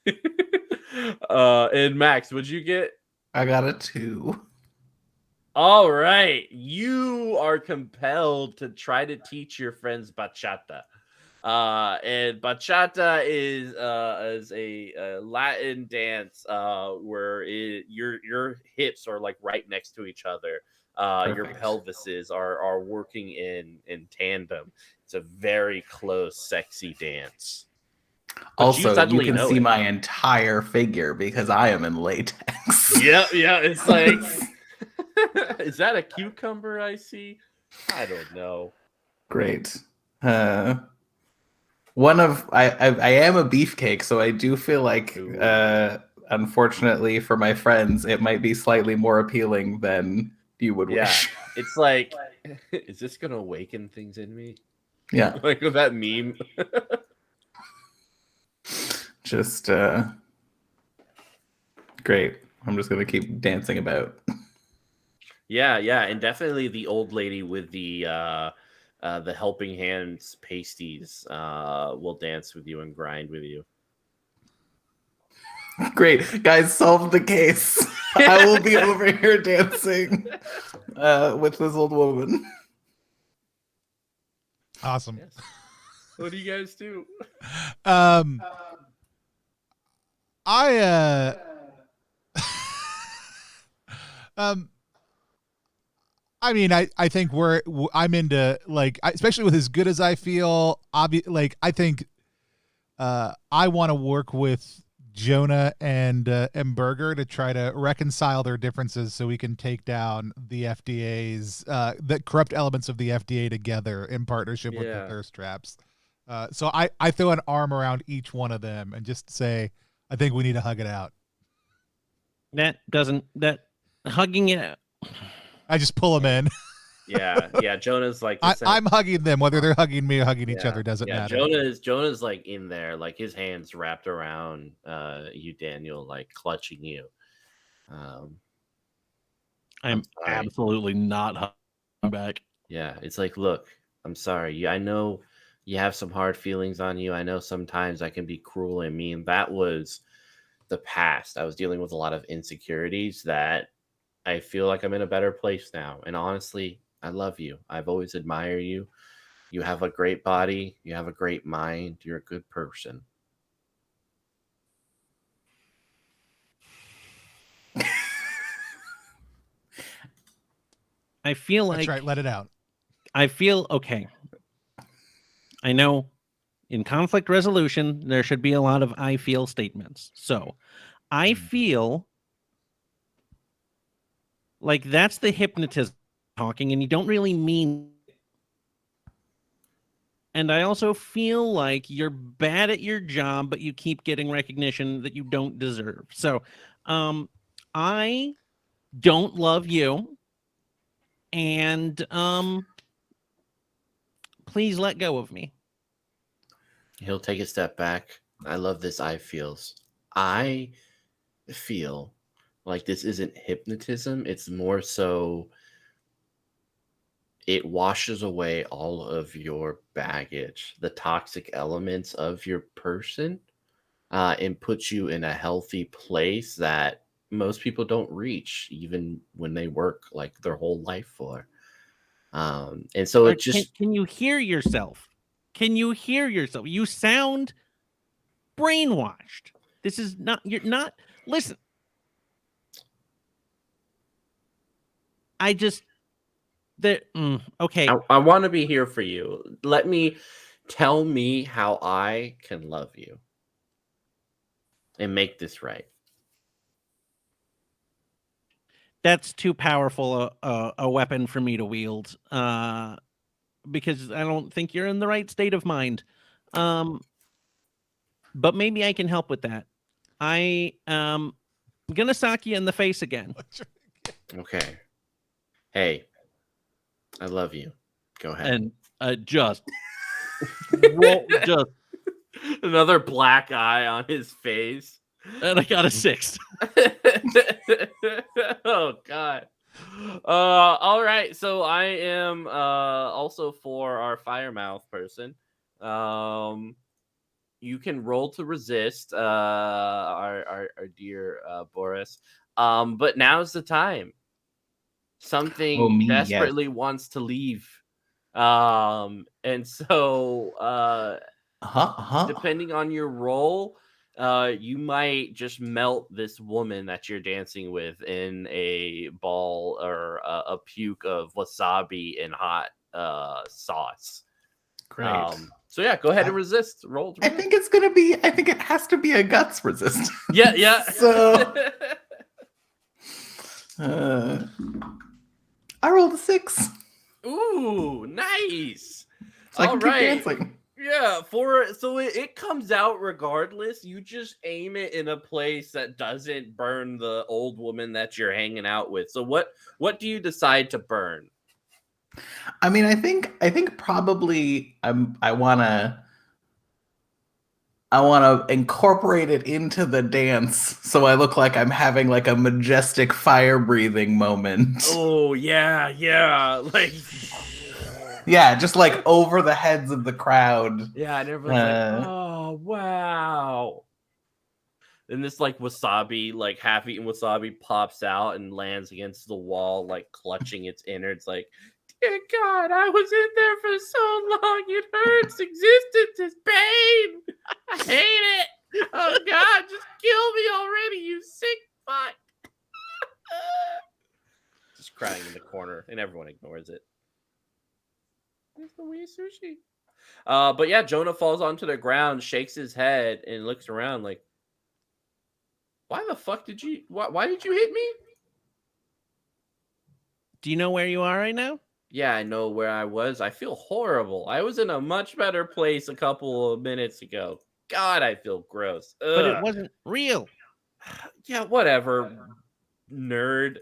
D: him.
B: And Max, what'd you get?
C: I got a 2.
B: All right, you are compelled to try to teach your friends bachata. And bachata is a Latin dance where your hips are like right next to each other. Your
C: Perfect.
B: pelvises are working in tandem. It's a very close, sexy dance. But
C: Also, you can see
B: it.
C: my entire figure because I am in latex.
B: Yeah, it's like, is that a cucumber I see? I don't know.
C: Great. One of I am a beefcake, so I do feel like unfortunately for my friends, it might be slightly more appealing than you would wish.
B: It's like, is this gonna awaken things in me?
C: Yeah.
B: Like with that meme.
C: Just great. I'm just gonna keep dancing about.
B: Yeah, and definitely the old lady with the helping hands pasties will dance with you and grind with you.
C: Great, guys, solve the case. I will be over here dancing with this old woman.
A: Awesome.
B: Yes. What do you guys do?
A: I mean, I think I'm into, like, especially with as good as I feel, like, I think I want to work with Jonah and Berger to try to reconcile their differences so we can take down the FDA's the corrupt elements of the FDA together in partnership with the thirst traps. So I throw an arm around each one of them and just say, I think we need to hug it out.
D: That hugging it.
A: I just pull them in.
B: Yeah. Jonah's like,
A: I'm hugging them, whether they're hugging me or hugging each other doesn't matter.
B: Jonah's like in there, like his hands wrapped around you, Daniel, like clutching you.
D: I'm absolutely not hugging back.
B: Yeah, it's like, look, I'm sorry. I know you have some hard feelings on you. I know sometimes I can be cruel and mean. That was the past. I was dealing with a lot of insecurities that I feel like I'm in a better place now. And honestly, I love you. I've always admired you. You have a great body. You have a great mind. You're a good person.
D: I feel like...
A: That's right. Let it out.
D: I feel okay. I know in conflict resolution, there should be a lot of I feel statements. So I feel like that's the hypnotism talking, and you don't really mean. And I also feel like you're bad at your job, but you keep getting recognition that you don't deserve. So I don't love you. And please let go of me.
B: He'll take a step back. I love this I feels. I feel like this isn't hypnotism. It's more so it washes away all of your baggage, the toxic elements of your person, and puts you in a healthy place that most people don't reach, even when they work like their whole life for. And so it just...
D: Can you hear yourself? Can you hear yourself? You sound brainwashed. This is not... You're not... Listen. I just... Okay.
B: I want to be here for you. Tell me how I can love you and make this right.
D: That's too powerful a weapon for me to wield. Because I don't think you're in the right state of mind. But maybe I can help with that. I'm gonna sock you in the face again.
B: Okay. Hey, I love you. Go ahead.
D: And just roll, just
B: Another black eye on his face.
D: and I got a 6.
B: Oh God. All right. So I am also for our firemouth person. You can roll to resist our dear Boris. But now's the time. Something desperately wants to leave. And so depending on your role, you might just melt this woman that you're dancing with in a ball or a puke of wasabi and hot sauce.
C: Great.
B: So yeah, go ahead and resist. Roll.
C: I think it's gonna be. I think it has to be a guts resist.
B: Yeah.
C: So I rolled a 6.
B: Ooh, nice.
C: So I can keep dancing.
B: Yeah, so it comes out regardless. You just aim it in a place that doesn't burn the old woman that you're hanging out with. So what do you decide to burn?
C: I mean, I think probably I wanna incorporate it into the dance so I look like I'm having like a majestic fire breathing moment.
B: Oh yeah, like
C: yeah, just like over the heads of the crowd.
B: Yeah, and everyone's like, oh wow. And this like wasabi, like half-eaten wasabi pops out and lands against the wall, like clutching its innards, like, dear God, I was in there for so long. It hurts. Existence is pain. I hate it. Oh God, just kill me already, you sick fuck. Just crying in the corner, and everyone ignores it. It's the wee sushi. But yeah, Jonah falls onto the ground, shakes his head, and looks around like, why the fuck did you? Why did you hit me?
D: Do you know where you are right now?
B: Yeah, I know where I was. I feel horrible. I was in a much better place a couple of minutes ago. God, I feel gross. Ugh.
D: But it wasn't real.
B: Yeah, whatever, nerd.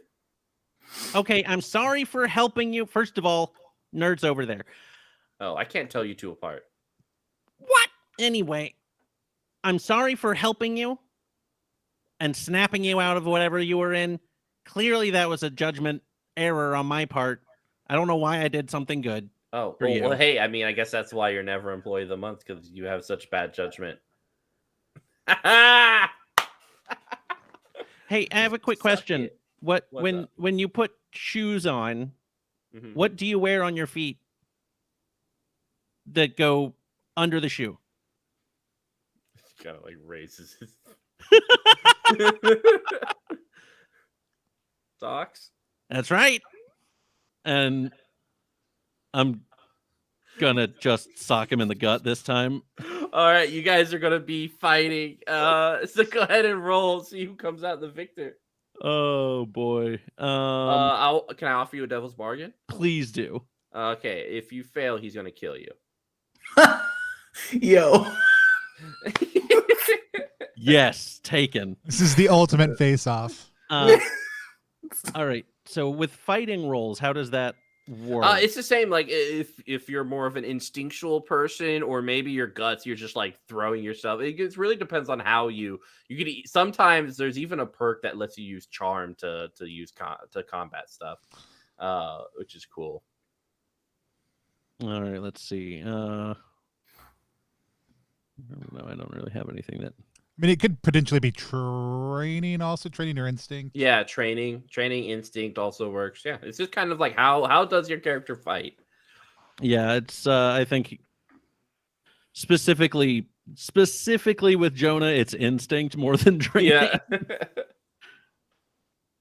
D: Okay, I'm sorry for helping you. First of all, nerd's over there.
B: Oh, I can't tell you two apart.
D: What? Anyway, I'm sorry for helping you and snapping you out of whatever you were in. Clearly, that was a judgment error on my part. I don't know why I did something good.
B: Oh, well, hey, I mean, I guess that's why you're never employee of the month, because you have such bad judgment.
D: Hey, I have a quick question. When you put shoes on, what do you wear on your feet that go under the shoe?
B: He kind of like raises his socks.
D: That's right. And I'm gonna just sock him in the gut this time.
B: All right, you guys are gonna be fighting. So go ahead and roll. See who comes out the victor.
D: Oh boy.
B: Can I offer you a devil's bargain?
D: Please do.
B: Okay, if you fail, he's gonna kill you.
C: Yo.
D: Yes, taken.
A: This is the ultimate face-off.
D: All right. So with fighting rolls, how does that work?
B: It's the same. Like if you're more of an instinctual person, or maybe your guts, you're just like throwing yourself. It really depends on how you could. Sometimes there's even a perk that lets you use charm to use to combat stuff, which is cool.
D: All right. Let's see. No, I don't really have anything that.
A: I mean, it could potentially be training, also training or instinct.
B: Yeah, training, instinct also works. Yeah, it's just kind of like how does your character fight?
D: Yeah, it's I think specifically with Jonah, it's instinct more than training.
B: Yeah.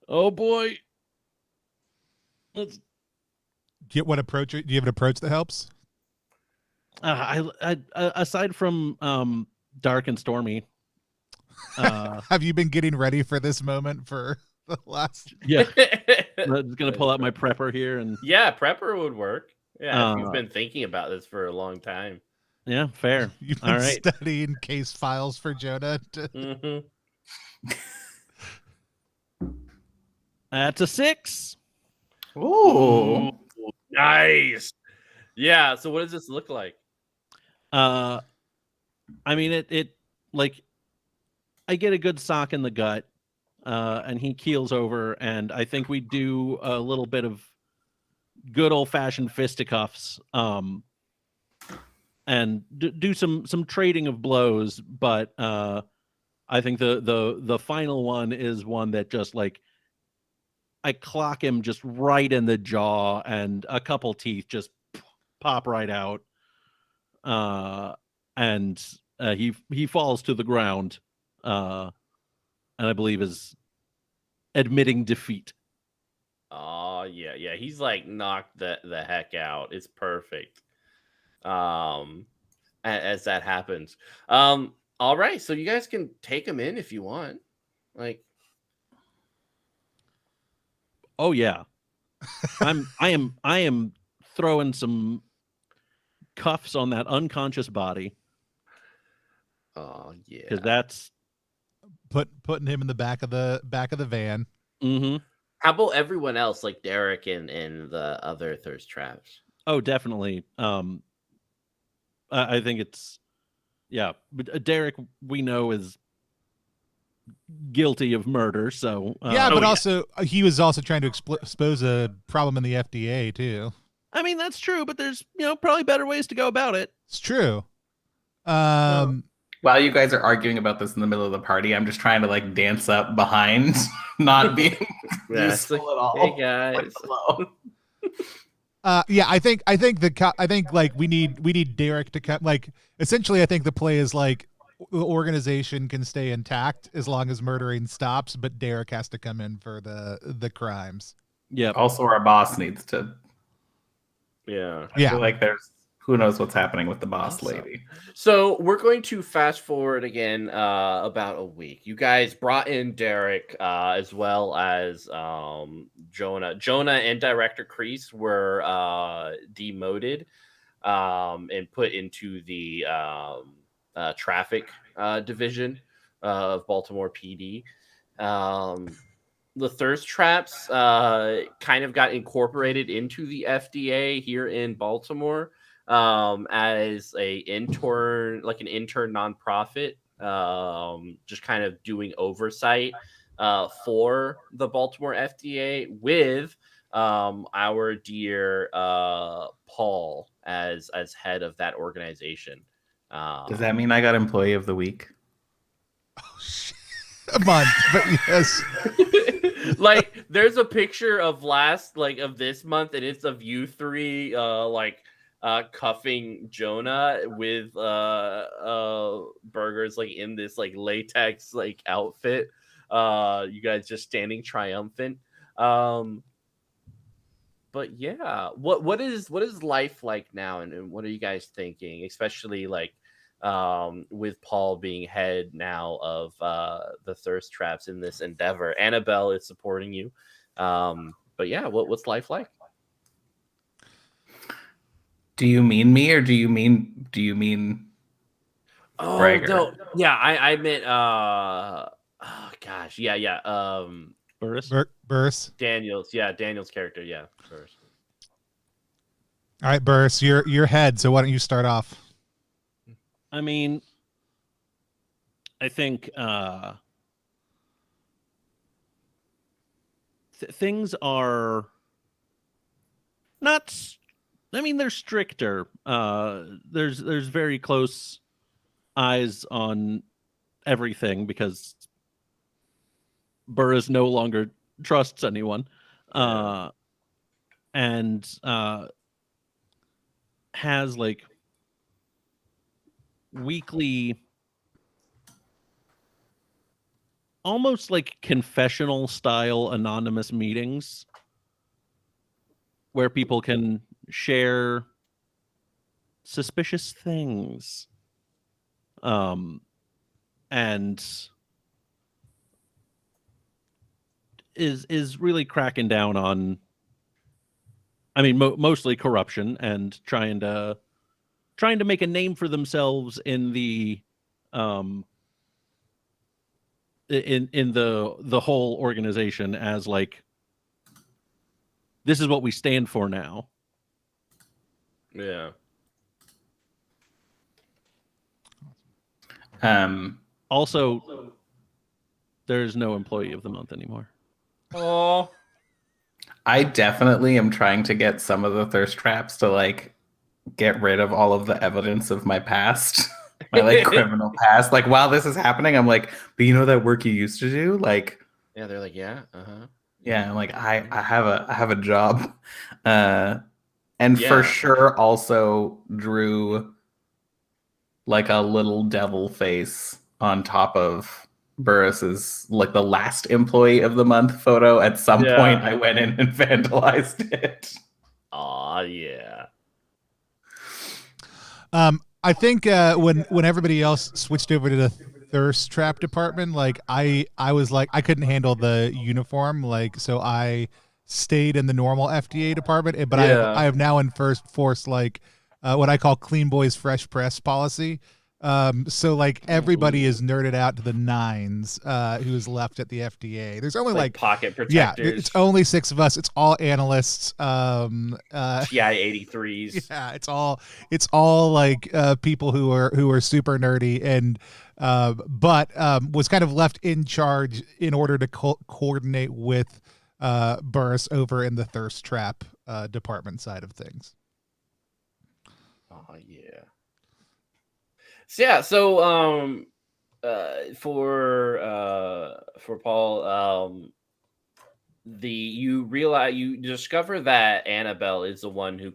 D: Oh boy. Let's
A: Do you have an approach that helps?
D: I aside from dark and stormy.
A: Have you been getting ready for this moment for The last.
D: Yeah, I'm gonna pull out my prepper here and.
B: Yeah, prepper would work. Yeah, if you've
D: Uh,
B: been thinking about this for a long time.
D: Yeah, fair.
A: You've
D: All
A: been
D: right.
A: studying case files for Jonah.
D: That's a 6.
C: Ooh.
B: Nice. Yeah. So what does this look like?
D: I mean, it like I get a good sock in the gut, and he keels over, and I think we do a little bit of good old fashioned fisticuffs, and do some trading of blows. But I think the final one is one that just like I clock him just right in the jaw, and a couple teeth just pop right out. And he falls to the ground, and I believe is admitting defeat.
B: Oh yeah. He's like knocked the heck out. It's perfect. As that happens. All right, so you guys can take him in if you want. Like,
D: Oh yeah, I am throwing some cuffs on that unconscious body.
B: oh yeah.
D: Because that's
A: Putting him in the back of the van.
D: mm-hmm.
B: How about everyone else, like Derek and the other thirst traps?
D: Oh, definitely. I think it's but Derek we know is guilty of murder, so
A: but also he was also trying to expose a problem in the FDA too.
D: I mean that's true, but there's probably better ways to go about it.
A: It's true.
C: While you guys are arguing about this in the middle of the party, I'm just trying to like dance up behind, not being useful at all.
B: Hey guys.
A: I think like we need Derek to come. Like essentially, I think the play is like the organization can stay intact as long as murdering stops, but Derek has to come in for the crimes.
D: Yeah.
C: Also, our boss needs to.
B: Yeah.
C: I feel like there's who knows what's happening with the boss lady.
B: So we're going to fast forward again about a week. You guys brought in Derek as well as Jonah. Jonah and Director Kreese were demoted and put into the traffic division of Baltimore PD. The thirst traps kind of got incorporated into the FDA here in Baltimore as an intern nonprofit, just kind of doing oversight for the Baltimore FDA with our dear Paul as head of that organization.
C: Does that mean I got Employee of the Week?
A: Oh shit. A month, but yes.
B: Like there's a picture of this month, and it's of you three cuffing Jonah with burgers like in this like latex like outfit. You guys just standing triumphant. But yeah, what is life like now, and what are you guys thinking, especially like with Paul being head now of the thirst traps in this endeavor? Annabelle is supporting you, but yeah, what's life like?
C: Do you mean me, or do you mean
B: Oh
C: Brager?
B: no, yeah, I meant oh gosh, yeah,
A: Burris.
B: Daniel's character, yeah, Burris.
A: All right, Burris, you're head, so why don't you start off?
D: I mean, I think things are not. I mean, they're stricter. There's very close eyes on everything because Burris no longer trusts anyone, and has like weekly, almost like confessional style anonymous meetings where people can share suspicious things, and is really cracking down on, I mean, mostly corruption and trying to make a name for themselves in the in the whole organization as like, this is what we stand for now.
B: Yeah.
D: Also, there's no employee of the month anymore.
B: Oh.
C: I definitely am trying to get some of the thirst traps to like get rid of all of the evidence of my past, my like criminal past. Like while this is happening, I'm like, but you know that work you used to do? Like,
B: yeah, they're like, yeah, uh-huh.
C: Yeah, I'm like I have a job. And for sure also drew like a little devil face on top of Burris's like the last employee of the month photo. At some point I went in and vandalized it.
B: Aw, yeah.
A: I think when everybody else switched over to the thirst trap department, like I was like, I couldn't handle the uniform, like, so I stayed in the normal FDA department, but I have now enforced like what I call clean boys fresh press policy. So like everybody is nerded out to the nines who's left at the FDA. There's only like
B: pocket protectors.
A: Yeah, it's only 6 of us. It's all analysts.
B: TI 83s.
A: Yeah, it's all like people who are super nerdy and but was kind of left in charge in order to coordinate with Burris over in the thirst trap department side of things.
B: Oh yeah. So yeah, so for Paul, you discover that Annabelle is the one who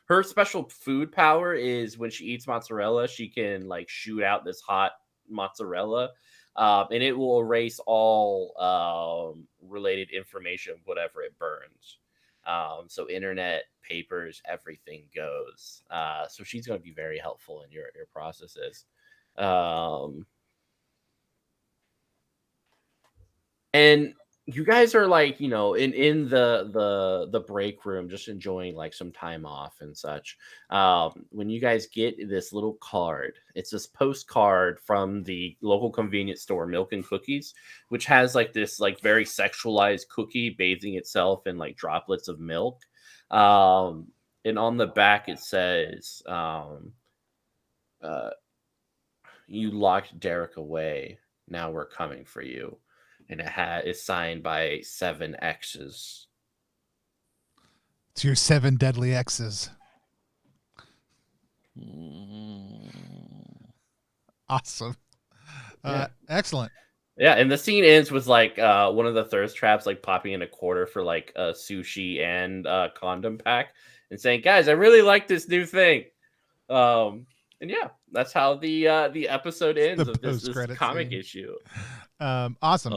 B: her special food power is when she eats mozzarella, she can like shoot out this hot mozzarella, and it will erase all related information, whatever it burns. So internet, papers, everything goes. So she's going to be very helpful in your processes. And you guys are like, in the break room, just enjoying like some time off and such. When you guys get this little card, it's this postcard from the local convenience store, Milk and Cookies, which has like this like very sexualized cookie bathing itself in like droplets of milk. And on the back it says, you locked Derek away. Now we're coming for you. And it's signed by 7 X's.
A: It's your 7 deadly X's. Awesome. Excellent.
B: Yeah, and the scene ends with like one of the thirst traps like popping in a quarter for like a sushi and condom pack and saying, "Guys, I really like this new thing." And yeah, that's how the episode ends of this comic issue.
A: Awesome.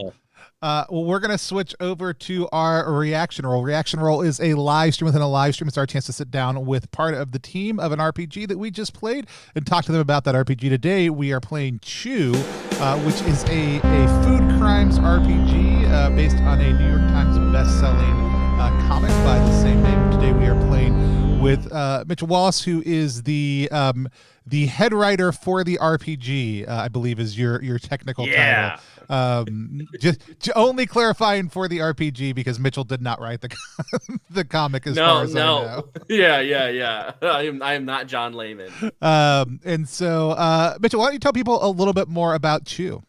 A: Well, we're going to switch over to our reaction roll. Reaction roll is a live stream within a live stream. It's our chance to sit down with part of the team of an RPG that we just played and talk to them about that RPG. Today, we are playing Chew, which is a food crimes RPG based on a New York Times best-selling comic by the same name. Today, we are playing with Mitch Wallace, who is the head writer for the RPG, I believe is your technical title. Just only clarifying for the RPG because Mitchell did not write the comic as far as I know.
B: Yeah. I am not John Layman.
A: And so Mitchell, why don't you tell people a little bit more about Chew?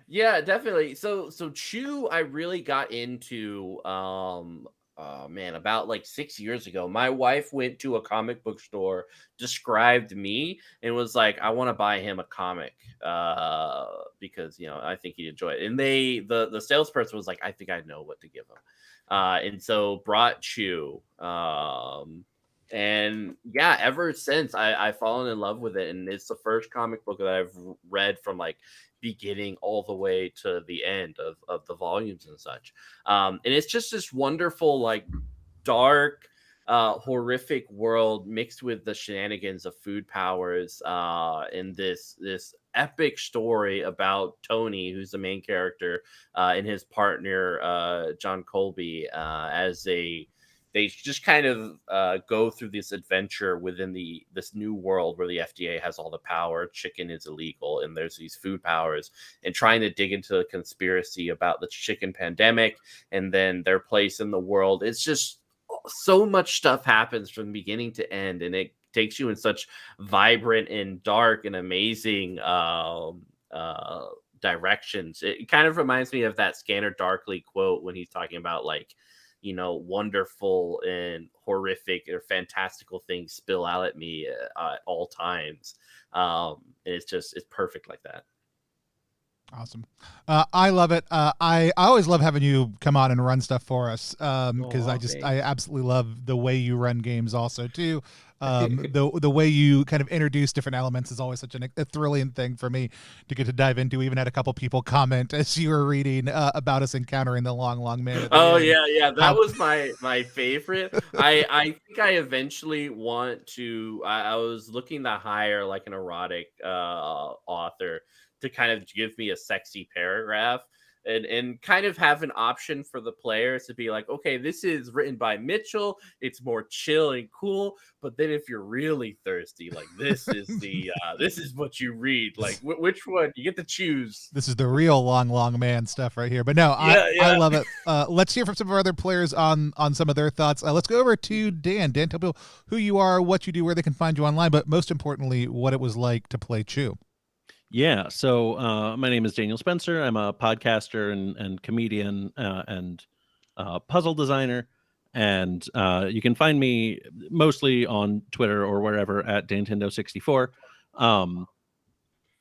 B: Yeah, definitely. So Chew, I really got into about like 6 years ago. My wife went to a comic book store, described me, and was like, I want to buy him a comic because I think he'd enjoy it. And the salesperson was like, I think I know what to give him, and so brought Chew. And yeah, ever since I've fallen in love with it, and it's the first comic book that I've read from like beginning all the way to the end of the volumes and such. And it's just this wonderful, like dark, horrific world mixed with the shenanigans of food powers in this epic story about Tony, who's the main character, and his partner John Colby, they just kind of go through this adventure within this new world where the FDA has all the power. Chicken is illegal, and there's these food powers, and trying to dig into the conspiracy about the chicken pandemic and then their place in the world. It's just so much stuff happens from beginning to end, and it takes you in such vibrant and dark and amazing directions. It kind of reminds me of that Scanner Darkly quote when he's talking about, like, you know, wonderful and horrific or fantastical things spill out at me at all times. It's perfect like that.
A: Awesome. I love it. I always love having you come on and run stuff for us because I absolutely love the way you run games also too. The way you kind of introduce different elements is always such a thrilling thing for me to get to dive into. We even had a couple people comment as you were reading about us encountering the long man.
B: Oh yeah, that was my favorite. I think I eventually want to. I was looking to hire like an erotic author to kind of give me a sexy paragraph and kind of have an option for the players to be like, okay, this is written by Mitchell. It's more chill and cool. But then if you're really thirsty, like this is this is what you read. Like which one you get to choose.
A: This is the real long man stuff right here. But no, I love it. Let's hear from some of our other players on some of their thoughts. Let's go over to Dan. Dan, tell people who you are, what you do, where they can find you online, but most importantly, what it was like to play Chew.
D: Yeah, so my name is Daniel Spencer. I'm a podcaster and comedian and puzzle designer. And you can find me mostly on Twitter or wherever at Dantendo64.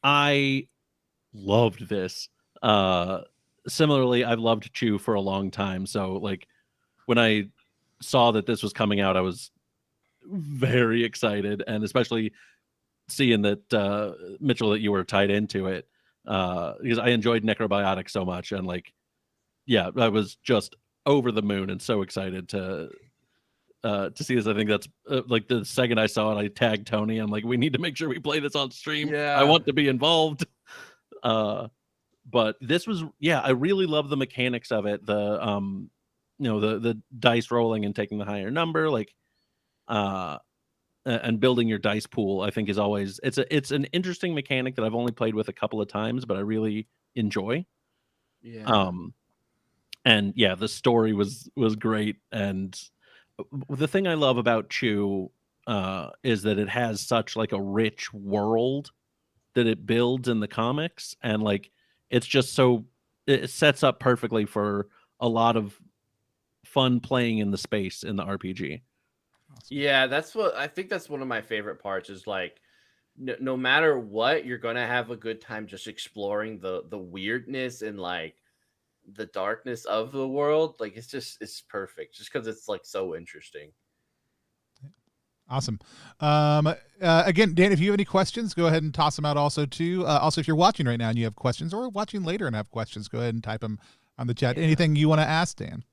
D: I loved this. Similarly, I've loved Chew for a long time. So, like, when I saw that this was coming out, I was very excited, and especially seeing that Mitchell, that you were tied into it, because I enjoyed Necrobiotic so much, and like, yeah, I was just over the moon and so excited to see this. I think that's like the second I saw it, I tagged Tony. I'm like, we need to make sure we play this on stream.
B: Yeah.
D: I want to be involved. But this was, I really love the mechanics of it. The the dice rolling and taking the higher number, like and building your dice pool, I think is always, it's an interesting mechanic that I've only played with a couple of times, but I really enjoy.
B: Yeah.
D: And yeah, the story was great. And the thing I love about Chew is that it has such like a rich world that it builds in the comics, and like it's just so, it sets up perfectly for a lot of fun playing in the space in the RPG.
B: Yeah, that's what I think. That's one of my favorite parts is like, no matter what, you're gonna have a good time just exploring the weirdness and like the darkness of the world. Like it's perfect just because it's like so interesting.
A: Awesome. Again, Dan, if you have any questions, go ahead and toss them out also too. Also, if you're watching right now and you have questions, or watching later and have questions, go ahead and type them on the chat. Anything you want to ask, Dan?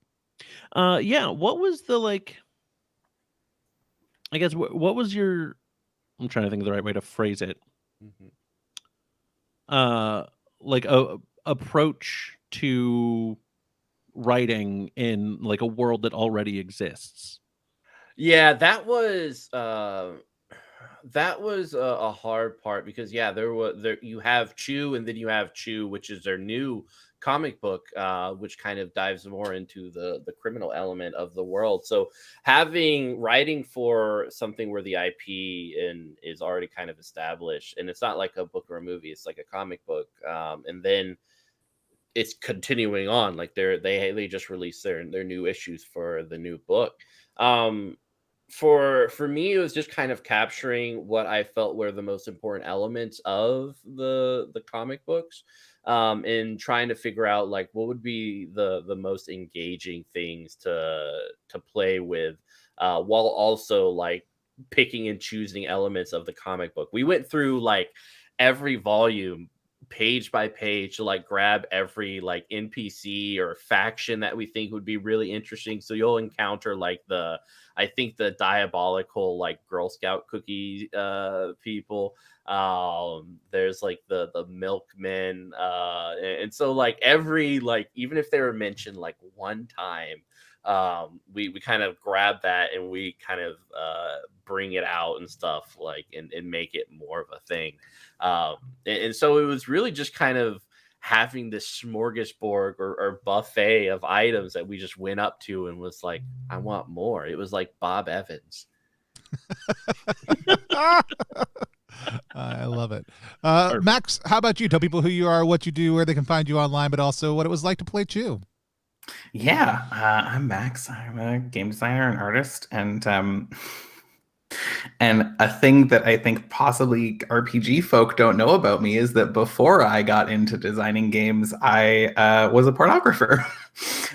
D: What was the, like, I guess, what was your, I'm trying to think of the right way to phrase it. Like a approach to writing in like a world that already exists.
B: Yeah, that was a hard part because there you have Chew, and then you have Chew, which is their new comic book, which kind of dives more into the criminal element of the world. So writing for something where the IP is already kind of established, and it's not like a book or a movie, it's like a comic book, and then it's continuing on. Like they just released their new issues for the new book. For me, it was just kind of capturing what I felt were the most important elements of the comic books, and trying to figure out like what would be the most engaging things to play with, while also like picking and choosing elements of the comic book. We went through like every volume page by page to like grab every like NPC or faction that we think would be really interesting. So you'll encounter like I think the diabolical like Girl Scout cookie people. There's like the milkmen, and so like every like even if they were mentioned like one time, we kind of grab that and we kind of bring it out and stuff like and make it more of a thing. And so it was really just kind of having this smorgasbord or buffet of items that we just went up to and was like, I want more. It was like Bob Evans.
A: I love it. Max, how about you? Tell people who you are, what you do, where they can find you online, but also what it was like to play Chew.
C: Yeah, I'm Max. I'm a game designer and artist, and a thing that I think possibly RPG folk don't know about me is that before I got into designing games, I was a pornographer.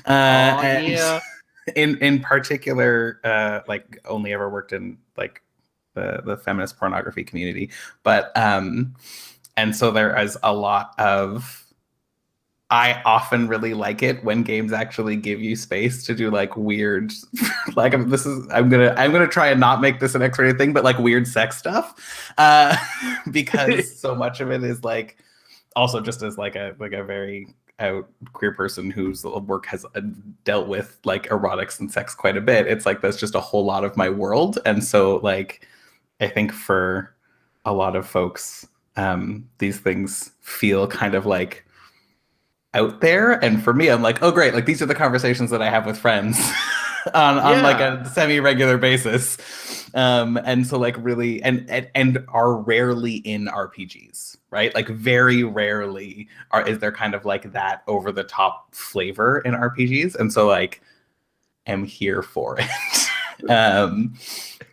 B: Yeah.
C: In particular, like only ever worked in like the feminist pornography community, but and so there is a lot of. I often really like it when games actually give you space to do like weird, like I'm gonna try and not make this an X-rated thing, but like weird sex stuff, because so much of it is like also just as like a very out queer person whose work has dealt with like erotics and sex quite a bit. It's like that's just a whole lot of my world, and so like I think for a lot of folks, these things feel kind of like out there, and for me I'm like, oh great, like these are the conversations that I have with friends on like a semi-regular basis, and so like really and are rarely in RPGs, right? Like very rarely is there kind of like that over the top flavor in RPGs, and so like am here for it.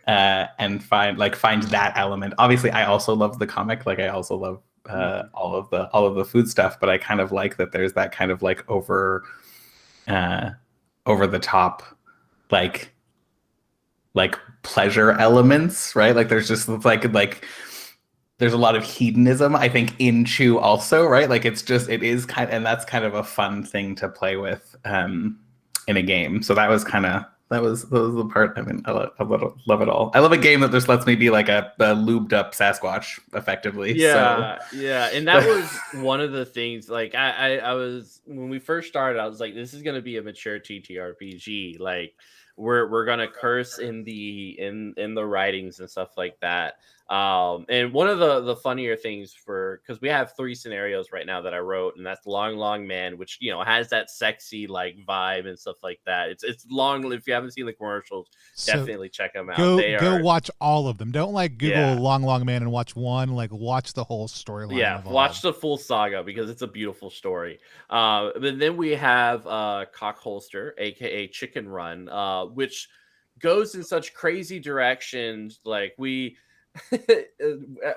C: And find that element. Obviously I also love the comic, like I also love all of the food stuff, but I kind of like that there's that kind of like over the top like pleasure elements, right? Like there's just like there's a lot of hedonism, I think, in Chew also, right? Like it is kind of, and that's kind of a fun thing to play with in a game. So that was the part. I mean, I love it all. I love a game that just lets me be like a lubed up Sasquatch, effectively.
B: Yeah, and that was one of the things. Like I was when we first started, I was like, this is gonna be a mature TTRPG. Like we're gonna curse in the writings and stuff like that. And one of the funnier things because we have 3 scenarios right now that I wrote, and that's Long Man, which has that sexy like vibe and stuff like that. It's long. If you haven't seen the commercials, definitely check them out.
A: Go watch all of them. Don't like Google Long Man and watch one. Like watch the whole storyline.
B: Yeah, watch the full saga because it's a beautiful story. But then we have Cock Holster, aka Chicken Run, which goes in such crazy directions. Like I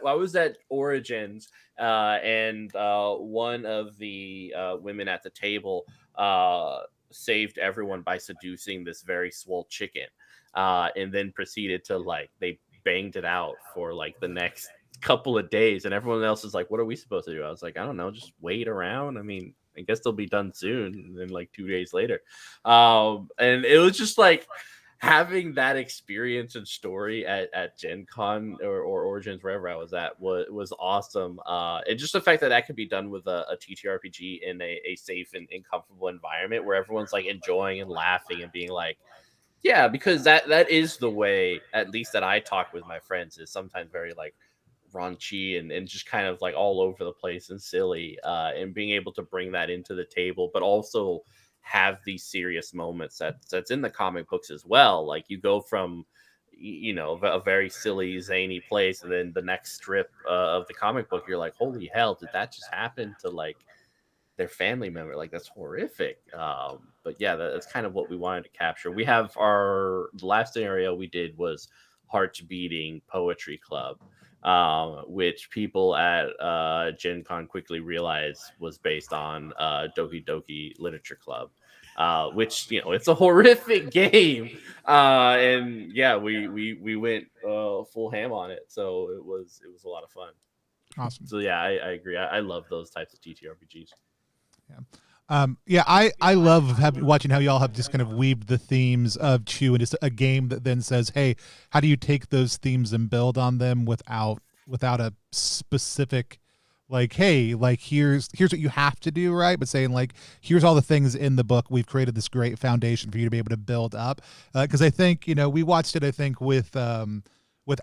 B: was at Origins, and one of the women at the table saved everyone by seducing this very swole chicken, and then proceeded to they banged it out for like the next couple of days, and everyone else is like, what are we supposed to do? I was like, I don't know, just wait around. I mean, I guess they'll be done soon. And then like 2 days later, and it was just like having that experience and story at Gen Con or Origins, wherever I was at, was awesome. And just the fact that could be done with a TTRPG in a safe and comfortable environment where everyone's like enjoying and laughing and being like, yeah, because that is the way, at least that I talk with my friends, is sometimes very like raunchy and just kind of like all over the place and silly, and being able to bring that into the table, but also have these serious moments that's in the comic books as well. Like you go from a very silly zany place, and then the next strip of the comic book, you're like, holy hell, did that just happen to like their family member? Like that's horrific. But yeah, that's kind of what we wanted to capture. We have the last scenario we did was Hearts Beating Poetry Club, which people at Gen Con quickly realized was based on Doki Doki Literature Club, which it's a horrific game, and yeah, we went full ham on it, so it was a lot of fun.
A: Awesome.
B: So yeah, I agree. I love those types of TTRPGs.
A: Yeah. I love watching how y'all have just kind of weaved the themes of Chew into a game that then says, hey, how do you take those themes and build on them without a specific, like, hey, like here's what you have to do, right? But saying like, here's all the things in the book. We've created this great foundation for you to be able to build up. Because I think, you know, we watched it, I think, with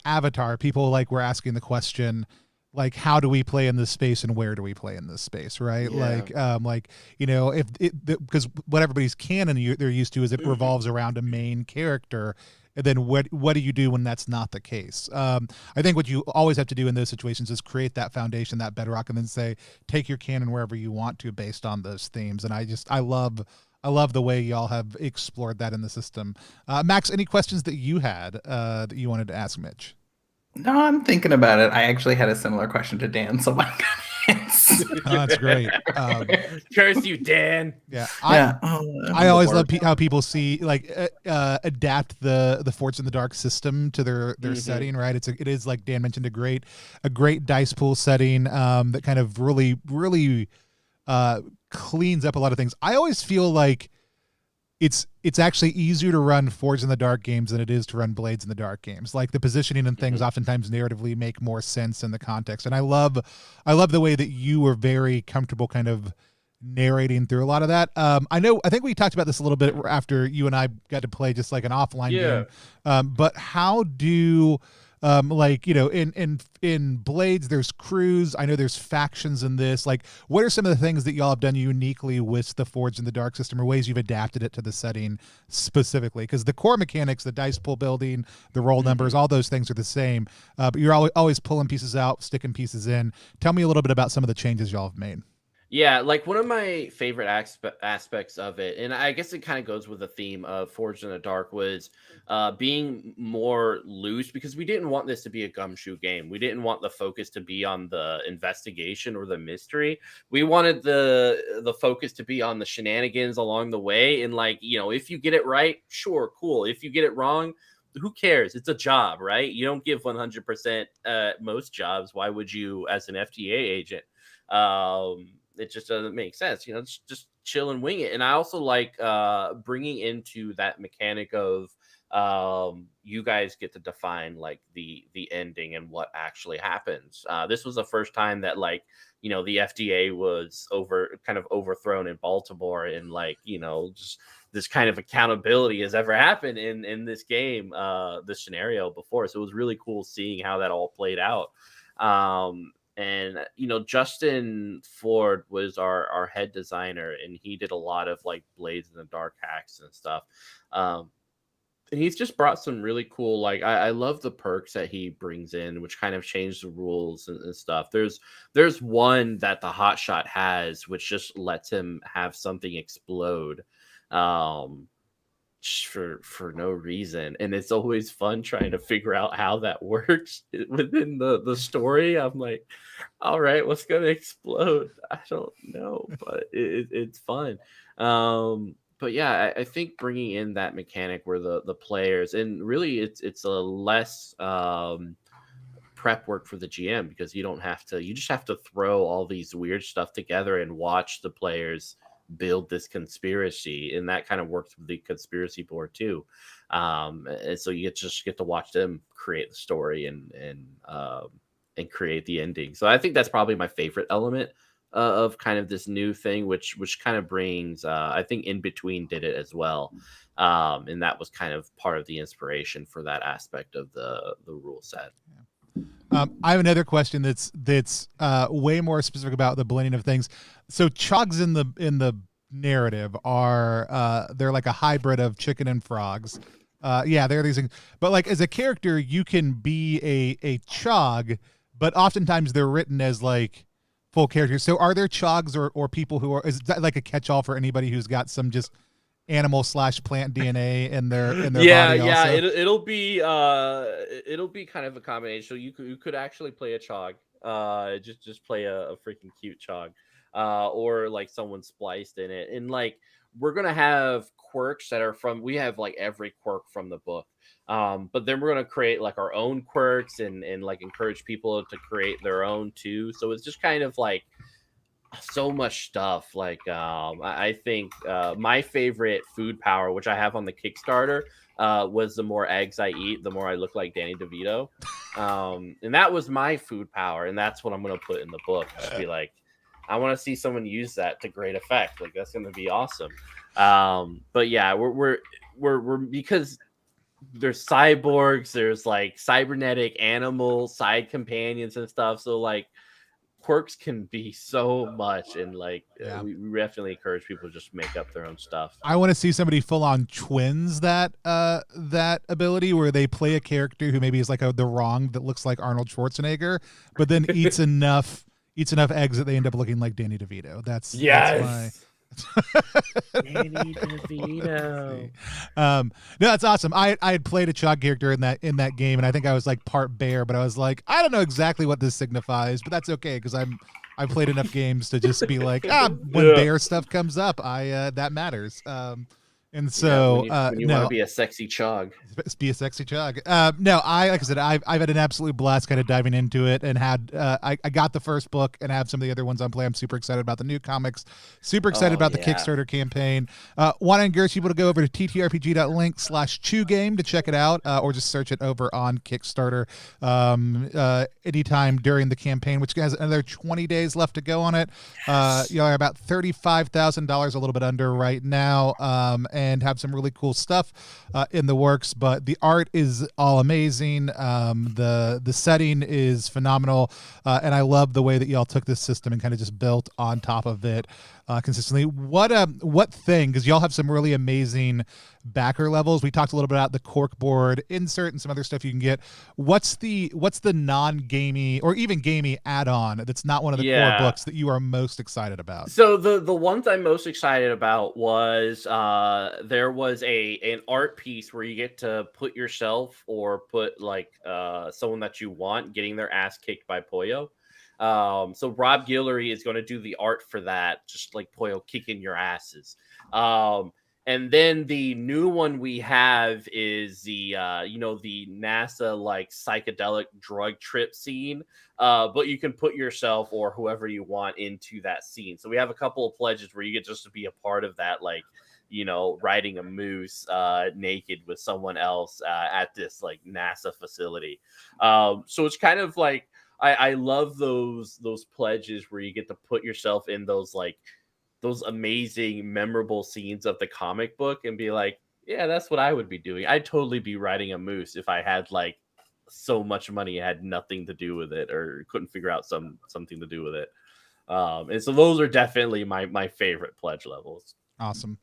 A: Avatar, people like were asking the question, like, how do we play in this space and where do we play in this space, right?
B: Yeah.
A: Like, you know, if it, because what everybody's canon they're used to is it revolves around a main character. And then what do you do when that's not the case? I think what you always have to do in those situations is create that foundation, that bedrock, and then say, take your canon wherever you want to based on those themes. And I love the way y'all have explored that in the system. Max, any questions that you had that you wanted to ask Mitch?
C: No, I'm thinking about it. I actually had a similar question to Dan, so my goodness.
A: That's great.
B: Curse you, Dan.
A: Yeah,
C: I
A: always love how people see like adapt the Forts in the Dark system to their setting, right? It is like Dan mentioned, a great dice pool setting that kind of really cleans up a lot of things. I always feel like it's actually easier to run Forged in the Dark games than it is to run Blades in the Dark games. Like the positioning and things oftentimes narratively make more sense in the context. And I love the way that you were very comfortable kind of narrating through a lot of that. I think we talked about this a little bit after you and I got to play just like an offline game. But how do like, you know, in Blades there's crews, I know there's factions in this, like what are some of the things that y'all have done uniquely with the Forged in the Dark system, or ways you've adapted it to the setting specifically? Because the core mechanics, the dice pool building, the roll numbers, all those things are the same, but you're always pulling pieces out, sticking pieces in. Tell me a little bit about some of the changes y'all have made.
B: Yeah, like one of my favorite aspects of it, and I guess it kind of goes with the theme of Forged in the Dark, was being more loose, because we didn't want this to be a gumshoe game. We didn't want the focus to be on the investigation or the mystery. We wanted the focus to be on the shenanigans along the way. And like, you know, if you get it right, sure, cool. If you get it wrong, who cares? It's a job, right? You don't give 100% most jobs. Why would you as an FDA agent? It just doesn't make sense, you know. Just chill and wing it. And I also like bringing into that mechanic of you guys get to define like the ending and what actually happens. This was the first time that, like, you know, the FDA was overthrown in Baltimore, and like, you know, just this kind of accountability has ever happened in this game, this scenario before. So it was really cool seeing how that all played out. And, you know, Justin Ford was our head designer, and he did a lot of like Blades in the Dark hacks and stuff. And he's just brought some really cool, like, I love the perks that he brings in, which kind of change the rules and stuff. There's one that the hotshot has, which just lets him have something explode. For no reason, and it's always fun trying to figure out how that works within the story. I'm like, all right, what's gonna explode? I don't know, but it's fun. But yeah, I think bringing in that mechanic where the players, and really it's a less prep work for the GM, because you just have to throw all these weird stuff together and watch the players build this conspiracy. And that kind of works with the conspiracy board too. And so you just get to watch them create the story and create the ending. So I think that's probably my favorite element of kind of this new thing, which kind of brings, I think In Between did it as well. And that was kind of part of the inspiration for that aspect of the rule set.
A: I have another question that's way more specific about the blending of things. So chogs in the narrative are they're like a hybrid of chicken and frogs. Yeah, they're these things. But like as a character, you can be a chog, but oftentimes they're written as like full characters. So are there chogs or people who are, is that like a catch-all for anybody who's got some just animal/plant DNA in their body also?
B: It'll be kind of a combination. You could actually play a chog, just play a freaking cute chog, or like someone spliced in it. And like we're gonna have quirks that are from. We have like every quirk from the book. But then we're gonna create like our own quirks and like encourage people to create their own too. So it's just kind of like so much stuff. Like I think my favorite food power, which I have on the Kickstarter, was the more eggs I eat, the more I look like Danny DeVito. And that was my food power, and that's what I'm gonna put in the book. Just be like, I want to see someone use that to great effect. Like that's gonna be awesome. But yeah, we're because there's cyborgs, there's like cybernetic animal side companions and stuff. So like quirks can be so much, and like we definitely encourage people to just make up their own stuff.
A: I want to see somebody full on twins that ability where they play a character who maybe is like the wrong that looks like Arnold Schwarzenegger, but then eats enough eggs that they end up looking like Danny DeVito. That's
B: Danny DeVito.
A: No, that's awesome. I had played a Chog character in that game, and I think I was like part bear, but I was like, I don't know exactly what this signifies, but that's okay because I played enough games to just be like, when bear stuff comes up, that matters. And so
B: when you want to be a sexy Chog.
A: Be a sexy Chog. No, like I said, I've had an absolute blast kind of diving into it, and had I got the first book and have some of the other ones on play. I'm super excited about the new comics, super excited about the Kickstarter campaign. Want to encourage people to go over to ttrpg.link/chewgame to check it out, or just search it over on Kickstarter anytime during the campaign, which has another 20 days left to go on it. You're about $35,000, a little bit under right now, and have some really cool stuff in the works. But the art is all amazing. The setting is phenomenal, and I love the way that y'all took this system and kind of just built on top of it consistently. What thing? Because y'all have some really amazing backer levels. We talked a little bit about the cork board insert and some other stuff you can get. What's the non-gamey or even gamey add-on that's not one of the core books that you are most excited about?
B: So the ones I'm most excited about was there was an art piece where you get to put yourself or put like someone that you want getting their ass kicked by Poyo. So Rob Guillory is going to do the art for that, just like Poyo kicking your asses. And then the new one we have is the the NASA like psychedelic drug trip scene. But you can put yourself or whoever you want into that scene. So we have a couple of pledges where you get just to be a part of that, like, riding a moose naked with someone else at this like NASA facility. So it's kind of like I love those pledges where you get to put yourself in those amazing, memorable scenes of the comic book and be like, yeah, that's what I would be doing. I'd totally be riding a moose if I had like so much money, it had nothing to do with it or couldn't figure out something to do with it. And so those are definitely my favorite pledge levels.
A: Awesome.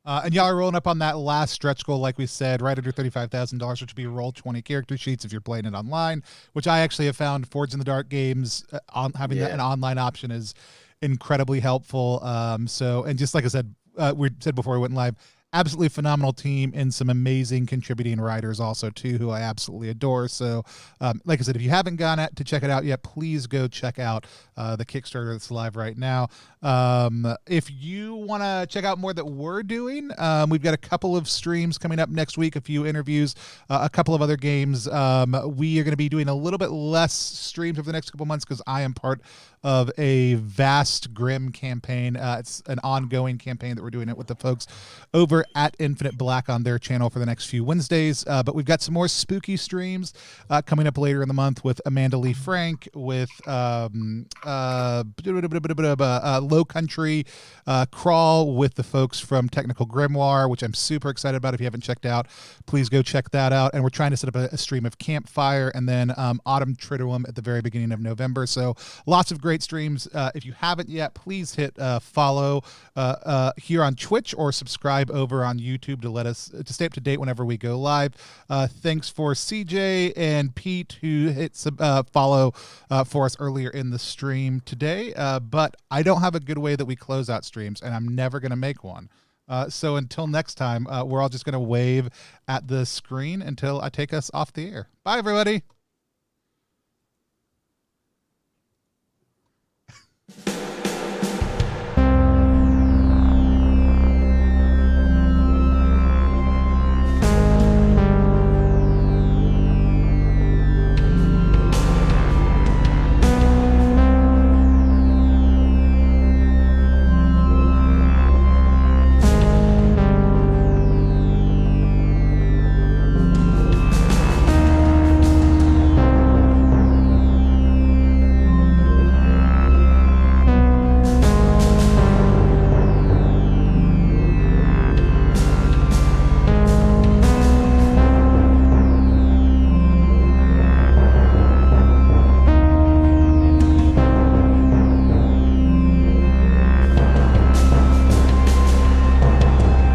A: And y'all are rolling up on that last stretch goal, like we said, right under $35,000, which would be roll 20 character sheets if you're playing it online, which I actually have found Forged in the Dark games having an online option is incredibly helpful. So, and just like I said, we said before we went live, absolutely phenomenal team and some amazing contributing writers also too, who I absolutely adore. So like I said, if you haven't gone to check it out yet, please go check out the Kickstarter that's live right now. If you want to check out more that we're doing, we've got a couple of streams coming up next week, a few interviews, a couple of other games. We are going to be doing a little bit less streams over the next couple months because I am part of a vast grim campaign. It's an ongoing campaign that we're doing it with the folks over at Infinite Black on their channel for the next few Wednesdays. But we've got some more spooky streams coming up later in the month with Amanda Lee Frank, with Low Country Crawl, with the folks from Technical Grimoire, which I'm super excited about. If you haven't checked out, please go check that out. And we're trying to set up a stream of Campfire and then Autumn Triduum at the very beginning of November. So lots of great streams. If you haven't yet, please hit follow here on Twitch or subscribe over on YouTube to stay up to date whenever we go live. Thanks for CJ and Pete who hit follow for us earlier in the stream today. But I don't have a good way that we close out streams, and I'm never going to make one. So until next time, we're all just going to wave at the screen until I take us off the air. Bye, everybody.